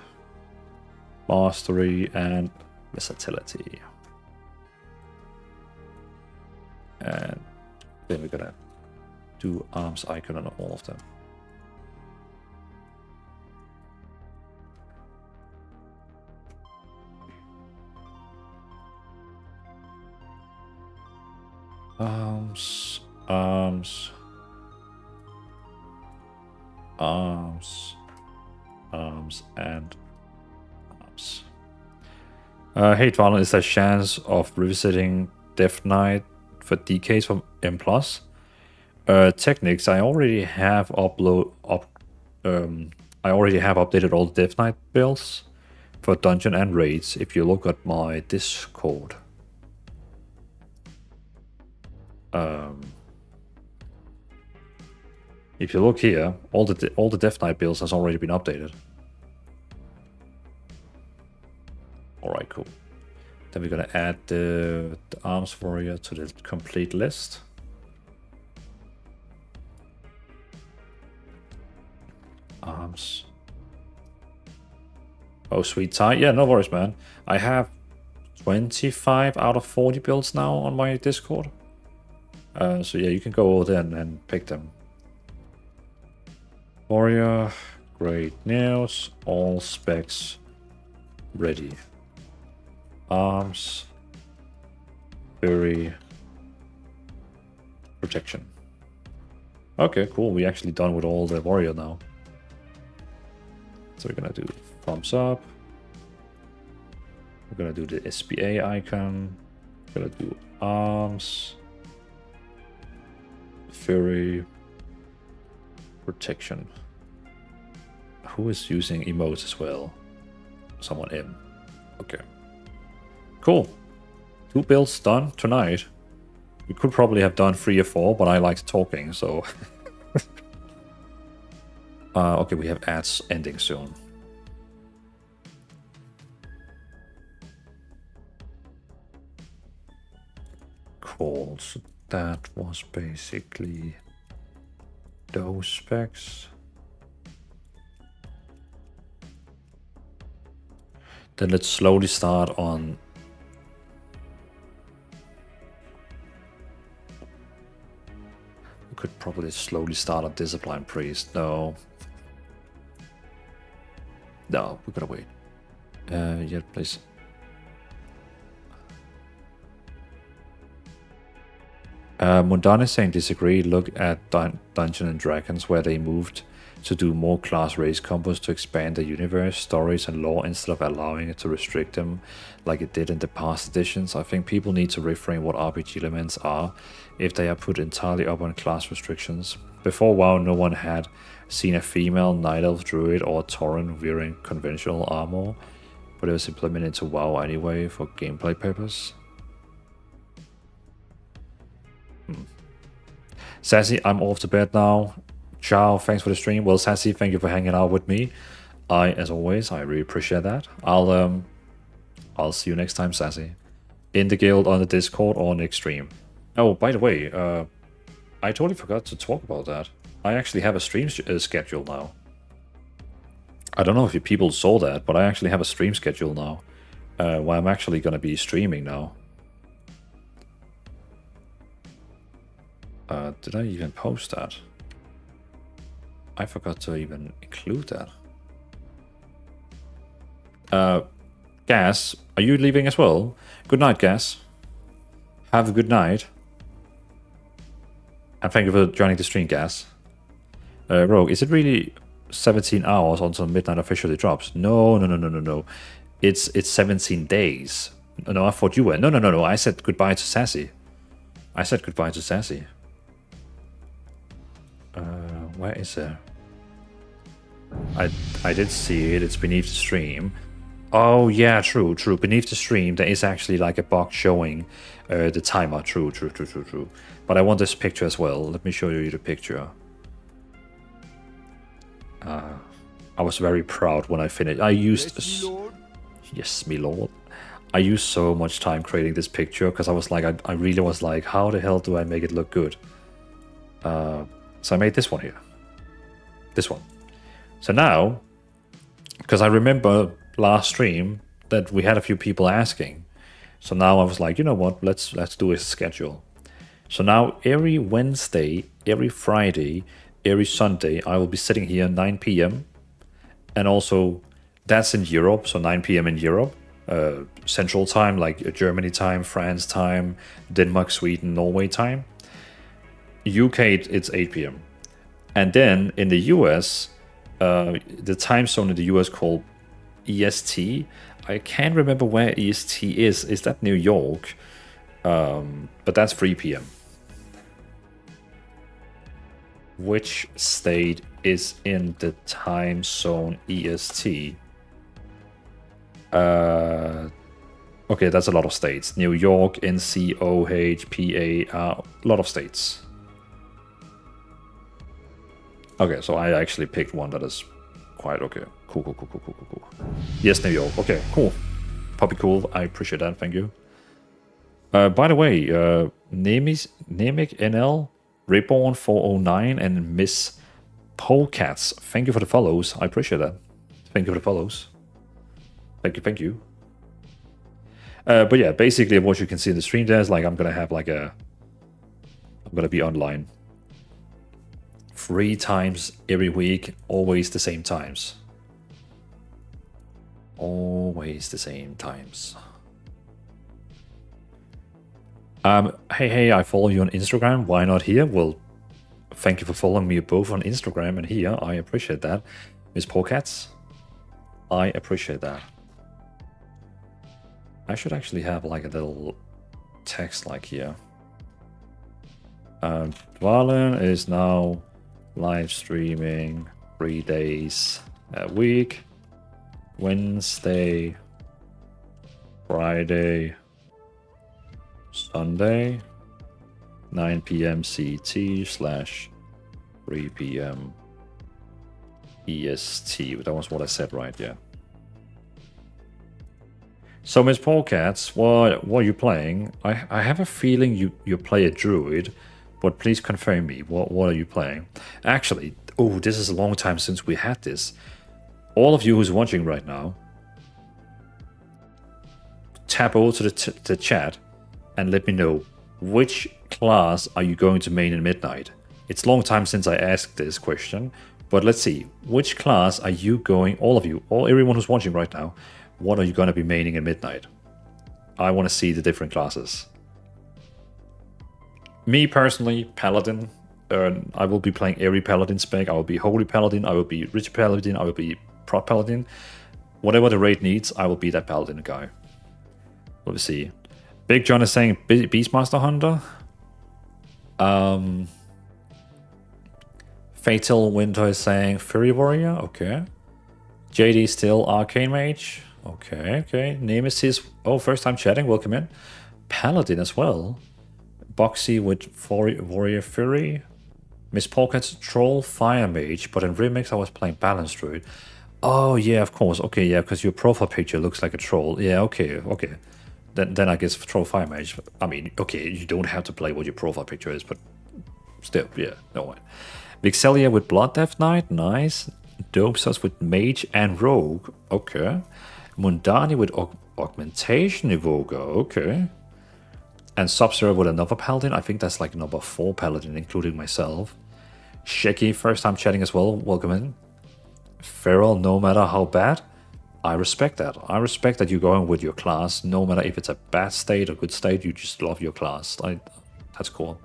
mastery, and versatility. And then we're gonna do arms icon on all of them. Arms, arms, arms, arms, and arms. Hey Dwalin, is there a chance of revisiting Death Knight for DKs from M+? Techniques, I already have updated all the Death Knight builds for dungeon and raids. If you look at my Discord. If you look here, all the Death Knight builds has already been updated. Alright, cool. Then we're gonna add the Arms Warrior to the complete list. Arms. Oh, sweet tie. Yeah, no worries, man. I have 25 out of 40 builds now on my Discord. So yeah, you can go all in and pick them. Warrior, great news. All specs ready. Arms, fury, protection. Okay, cool. We're actually done with all the warrior now. So we're gonna do thumbs up. We're gonna do the SBA icon. We're gonna do arms, fury, protection. Who is using emotes as well? Someone M. Okay. Cool. 2 builds done tonight. We could probably have done 3 or 4, but I liked talking, so... okay, we have ads ending soon. Cool, so that was basically those specs. Then let's slowly start on... We could probably slowly start on Discipline Priest. No. No, we gotta wait. Yeah, please. Mundan is saying disagree. Look at Dungeons and Dragons, where they moved to do more class race combos to expand the universe, stories, and lore instead of allowing it to restrict them like it did in the past editions. I think people need to reframe what RPG elements are if they are put entirely up on class restrictions. Before WoW, no one had seen a female Night Elf Druid or Tauren wearing conventional armor, but it was implemented into WoW anyway for gameplay purpose. Sassy, I'm off to bed now. Ciao, thanks for the stream. Well, Sassy, thank you for hanging out with me. As always, I really appreciate that. I'll see you next time, Sassy. In the guild, on the Discord, or next stream. Oh, by the way, I totally forgot to talk about that. I actually have a stream schedule now. I don't know if you people saw that, but I actually have a stream schedule now, where I'm actually going to be streaming now. Did I even post that? I forgot to even include that. Gas, are you leaving as well? Good night, Gas. Have a good night. And thank you for joining the stream, Gas. Rogue, is it really 17 hours until midnight officially drops? No. It's 17 days. No, I thought you were. No. I said goodbye to Sassy. Where is it? I did see it. It's beneath the stream. Oh yeah, true. Beneath the stream, there is actually like a box showing the timer. True. But I want this picture as well. Let me show you the picture. I was very proud when I finished. I used... Yes, me lord. I used so much time creating this picture because I was like, I really was like, how the hell do I make it look good? So I made this one here. This one. So now, because I remember last stream that we had a few people asking. So now I was like, you know what, let's do a schedule. So now every Wednesday, every Friday, every Sunday, I will be sitting here 9 p.m. And also, that's in Europe, so 9 p.m. in Europe. Central time, like Germany time, France time, Denmark, Sweden, Norway time. UK, it's 8 p.m. And then in the US, the time zone in the US called EST. I can't remember where EST is. Is that New York? But that's 3 p.m. Which state is in the time zone EST? Okay, that's a lot of states. New York, NC, OH, PA, a lot of states. Okay, so I actually picked one that is quite okay. Cool. Yes, New York. Okay, cool. Probably cool. I appreciate that. Thank you. By the way, Nemik NL, Reborn 409, and Miss Polecats. Thank you for the follows. I appreciate that. Thank you for the follows. Thank you. But yeah, basically what you can see in the stream there is like I'm gonna have like I'm gonna be online 3 times every week, always the same times. Always the same times. Hey, I follow you on Instagram. Why not here? Well, thank you for following me both on Instagram and here. I appreciate that. Miss Polecats, I appreciate that. I should actually have like a little text like here. Dwalen is now live streaming 3 days a week. Wednesday, Friday, Sunday, 9 p.m. CT / 3 p.m. EST. That was what I said, right? Yeah. So, Miss Polecats, what are you playing? I have a feeling you play a druid, but please confirm me. What are you playing? Actually, this is a long time since we had this. All of you who's watching right now, tap over to the chat and let me know which class are you going to main in Midnight. It's a long time since I asked this question, but let's see. Which class are you going, all of you, everyone who's watching right now, what are you going to be maining in Midnight? I want to see the different classes. Me personally, Paladin. I will be playing every Paladin spec. I will be Holy Paladin, I will be Rich Paladin, I will be Prot Paladin. Whatever the raid needs, I will be that Paladin guy. We'll see. Big John is saying Beastmaster Hunter. Fatal Winter is saying Fury Warrior. Okay. JD still Arcane Mage. Okay. Nemesis. Oh, first time chatting. Welcome in. Paladin as well. Boxy with Warrior Fury. Miss Polecats Troll Fire Mage. But in Remix I was playing Balanced Druid. Oh yeah, of course. Okay, yeah, because your profile picture looks like a troll. Yeah, okay. Then I guess Troll Fire Mage. I mean, okay, you don't have to play what your profile picture is, but still, yeah, no one. Vixelia with Blood Death Knight, nice. Dopsos with Mage and Rogue, okay. Mundani with Augmentation Evoker, okay. And Sub-Zero with another Paladin, I think that's like number 4 Paladin, including myself. Sheki, first time chatting as well, welcome in. Feral, no matter how bad, I respect that. I respect that you're going with your class, no matter if it's a bad state or good state, you just love your class. That's cool.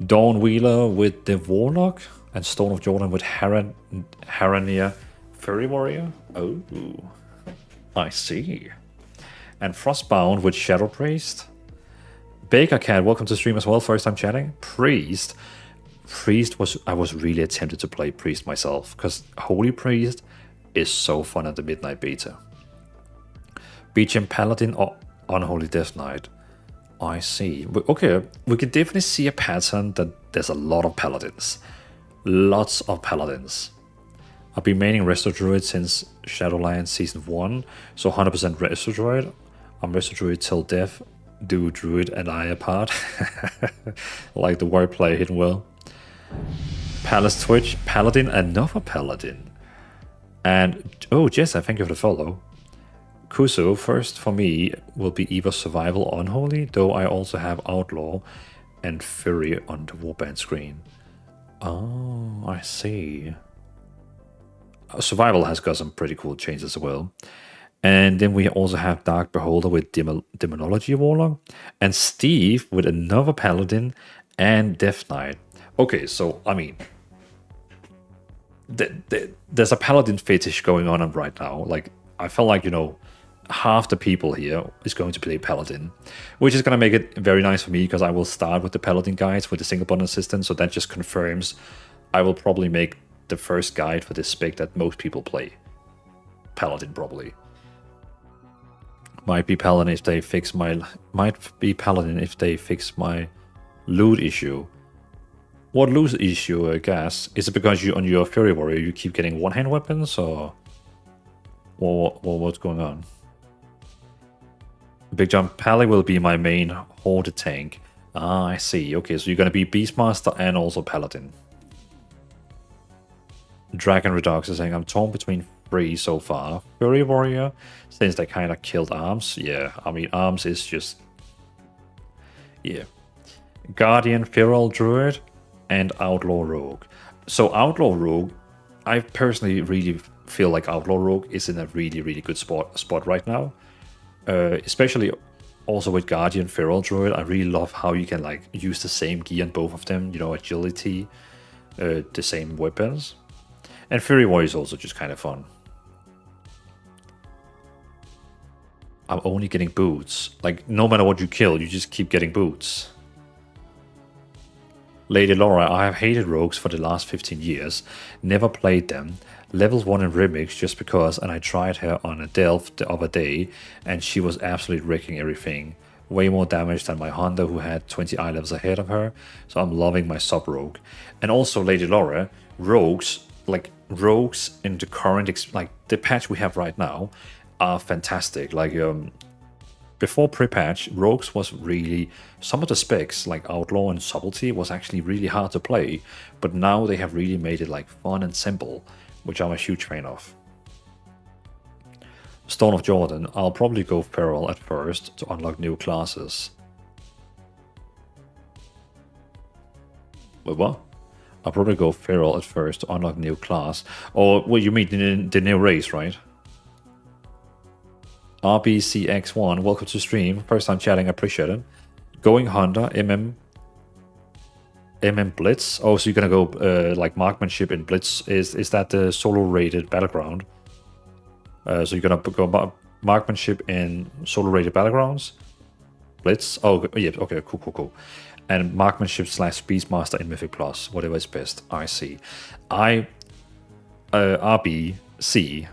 Dawn Wheeler with the Warlock, and Stone of Jordan with Harania Fairy Warrior. Oh, I see. And Frostbound with Shadow Priest. Baker Cat, welcome to stream as well, first time chatting. Priest I was really tempted to play Priest myself, because Holy Priest is so fun at the Midnight Beta. BGM Paladin or Unholy Death Knight. I see. Okay, we can definitely see a pattern that there's a lot of Paladins. Lots of Paladins. I've been maining Resto Druid since Shadowlands Season 1, so 100% Resto Druid. I'm Resto Druid till death. Do Druid and I apart. Like the wordplay hidden well. Palace Twitch, Paladin, another Paladin. And, oh, Jessa, thank you for the follow. Kuso, first for me, will be either Survival or Unholy, though I also have Outlaw and Fury on the warband screen. Oh, I see. Survival has got some pretty cool changes as well. And then we also have Dark Beholder with Demonology Warlock, and Steve with another Paladin and Death Knight. Okay, so, I mean, there's a Paladin fetish going on right now. Like, I felt like, you know, half the people here is going to play Paladin, which is going to make it very nice for me, because I will start with the Paladin guides with the single button assistant, so that just confirms I will probably make the first guide for this spec that most people play. Paladin, probably. Might be Paladin if they fix my loot issue. What loot issue, I guess? Is it because you on your Fury Warrior you keep getting one-hand weapons, or what's going on? Big Jump Pally will be my main Horde tank. Ah, I see. Okay, so you're gonna be Beastmaster and also Paladin. Dragon Redux is saying I'm torn between 3 so far. Fury Warrior, since they kind of killed Arms. Yeah, I mean, Arms is just... yeah. Guardian Feral Druid and Outlaw Rogue. So Outlaw Rogue, I personally really feel like Outlaw Rogue is in a really, really good spot right now. Especially also with Guardian Feral Druid, I really love how you can like use the same gear on both of them, you know, agility, the same weapons. And Fury Warrior is also just kind of fun. I'm only getting boots. Like, no matter what you kill, you just keep getting boots. Lady Laura, I have hated rogues for the last 15 years. Never played them. Level 1 in Remix just because, and I tried her on a Delve the other day, and she was absolutely wrecking everything. Way more damage than my Honda, who had 20 eye levels ahead of her. So I'm loving my sub-rogue. And also, Lady Laura, rogues in the current, like the patch we have right now, are fantastic. Like, before pre-patch, rogues was really, some of the specs like Outlaw and Subtlety was actually really hard to play, but now they have really made it like fun and simple, which I'm a huge fan of. Stone of Jordan, I'll probably go Feral at first to unlock new classes. Wait, what? I'll probably go Feral at first to unlock new class. Or, well, you mean the new race, right? RBCX1, welcome to stream. First time chatting, I appreciate it. Going Honda, MM Blitz. Oh, so you're gonna go like marksmanship in Blitz. Is that the solo rated battleground? So you're gonna go marksmanship in solo rated battlegrounds? Blitz? Oh, yeah, okay, cool. And marksmanship / Beastmaster in Mythic Plus, whatever is best. I see. RBC,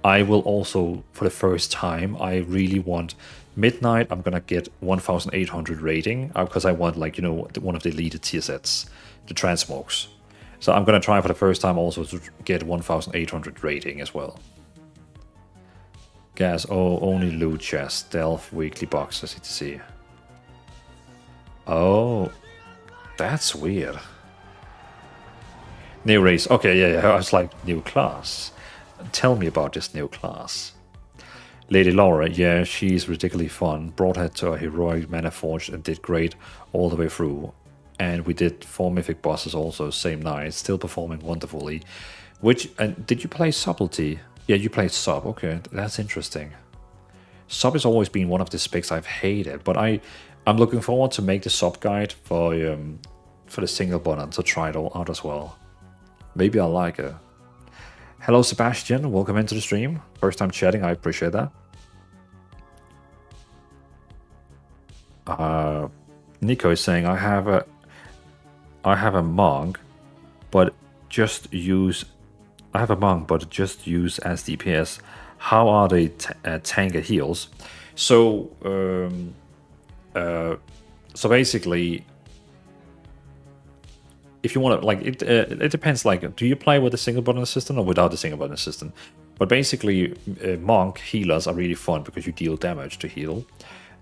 I will also, for the first time, I really want Midnight. I'm gonna get 1800 rating because I want, like, you know, one of the elite tier sets, the Transmogs. So I'm gonna try for the first time also to get 1800 rating as well. Gas, oh, only loot chest, stealth, weekly boxes, etc. Oh, That's weird. New race. Okay, yeah. I was like, new class. Tell me about this new class. Lady Laura, yeah, she's ridiculously fun. Brought her to a heroic mana forge and did great all the way through. And we did 4 mythic bosses also, same night, still performing wonderfully. And did you play Subtlety? Yeah, you played Sub, okay, that's interesting. Sub has always been one of the specs I've hated, but I'm looking forward to make the Sub guide for the single button to try it all out as well. Maybe I'll like it. Hello Sebastian, welcome into the stream. First time chatting, I appreciate that. Nico is saying I have a monk, but just use as DPS. How are they tank and heals? So basically, if you want to, like, it depends. Like, do you play with a single button assistant or without the single button assistant? But basically, monk healers are really fun because you deal damage to heal.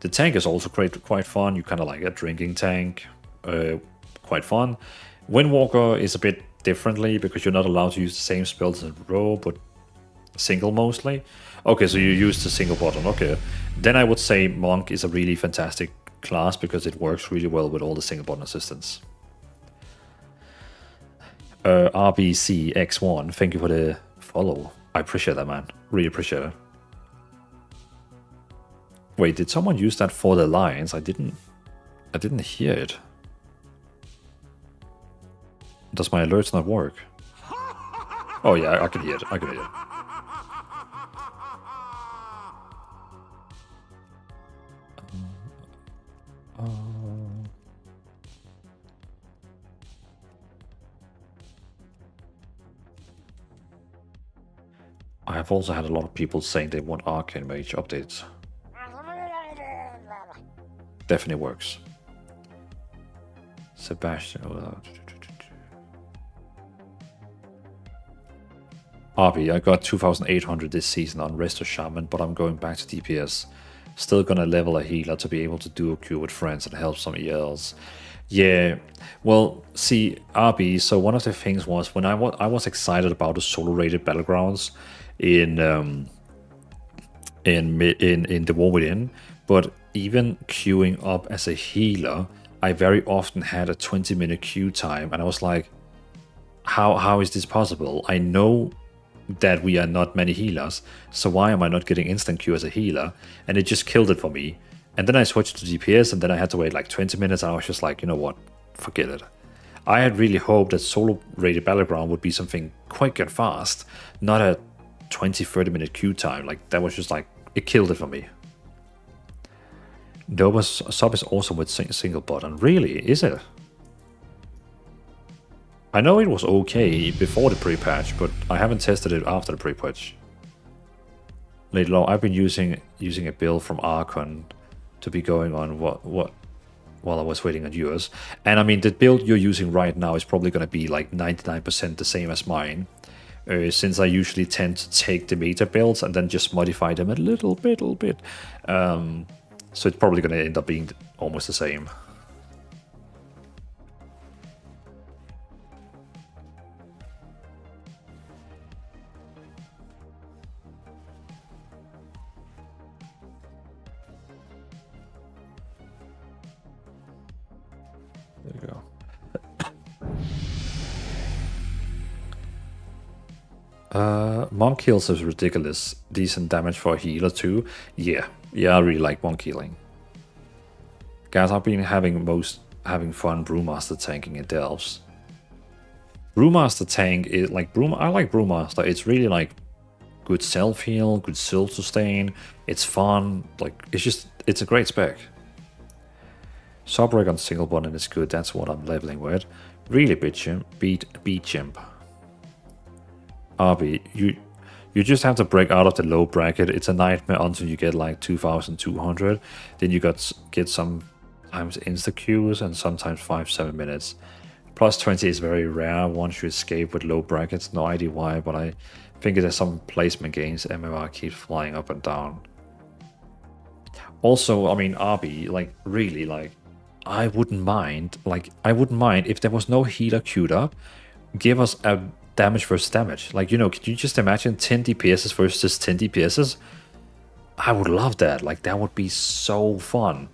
The tank is also quite fun. You kind of like a drinking tank, quite fun. Windwalker is a bit differently because you're not allowed to use the same spells in a row, but single mostly. Okay, so you use the single button. Okay, then I would say monk is a really fantastic class because it works really well with all the single button assistants. RBCX1, thank you for the follow. I appreciate that, man. Really appreciate it. Wait, did someone use that for the Alliance? I didn't hear it. Does my alerts not work? Oh yeah, I can hear it. I can hear it. I have also had a lot of people saying they want Arcane Mage updates. Definitely works. Sebastian. RB, I got 2,800 this season on Resto Shaman, but I'm going back to DPS. Still gonna level a healer to be able to do a queue with friends and help somebody else. Yeah, well, see, RB, so one of the things was when I was excited about the solo rated battlegrounds in the War Within, but even queuing up as a healer, I very often had a 20-minute queue time, and I was like, how is this possible? I know that we are not many healers, so why am I not getting instant queue as a healer? And it just killed it for me. And then I switched to DPS, and then I had to wait like 20 minutes, and I was just like, you know what, forget it. I had really hoped that solo rated battleground would be something quick and fast, not a 20-30 minute queue time. Like, that was just like, it killed it for me. Nova's sub is awesome with single button. Really? Is it? I know it was okay before the pre-patch, but I haven't tested it after the pre-patch. Later on, I've been using a build from Archon to be going on while I was waiting on yours. And I mean, the build you're using right now is probably going to be like 99% the same as mine. Since I usually tend to take the meta builds and then just modify them a little bit. So it's probably going to end up being almost the same. There you go. Monk heals is ridiculous. Decent damage for a healer too. Yeah, I really like monk healing. Guys, I've been having fun Brewmaster tanking in Delves. Brewmaster tank is like I like Brewmaster. It's really like good self heal, good self sustain. It's fun. Like it's a great spec. Subreg on single button is good. That's what I'm leveling with. Really beat chimp. RB, you just have to break out of the low bracket. It's a nightmare until you get like 2,200. Then you get sometimes insta queues and sometimes 5-7 minutes. Plus 20 is very rare once you escape with low brackets. No idea why, but I think there's some placement gains. MMR keeps flying up and down. Also, I mean, RB, like really, like I wouldn't mind. Like, I wouldn't mind if there was no healer queued up. Give us a damage versus damage. Like, you know, could you just imagine 10 DPSs versus 10 DPSs? I would love that. Like, that would be so fun.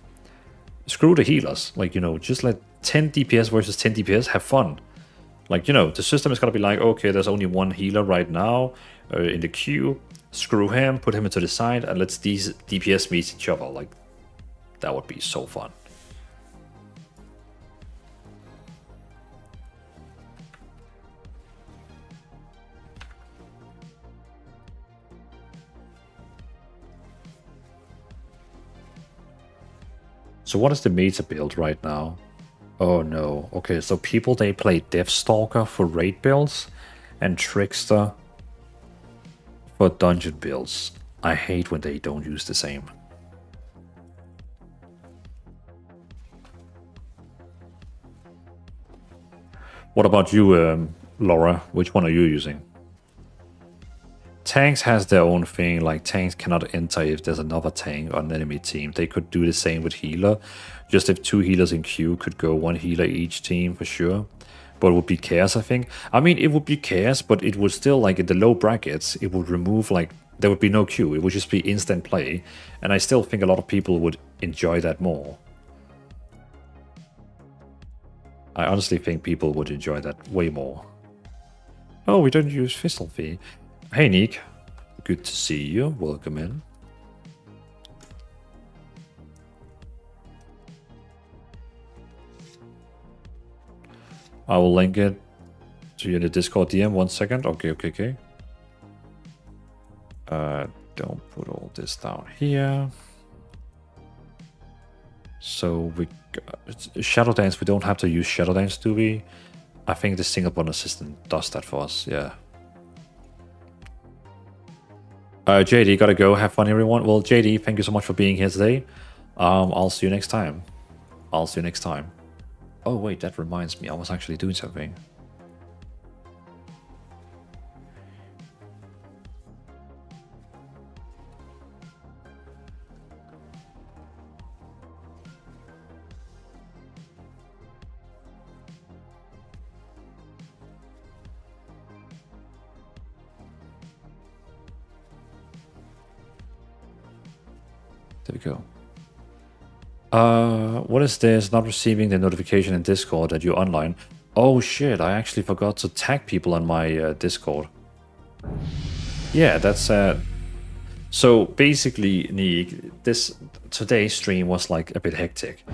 Screw the healers. Like, you know, just let 10 DPS versus 10 DPS have fun. Like, you know, the system is going to be like, okay, there's only one healer right now in the queue. Screw him, put him into the side, and let's these DPS meet each other. Like, that would be so fun. So what is the meta build right now? Oh no. Okay, so people, they play Deathstalker for raid builds and Trickster for dungeon builds. I hate when they don't use the same. What about you, Laura? Which one are you using? Tanks has their own thing, like tanks cannot enter if there's another tank on an enemy team. They could do the same with healer. Just if 2 healers in queue could go 1 healer each team for sure. But it would be chaos, I think. I mean, it would be chaos, but it would still, like, in the low brackets, it would remove, like, there would be no queue. It would just be instant play. And I still think a lot of people would enjoy that more. I honestly think people would enjoy that way more. Oh, we don't use Fistelfee. Hey, Nick. Good to see you. Welcome in. I will link it to you in the Discord DM. 1 second. Okay. Don't put all this down here. So we Shadow Dance. We don't have to use Shadow Dance, do we? I think the single button assistant does that for us. Yeah. JD, gotta go. Have fun, everyone. Well, JD, thank you so much for being here today. I'll see you next time. Oh, wait, that reminds me. I was actually doing something. There we go. What is this? Not receiving the notification in Discord that you're online. Oh shit, I actually forgot to tag people on my Discord. Yeah, that's so basically, Nick, today's stream was like a bit hectic.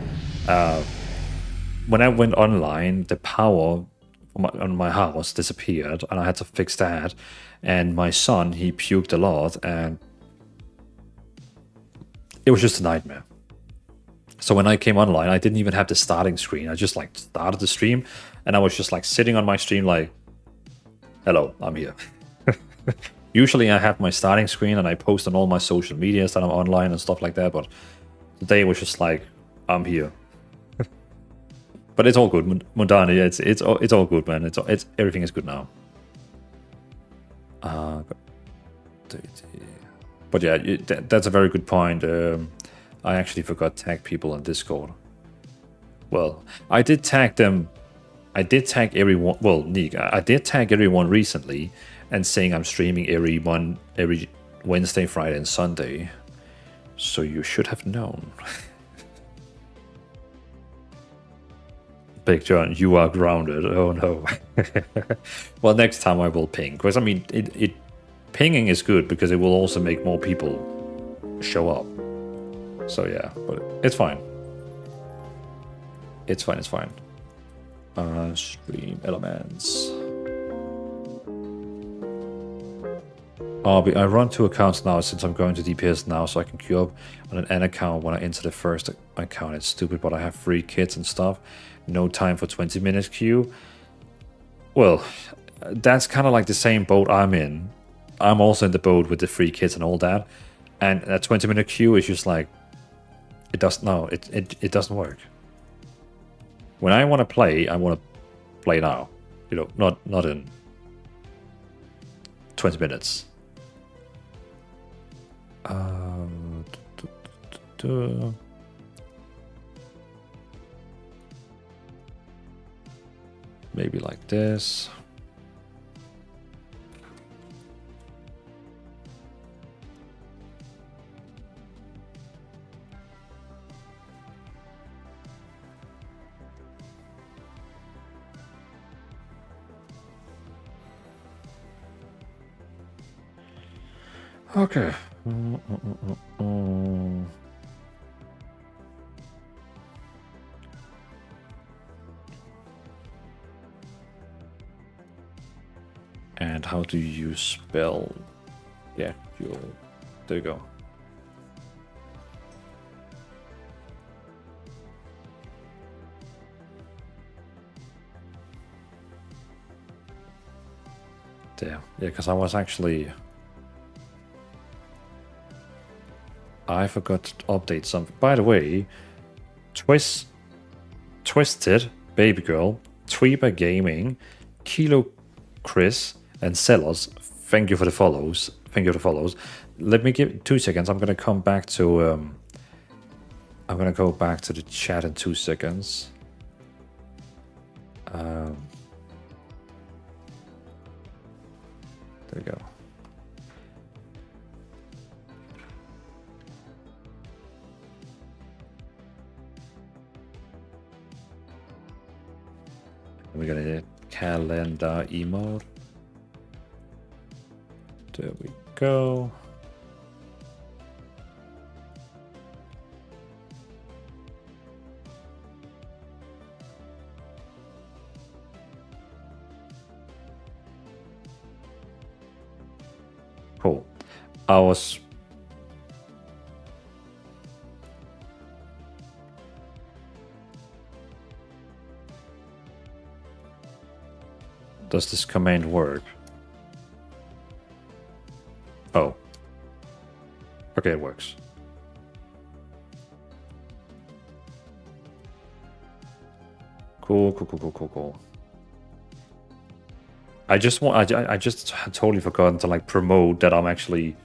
When I went online, the power on my house disappeared, and I had to fix that. And my son, he puked a lot, and it was just a nightmare. So when I came online, I didn't even have the starting screen. I just like started the stream, and I was just like sitting on my stream like, hello, I'm here. Usually I have my starting screen and I post on all my social medias that I'm online and stuff like that, but today was just like, I'm here. But it's all good, Mundani. It's all good, man. It's everything is good now. But yeah, that's a very good point. I actually forgot to tag people on Discord. Well, I did tag them. I did tag everyone. Well, Nick, I did tag everyone recently and saying I'm streaming every Wednesday, Friday, and Sunday. So you should have known. Big John, you are grounded. Oh no. Well, next time I will ping. Because I mean, pinging is good because it will also make more people show up. So yeah, but it's fine. It's fine. Stream elements. I run 2 accounts now since I'm going to DPS now, so I can queue up on an N account when I enter the first account. It's stupid, but I have 3 kids and stuff. No time for 20 minutes queue. Well, that's kind of like the same boat I'm in. I'm also in the boat with the 3 kids and all that. And a 20-minute queue is just like, it doesn't work. When I want to play, I want to play now. You know, not in 20 minutes. maybe like this. Okay. And how do you use spell? Yeah, there you go. There. Yeah, because I was actually... I forgot to update something. By the way, Twisted, Baby Girl, Tweeper Gaming, Kilo Chris, and Sellers, thank you for the follows. Thank you for the follows. Let me give 2 seconds. I'm gonna come back to I'm gonna go back to the chat in 2 seconds. There we go. We're gonna hit calendar emote. There we go. Cool. Does this command work? Oh. Okay, it works. Cool. I just had totally forgotten to like promote that I'm actually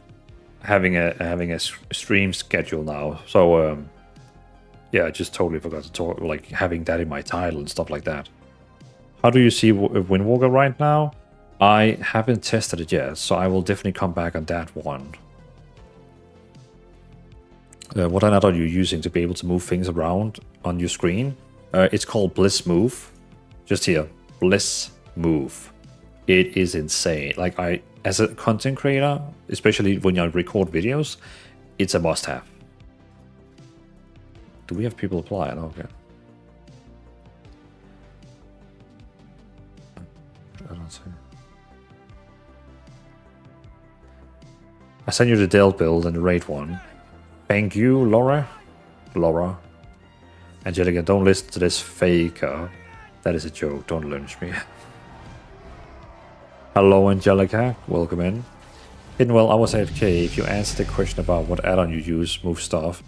having a stream schedule now. So yeah, I just totally forgot to talk, like having that in my title and stuff like that. How do you see Windwalker right now? I haven't tested it yet, so I will definitely come back on that one. What are you using to be able to move things around on your screen? It's called Bliss Move. Just here, Bliss Move. It is insane. Like as a content creator, especially when I record videos, it's a must-have. Do we have people apply? Oh, okay. I don't see. I sent you the Dell build and the raid one. Thank you, Laura. Angelica, don't listen to this faker. That is a joke. Don't lynch me. Hello, Angelica. Welcome in. Hiddenwell, I was AFK. If you answered the question about what add-on you use, move stuff.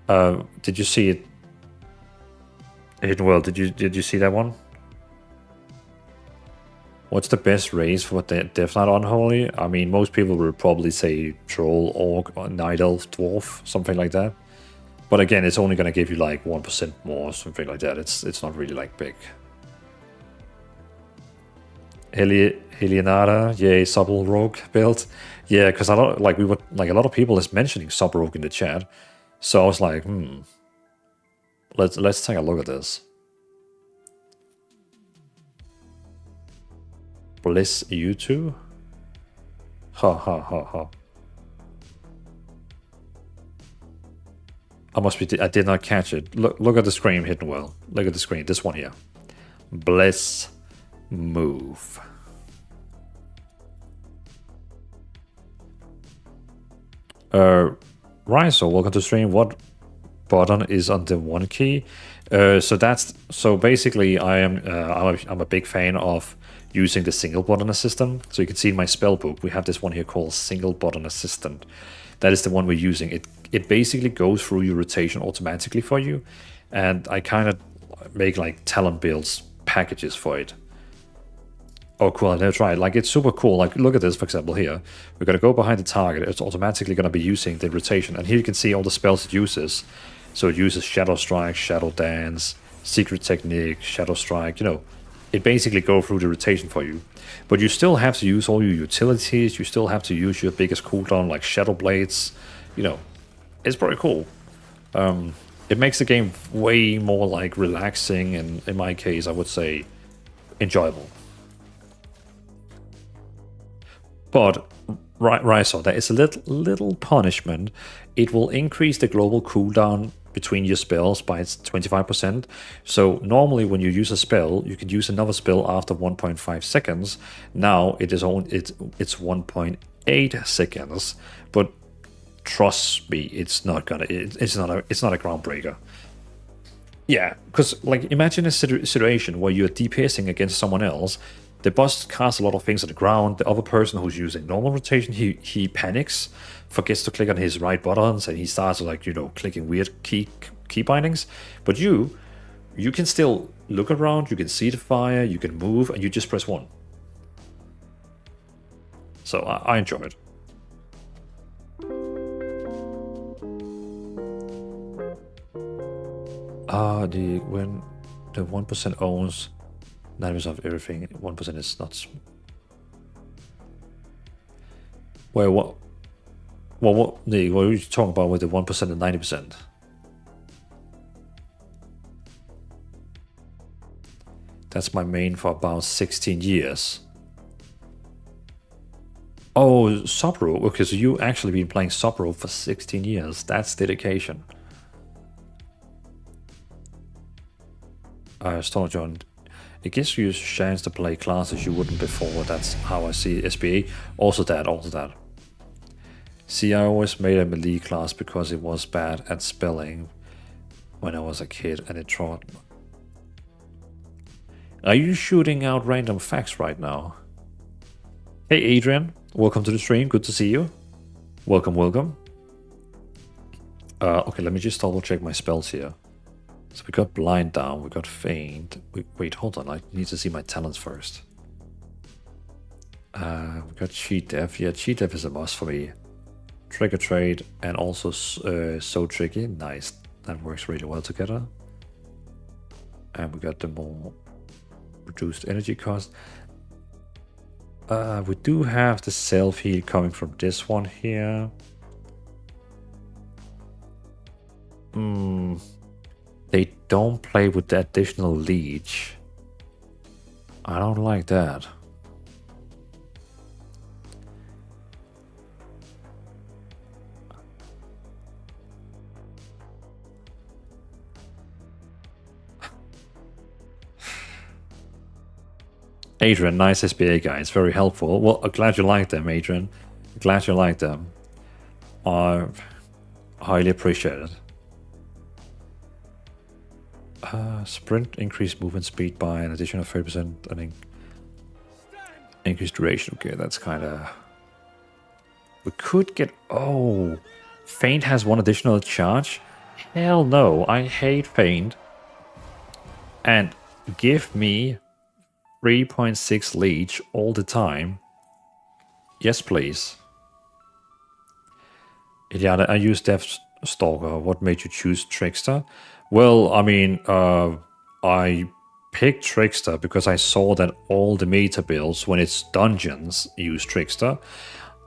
Did you see it? Hiddenwell, did you see that one? What's the best race for Death Knight Unholy? I mean, most people will probably say Troll, Orc, or Night Elf, Dwarf, something like that. But again, it's only going to give you like 1% more, something like that. It's not really like big. Helianada, yay, Subtle Rogue build. Yeah, because a lot of people is mentioning Sub Rogue in the chat. So I was like, let's take a look at this. Bliss U2? Ha. I did not catch it. Look at the screen, Hiddenwell. Look at the screen. This one here. Bliss Move. Riso, welcome to stream. What button is on the 1 key? So basically I'm a big fan of using the single button assistant. So you can see in my spell book we have this one here called single button assistant. That is the one we're using. It basically goes through your rotation automatically for you, and I kind of make like talent builds packages for it. Oh cool, I never tried. Like it's super cool. Like look at this, for example here. We're gonna go behind the target, it's automatically gonna be using the rotation, and here you can see all the spells it uses. So it uses Shadow Strike, Shadow Dance, Secret Technique, Shadow Strike, you know. it basically go through the rotation for you. But you still have to use all your utilities, you still have to use your biggest cooldown like Shadow Blades. You know, it's pretty cool. It makes the game way more like relaxing and, in my case, I would say enjoyable. But right, so there is a little punishment. It will increase the global cooldown between your spells by 25%. So normally when you use a spell, you can use another spell after 1.5 seconds. Now it's 1.8 seconds. But trust me, it's not a groundbreaker. Yeah, because like imagine a situation where you're DPSing against someone else. The boss casts a lot of things on the ground. The other person who's using normal rotation, he panics, forgets to click on his right buttons, and he starts like, you know, clicking weird key bindings. But you can still look around, you can see the fire, you can move, and you just press 1. So I enjoy it. When the 1% owns 90% of everything, 1% is not. Well, what are you talking about with the 1% and 90%? That's my main for about 16 years. Oh, Subro. Okay, so you actually been playing Subro for 16 years. That's dedication. Star John. It gives you a chance to play classes you wouldn't before. That's how I see SBA. Also that. See, I always made a melee class because it was bad at spelling when I was a kid and it taught. Are you shooting out random facts right now? Hey Adrian, welcome to the stream. Good to see you. Welcome. Okay, let me just double check my spells here. So we got blind down, we got feint. Wait, hold on, I need to see my talents first. We got cheat death. Yeah, cheat death is a must for me. Trigger trade and also so tricky. Nice, that works really well together. And we got the more reduced energy cost. We do have the self heal coming from this one here. They don't play with the additional leech. I don't like that. Adrian, nice SBA guys, very helpful. Well, I'm glad you like them, Adrian. Glad you like them. I highly appreciate it. Sprint, increased movement speed by an additional 30%. I think increased duration. Okay, that's kind of. We could get. Oh, feint has one additional charge. Hell no! I hate feint. And give me 3.6 leech all the time. Yes, please. Yeah, I use Death Stalker. What made you choose Trickster? Well, I mean, I picked Trickster because I saw that all the meta builds, when it's dungeons, use Trickster.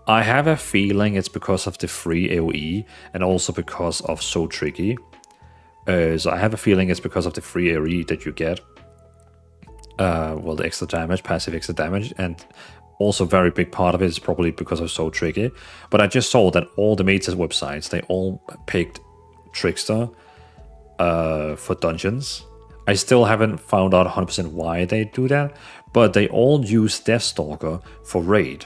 I have a feeling it's because of the free AoE and also because of So Tricky. So I have a feeling it's because of the free AoE that you get. Well, the extra damage, passive extra damage, and also a very big part of it is probably because of So Tricky. But I just saw that all the meta websites, they all picked Trickster for dungeons. I still haven't found out 100% why they do that, but they all use Deathstalker for raid.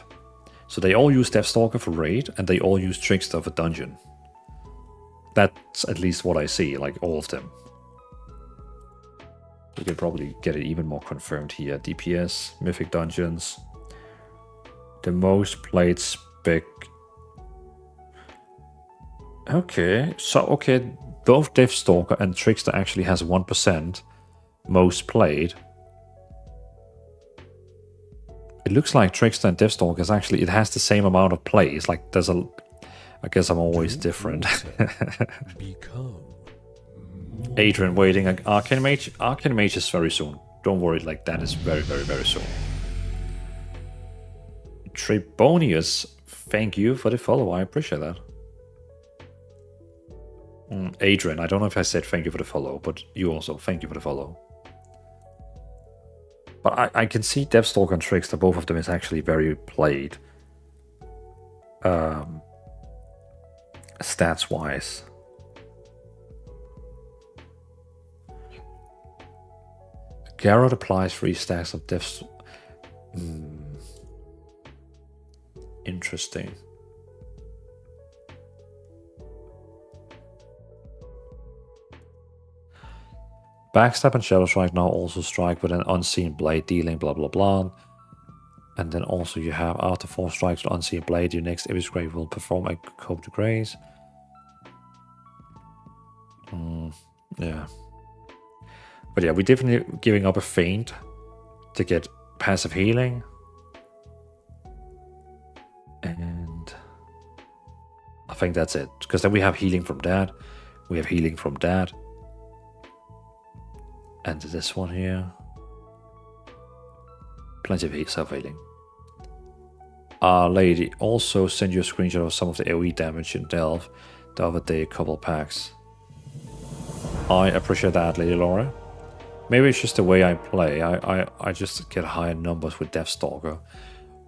So they all use Deathstalker for raid, and they all use Trickster for dungeon. That's at least what I see, like all of them. We can probably get it even more confirmed here. DPS, Mythic Dungeons. The most played spec. Okay, so both Deathstalker and Trickster actually has 1% most played. It looks like Trickster and Deathstalker is actually, it has the same amount of plays. Like there's a, I guess I'm always different. Adrian waiting, Arcane Mage is very soon. don't worry, like that is very, very, very soon. Trebonius, thank you for the follow. I appreciate that. Adrian, I don't know if I said thank you for the follow, but you also, thank you for the follow. But I can see Devstalker and Trickster, both of them is actually very played. Stats-wise. Garrett applies 3 stacks of Devs. Interesting. Backstab and Shadow Strike now also strike with an unseen blade, dealing blah blah blah. And then also you have after 4 strikes with unseen blade, your next Ibis Grave will perform a Cope de Grace. Yeah. But yeah, we're definitely giving up a feint to get passive healing. And I think that's it. Because then we have healing from that. We have healing from that. And this one here. Plenty of self-healing. Lady, also send you a screenshot of some of the AoE damage in Delve the other day, a couple packs. I appreciate that, Lady Laura. Maybe it's just the way I play. I just get higher numbers with Deathstalker.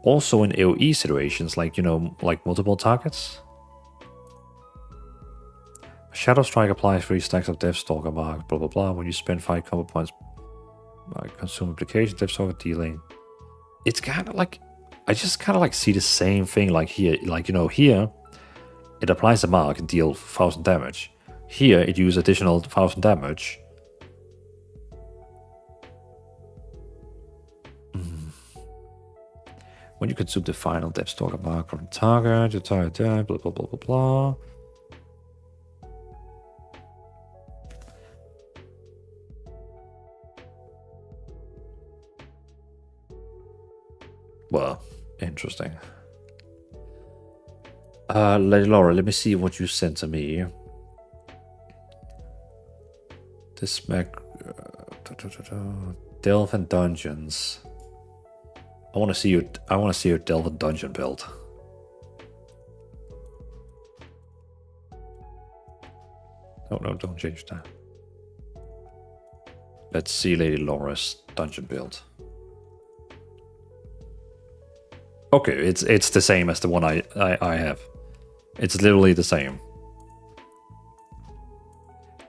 Also in AoE situations, like, you know, like multiple targets. Shadow Strike applies 3 stacks of Deathstalker mark, blah blah blah. When you spend 5 combo points, consume application, Deathstalker dealing. It's kind of like, I just kind of like see the same thing like here. Like, you know, here it applies a mark and deal 1000 damage. Here it uses additional 1000 damage. When you consume the final Deathstalker mark from the target, your target, blah blah blah blah blah. Well, interesting. Lady Laura, let me see what you sent to me. This spec, Delve and Dungeons. I want to see your Delve and Dungeon build. No, don't change that. Let's see Lady Laura's dungeon build. Okay, it's the same as the one I have. It's literally the same.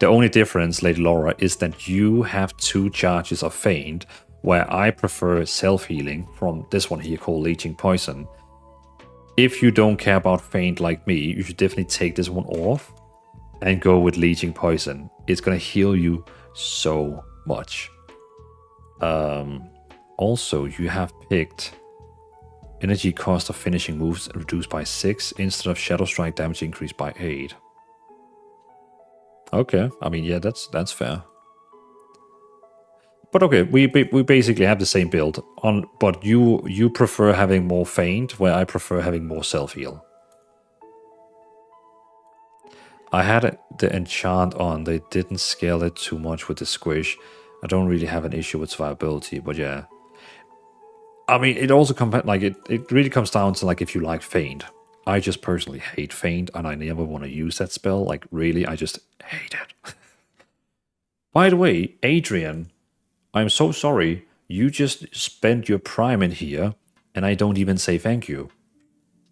The only difference, Lady Laura, is that you have 2 charges of Feint, where I prefer self-healing from this one here called Leeching Poison. If you don't care about Feint like me, you should definitely take this one off and go with Leeching Poison. It's gonna heal you so much. Also, you have picked energy cost of finishing moves reduced by 6 instead of Shadow Strike damage increased by 8. Okay, I mean, yeah, that's fair. But okay, we basically have the same build on, but you prefer having more Feint, where I prefer having more self-heal. I had the enchant on, they didn't scale it too much with the squish. I don't really have an issue with survivability, but yeah. I mean, it also it really comes down to like if you like Feint. I just personally hate Feint, and I never want to use that spell. Like, really, I just hate it. By the way, Adrian, I'm so sorry. You just spent your prime in here, and I don't even say thank you.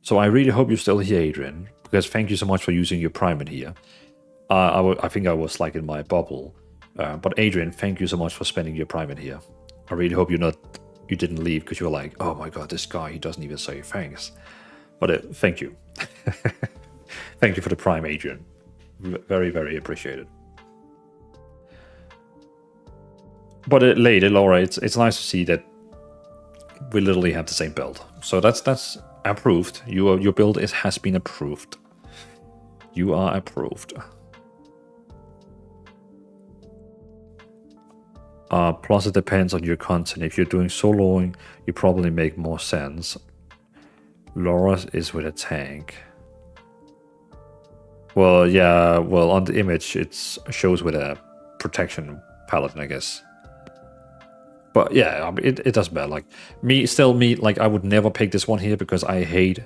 So I really hope you're still here, Adrian, because thank you so much for using your prime in here. I think I was like in my bubble. But Adrian, thank you so much for spending your prime in here. I really hope you didn't leave because you were like, oh my god, this guy, he doesn't even say thanks. But thank you. Thank you for the prime, Adrian. Very, very appreciated. But Lady Laura, it's nice to see that we literally have the same build. So that's approved. Your build has been approved. You are approved. Plus, it depends on your content. If you're doing soloing, you probably make more sense. Laura is with a tank. Well, yeah, well, on the image, it shows with a protection paladin, I guess. But yeah, I mean, it doesn't matter. Like me, like I would never pick this one here because I hate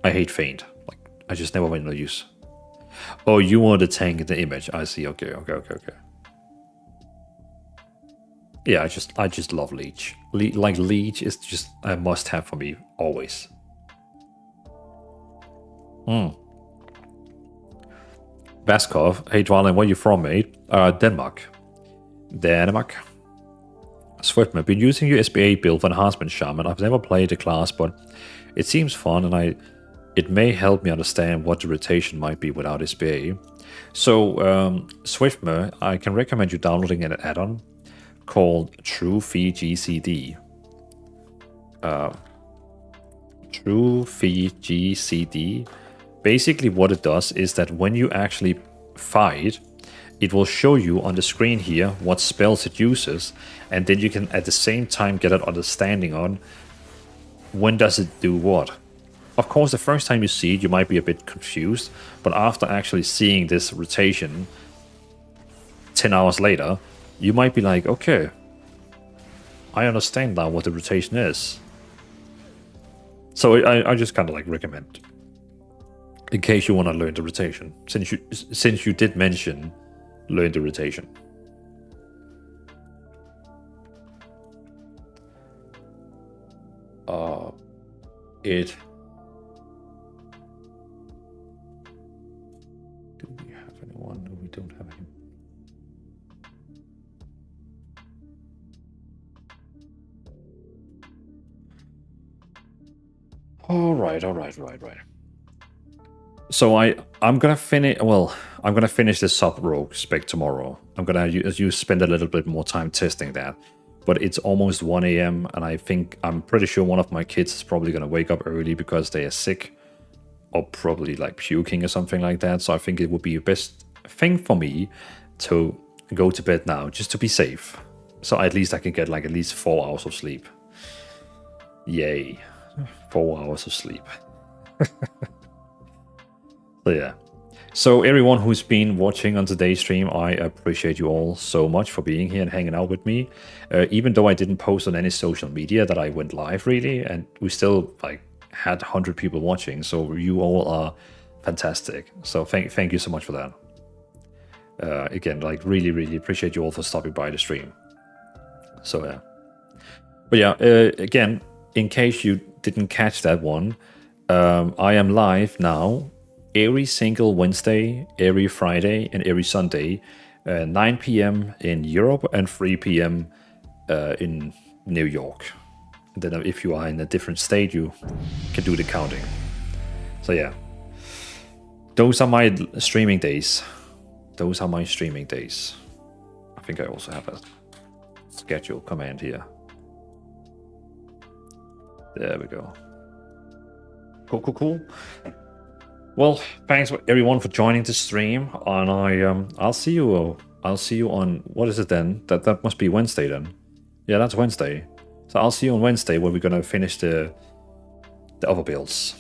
Feint. Like I just never went to use. Oh, you want the tank in the image? I see. Okay. Yeah, I just love Leech. Like Leech is just a must-have for me always. Vaskov, hey Dwalin, where you from, mate? Denmark. Swiftman, been using your SBA build for Enhancement Shaman. I've never played the class, but it seems fun, and it may help me understand what the rotation might be without SBA. So, Swiftmer, I can recommend you downloading an add-on called TrueFi GCD. TrueFi GCD. Basically, what it does is that when you actually fight, it will show you on the screen here what spells it uses, and then you can at the same time get an understanding on when does it do what. Of course, the first time you see it, you might be a bit confused, but after actually seeing this rotation 10 hours later, you might be like, okay, I understand now what the rotation is. So I just kind of like recommend, in case you want to learn the rotation, since you did mention learn the rotation. Do we have anyone? No, we don't have any. All right. So I'm gonna finish. Well, I'm gonna finish this sub rogue spec tomorrow. I'm gonna you spend a little bit more time testing that, but it's almost 1 a.m. and I'm pretty sure one of my kids is probably gonna wake up early because they are sick, or probably like puking or something like that. So I think it would be the best thing for me to go to bed now, just to be safe. So at least I can get like at least 4 hours of sleep. Yay, 4 hours of sleep. So yeah. So everyone who's been watching on today's stream, I appreciate you all so much for being here and hanging out with me. Even though I didn't post on any social media that I went live really, and we still like had 100 people watching. So you all are fantastic. So thank you so much for that. Again, like really appreciate you all for stopping by the stream. So yeah. But yeah, again, in case you didn't catch that one, I am live now every single Wednesday, every Friday, and every Sunday, 9 p.m. in Europe and 3 p.m. In New York. And then if you are in a different state, you can do the counting. So yeah, those are my streaming days. I think I also have a schedule command here. There we go. Cool. Well, thanks everyone for joining the stream, and I'll see you on, what is it then? That must be Wednesday then. Yeah, that's Wednesday. So I'll see you on Wednesday when we're gonna finish the other builds.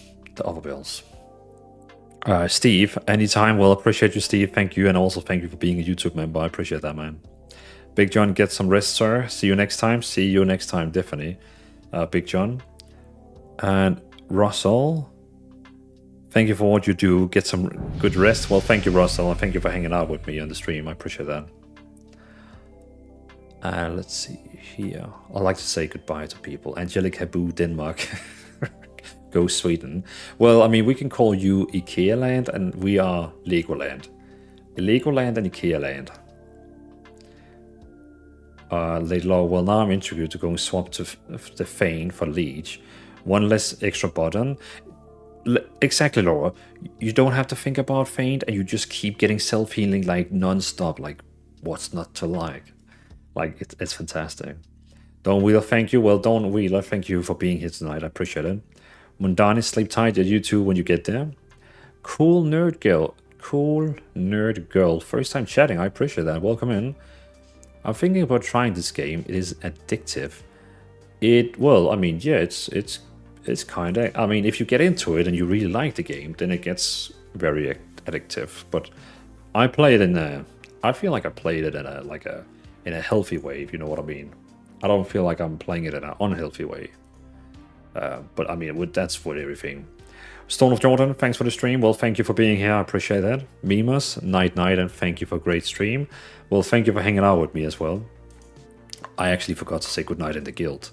Steve, anytime. Well, appreciate you, Steve. Thank you, and also thank you for being a YouTube member. I appreciate that, man. Big John, get some rest, sir. See you next time, definitely. Big John. And Russell, thank you for what you do. Get some good rest. Well, thank you, Russell, and thank you for hanging out with me on the stream. I appreciate that. Let's see here. I'd like to say goodbye to people. Angelica Boo, Denmark. Go Sweden. Well, I mean, we can call you IKEA land, and we are Legoland. Legoland and IKEA land. Laidlaw, well, now I'm intrigued to go and swap to the Feint for Leech. One less extra button. Exactly, Laura. You don't have to think about Feint, and you just keep getting self-healing like non-stop. Like, what's not to like? Like, it's fantastic. Don Wheeler, thank you. Well, Don Wheeler, thank you for being here tonight. I appreciate it. Mundani, sleep tight. You too when you get there. Cool nerd girl. First time chatting. I appreciate that. Welcome in. I'm thinking about trying this game. It is addictive. Well, I mean, yeah, it's kind of. I mean, if you get into it and you really like the game, then it gets very addictive. But I play it I feel like I played it in a healthy way, if you know what I mean. I don't feel like I'm playing it in an unhealthy way. But I mean, that's for everything. Stone of Jordan, thanks for the stream. Well, thank you for being here. I appreciate that. Mimas, night, and thank you for a great stream. Well, thank you for hanging out with me as well. I actually forgot to say goodnight in the guild.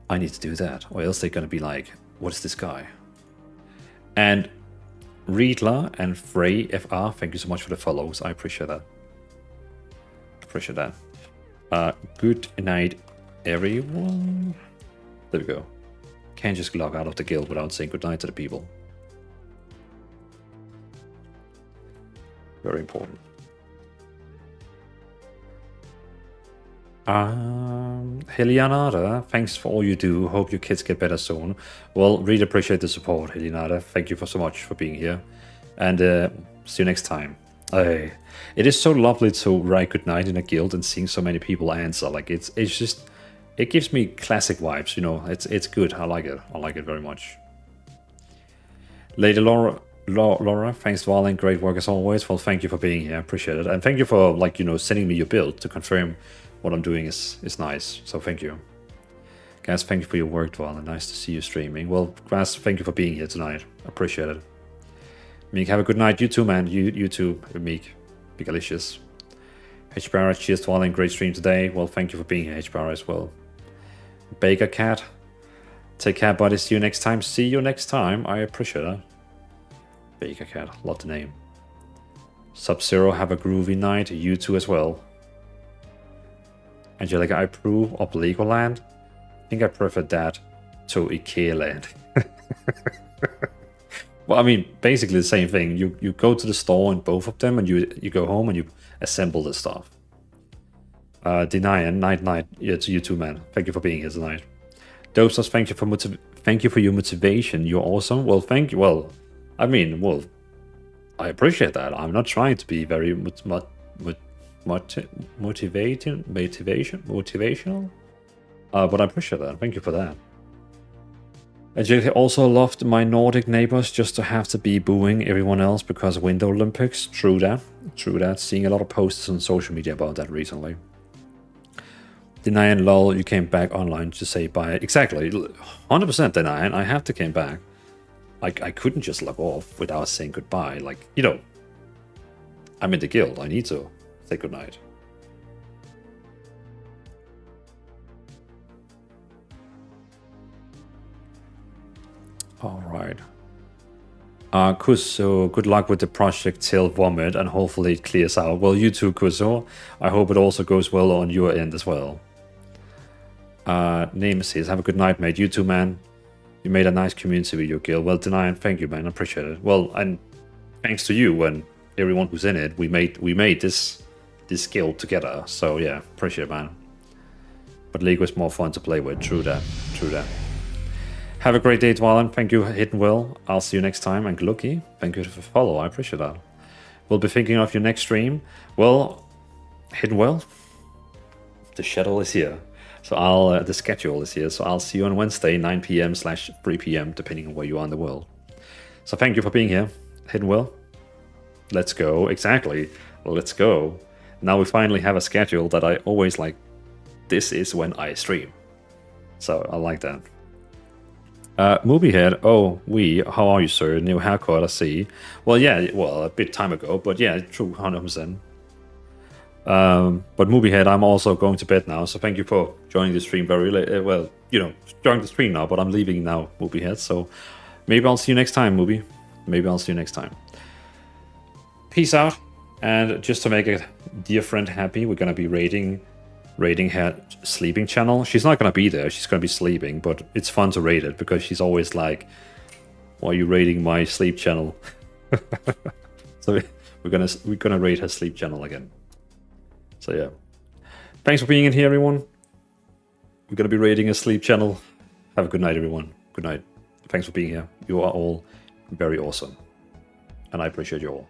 I need to do that, or else they're gonna be like, what is this guy? And Riedler and Frey FR, thank you so much for the follows. I appreciate that. Appreciate that. Good night, everyone. There we go. Can't just log out of the guild without saying goodnight to the people. Very important. Helianada, thanks for all you do. Hope your kids get better soon. Well, really appreciate the support, Helianada. Thank you so much for being here. And see you next time. It is so lovely to write goodnight in a guild and seeing so many people answer. Like it's just, it gives me classic vibes, you know. It's good. I like it. I like it very much. Lady Laura, thanks Valin, great work as always. Well, thank you for being here. Appreciate it. And thank you for, like, you know, sending me your build to confirm what I'm doing is nice. So thank you. Guys, thank you for your work, Valin. Nice to see you streaming. Well, guys, thank you for being here tonight. Appreciate it. Meek, have a good night. You too, man. You too, Meek. Be delicious. H Barra, cheers to Valin. Great stream today. Well, thank you for being here, H Barra, as well. Baker Cat. Take care, buddy. See you next time. See you next time. I appreciate it. Baker Cat. Love the name. Sub-Zero, have a groovy night. You too as well. Angelica, I approve of Legoland. I think I prefer that to IKEA Land. Well, I mean, basically the same thing. You go to the store in both of them, and you go home and you assemble the stuff. Denian, night. Yeah, to you too, man. Thank you for being here tonight. Dopesters, thank you for your motivation. You're awesome. Well, thank you. Well, I mean, well, I appreciate that. I'm not trying to be very motivational, but I appreciate that. Thank you for that. I also loved my Nordic neighbors just to have to be booing everyone else because Winter Olympics. True that. Seeing a lot of posts on social media about that recently. Denian, lol, you came back online to say bye. Exactly, 100% Denian. I have to came back. I couldn't just log off without saying goodbye. Like, you know, I'm in the guild. I need to say goodnight. All right. Kuso, good luck with the project till Vomit, and hopefully it clears out. Well, you too, Kuso. I hope it also goes well on your end as well. Nemesis, have a good night, mate. You too, man. You made a nice community with your guild. Well, Denian, thank you, man. I appreciate it. Well, and thanks to you and everyone who's in it, we made this guild together. So yeah, appreciate it, man. But League was more fun to play with. True that. Have a great day, Dwalin. Thank you, Hidden Well. I'll see you next time. And Glucky, thank you for the follow. I appreciate that. We'll be thinking of your next stream. Well, Hidden Well, the schedule is here. So the schedule is here. So I'll see you on Wednesday, 9 p.m/3 p.m, depending on where you are in the world. So thank you for being here, Hidden Well. Let's go. Exactly. Let's go. Now we finally have a schedule that I always like. This is when I stream. So I like that. Moviehead, how are you, sir? New haircut, I see. Well, yeah, a bit time ago, but yeah, true, 100%. But Moviehead, I'm also going to bed now, so thank you for joining the stream very late. Joining the stream now, but I'm leaving now, Moviehead, so maybe I'll see you next time, Movie. Maybe I'll see you next time. Peace out, and just to make a dear friend happy, we're gonna be raiding her sleeping channel. She's not gonna be there, she's gonna be sleeping, but it's fun to raid it because she's always like, why are you raiding my sleep channel? So we're gonna raid her sleep channel again. So yeah, thanks for being in here, everyone. We're gonna be raiding a sleep channel. Have a good night, everyone. Good night. Thanks for being here. You are all very awesome, and I appreciate you all.